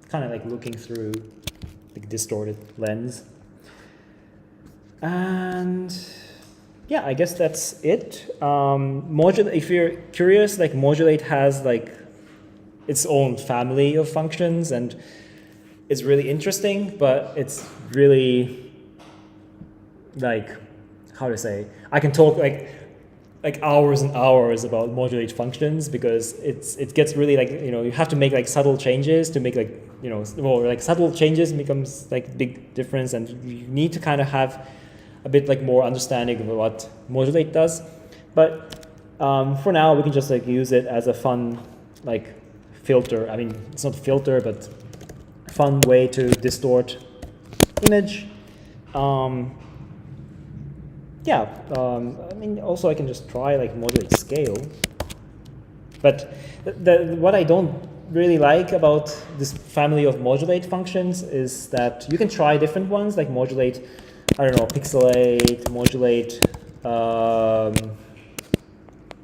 kind of like looking through like distorted lens. And yeah, I guess that's it. If you're curious, like Modulate has like its own family of functions, and it's really interesting, but it's really like, how to say, I can talk like hours and hours about Modulate functions, because it gets really like, you know, you have to make like subtle changes to make like, you know, well, like subtle changes becomes like big difference, and you need to kind of have a bit like more understanding of what Modulate does. But for now, we can just like use it as a fun like filter. I mean, it's not a filter, but fun way to distort image. Yeah, I mean, also I can just try like Modulate scale. But what I don't really like about this family of Modulate functions is that you can try different ones, like Modulate, I don't know, pixelate, Modulate,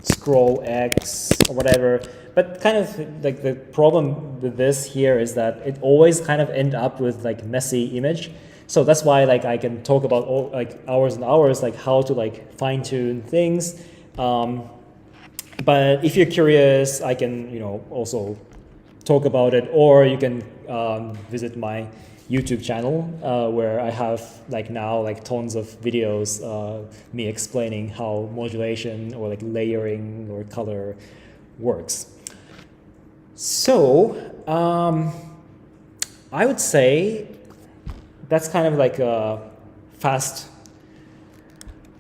scroll X or whatever. But kind of like the problem with this here is that it always kind of end up with like messy image. So that's why like I can talk about all, like hours and hours, like how to like fine tune things. But if you're curious, I can, you know, also talk about it, or you can visit my YouTube channel where I have like now like tons of videos me explaining how modulation or like layering or color works. So I would say that's kind of like a fast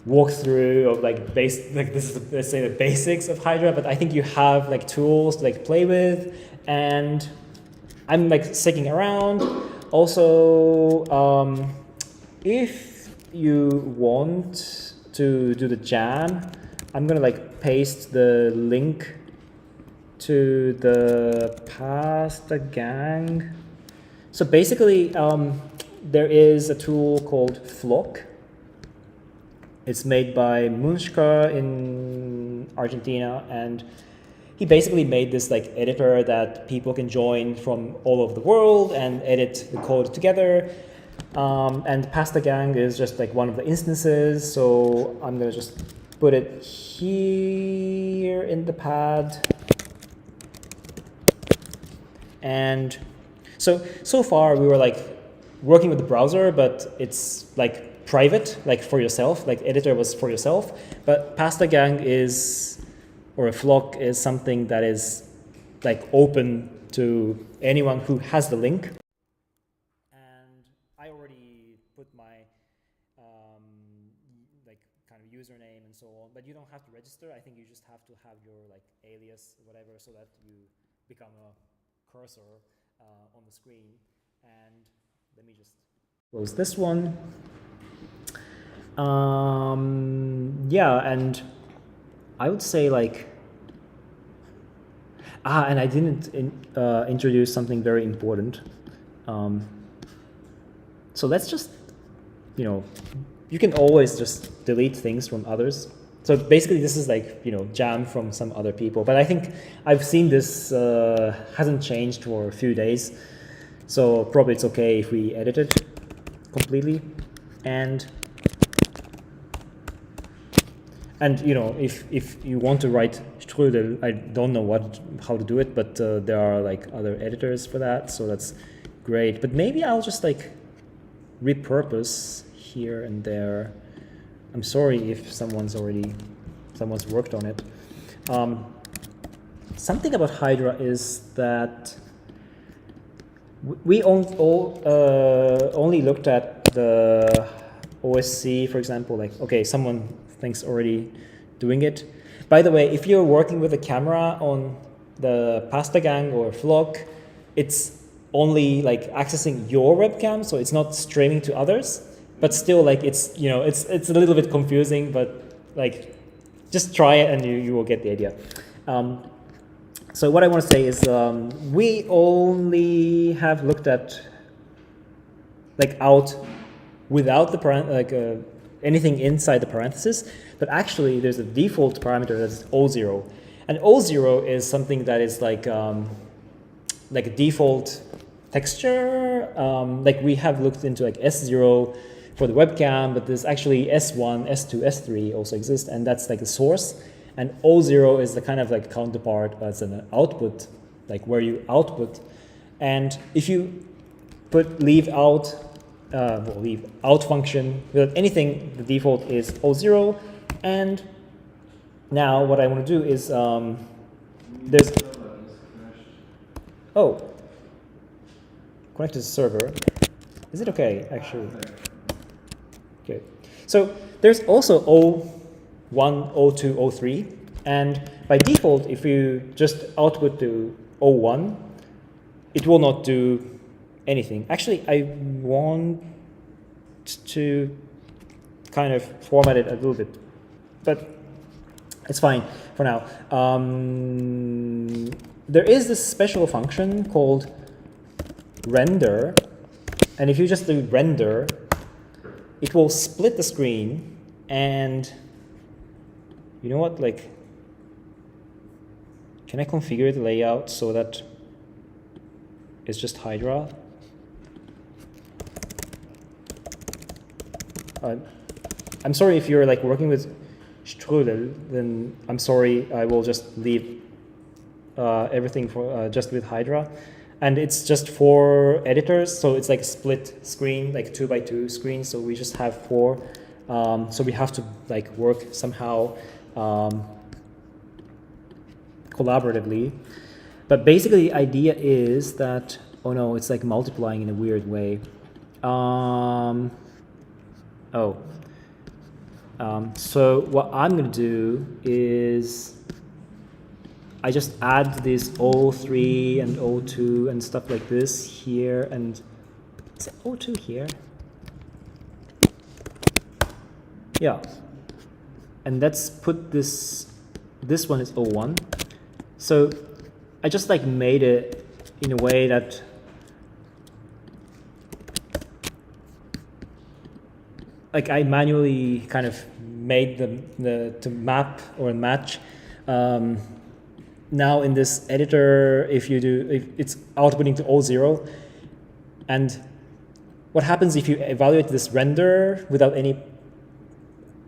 walkthrough of like this is, let's say, the basics of Hydra, but I think you have like tools to like play with, and I'm like sticking around. Also, if you want to do the jam, I'm gonna like paste the link to the Pasta Gang. So basically, there is a tool called Flock. It's made by Munchka in Argentina, and he basically made this like editor that people can join from all over the world and edit the code together. And Pasta Gang is just like one of the instances, so I'm gonna just put it here in the pad. And so far we were like working with the browser, but it's like private, like for yourself, like editor was for yourself. But Pasta Gang is, or a Flock is something that is like open to anyone who has the link. And I already put my like kind of username and so on, but you don't have to register. I think you just have to have your like alias or whatever, so that you become a cursor on the screen. And let me just close this one. Yeah, and I would say like, and I didn't introduce something very important. So let's just, you know, you can always just delete things from others. So basically this is like, you know, jam from some other people. But I think I've seen this hasn't changed for a few days. So probably it's okay if we edit it completely. And you know, if you want to write Strudel, I don't know how to do it, but there are like other editors for that, so that's great. But maybe I'll just like repurpose here and there. I'm sorry if someone's worked on it. Something about Hydra is that we only looked at the OSC, for example. Like, okay, someone thinks already doing it. By the way, if you're working with a camera on the pasta gang or vlog, it's only like accessing your webcam, so it's not streaming to others. But still, like it's it's a little bit confusing, but like just try it and you will get the idea. So what I want to say is we only have looked at like out without the anything inside the parenthesis, but actually there's a default parameter that's O0, and O0 is something that is like a default texture. Like we have looked into like S0 for the webcam, but there's actually S1, S2, S3 also exist, and that's like the source. And O0 is the kind of like counterpart as an output, like where you output. And if you leave out function without anything, the default is O0. And now what I want to do is there's connect to the server. Is it okay actually? Okay. So there's also O1, O2, O3, and by default, if you just output to O1, it will not do anything. Actually, I want to kind of format it a little bit, but it's fine for now. There is this special function called render, and if you just do render, it will split the screen, and you know what, like, can I configure the layout so that it's just Hydra? I'm sorry if you're like working with Strudel, then I'm sorry, I will just leave everything for just with Hydra. And it's just 4 editors, so it's like a split screen, like 2x2 screen, so we just have 4. So we have to like work somehow collaboratively. But basically the idea is that, oh no, it's like multiplying in a weird way. So what I'm gonna do is I just add this O3 and O2 and stuff like this here, and is it O2 here? Yeah. And let's put this one is O1. So I just like made it in a way that like I manually kind of made the to map or match. Now in this editor, if it's outputting to O0, and what happens if you evaluate this render without any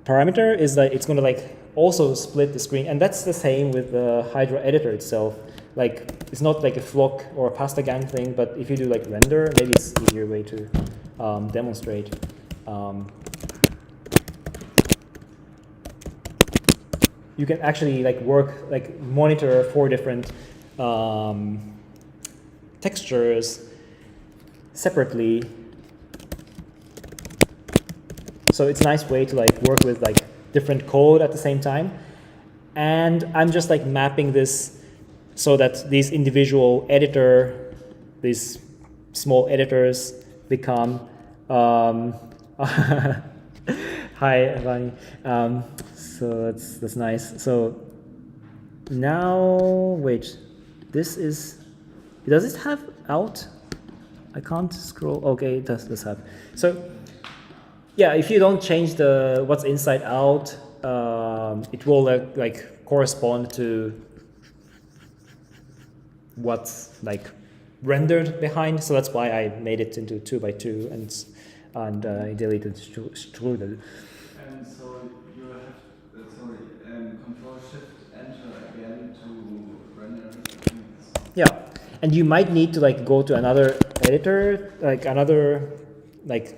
parameter is that it's going to like also split the screen, and that's the same with the Hydra editor itself. Like it's not like a flock or a pasta gang thing, but if you do like render, maybe it's an easier way to demonstrate. You can actually like monitor 4 different textures separately. So it's a nice way to like work with like different code at the same time. And I'm just like mapping this so that these individual these small editors become hi Vani. So that's nice. So now wait, does it have out? I can't scroll. Okay, it does have. So yeah, if you don't change the what's inside out, it will like correspond to what's like rendered behind. So that's why I made it into 2x2 and I deleted Strudel. And so you have Control Shift Enter again to render. Yeah, and you might need to like go to another editor, like another like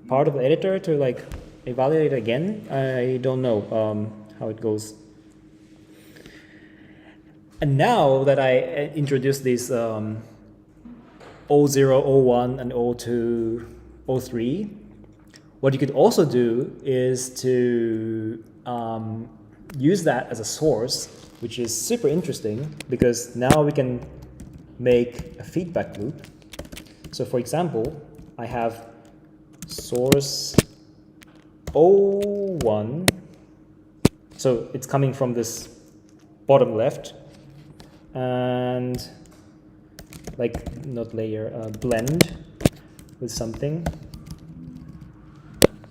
part of the editor to like evaluate again. I don't know how it goes. And now that I introduced these O0, O1, and O2, O3, what you could also do is to use that as a source, which is super interesting because now we can make a feedback loop. So for example, I have source O1. So it's coming from this bottom left, and like not layer, blend with something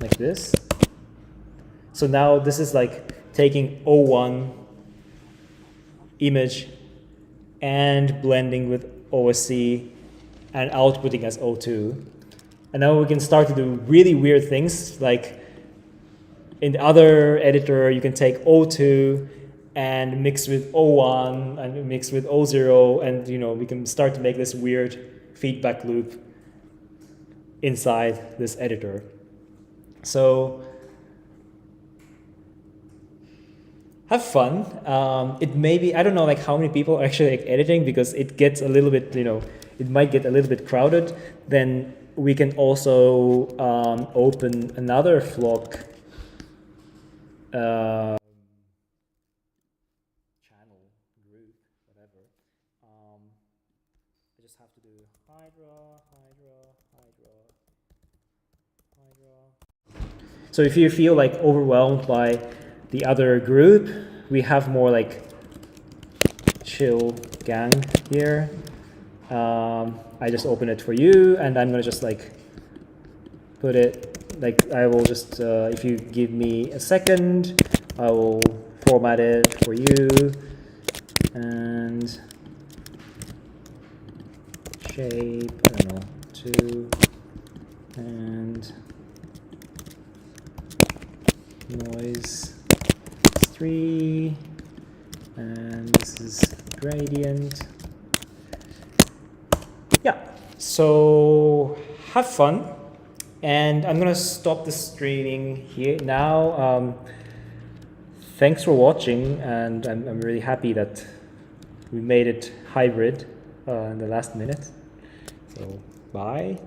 like this. So now this is like taking O1 image and blending with OSC and outputting as O2. And now we can start to do really weird things, like in the other editor, you can take O2 and mix with O1 and mix with O0, and we can start to make this weird feedback loop inside this editor. So have fun. It may be, I don't know like how many people are actually like editing, because it gets a little bit, it might get a little bit crowded. Then we can also open another Flock channel, group, whatever. I just have to do Hydra. So if you feel like overwhelmed by the other group, we have more like chill gang here. I just open it for you, and I'm gonna just like put it, like I will just, if you give me a second, I will format it for you, and shape, I don't know, 2, and noise 3, and this is gradient. Yeah, so have fun, and I'm gonna stop the streaming here now. Thanks for watching, and I'm really happy that we made it hybrid in the last minute. So bye.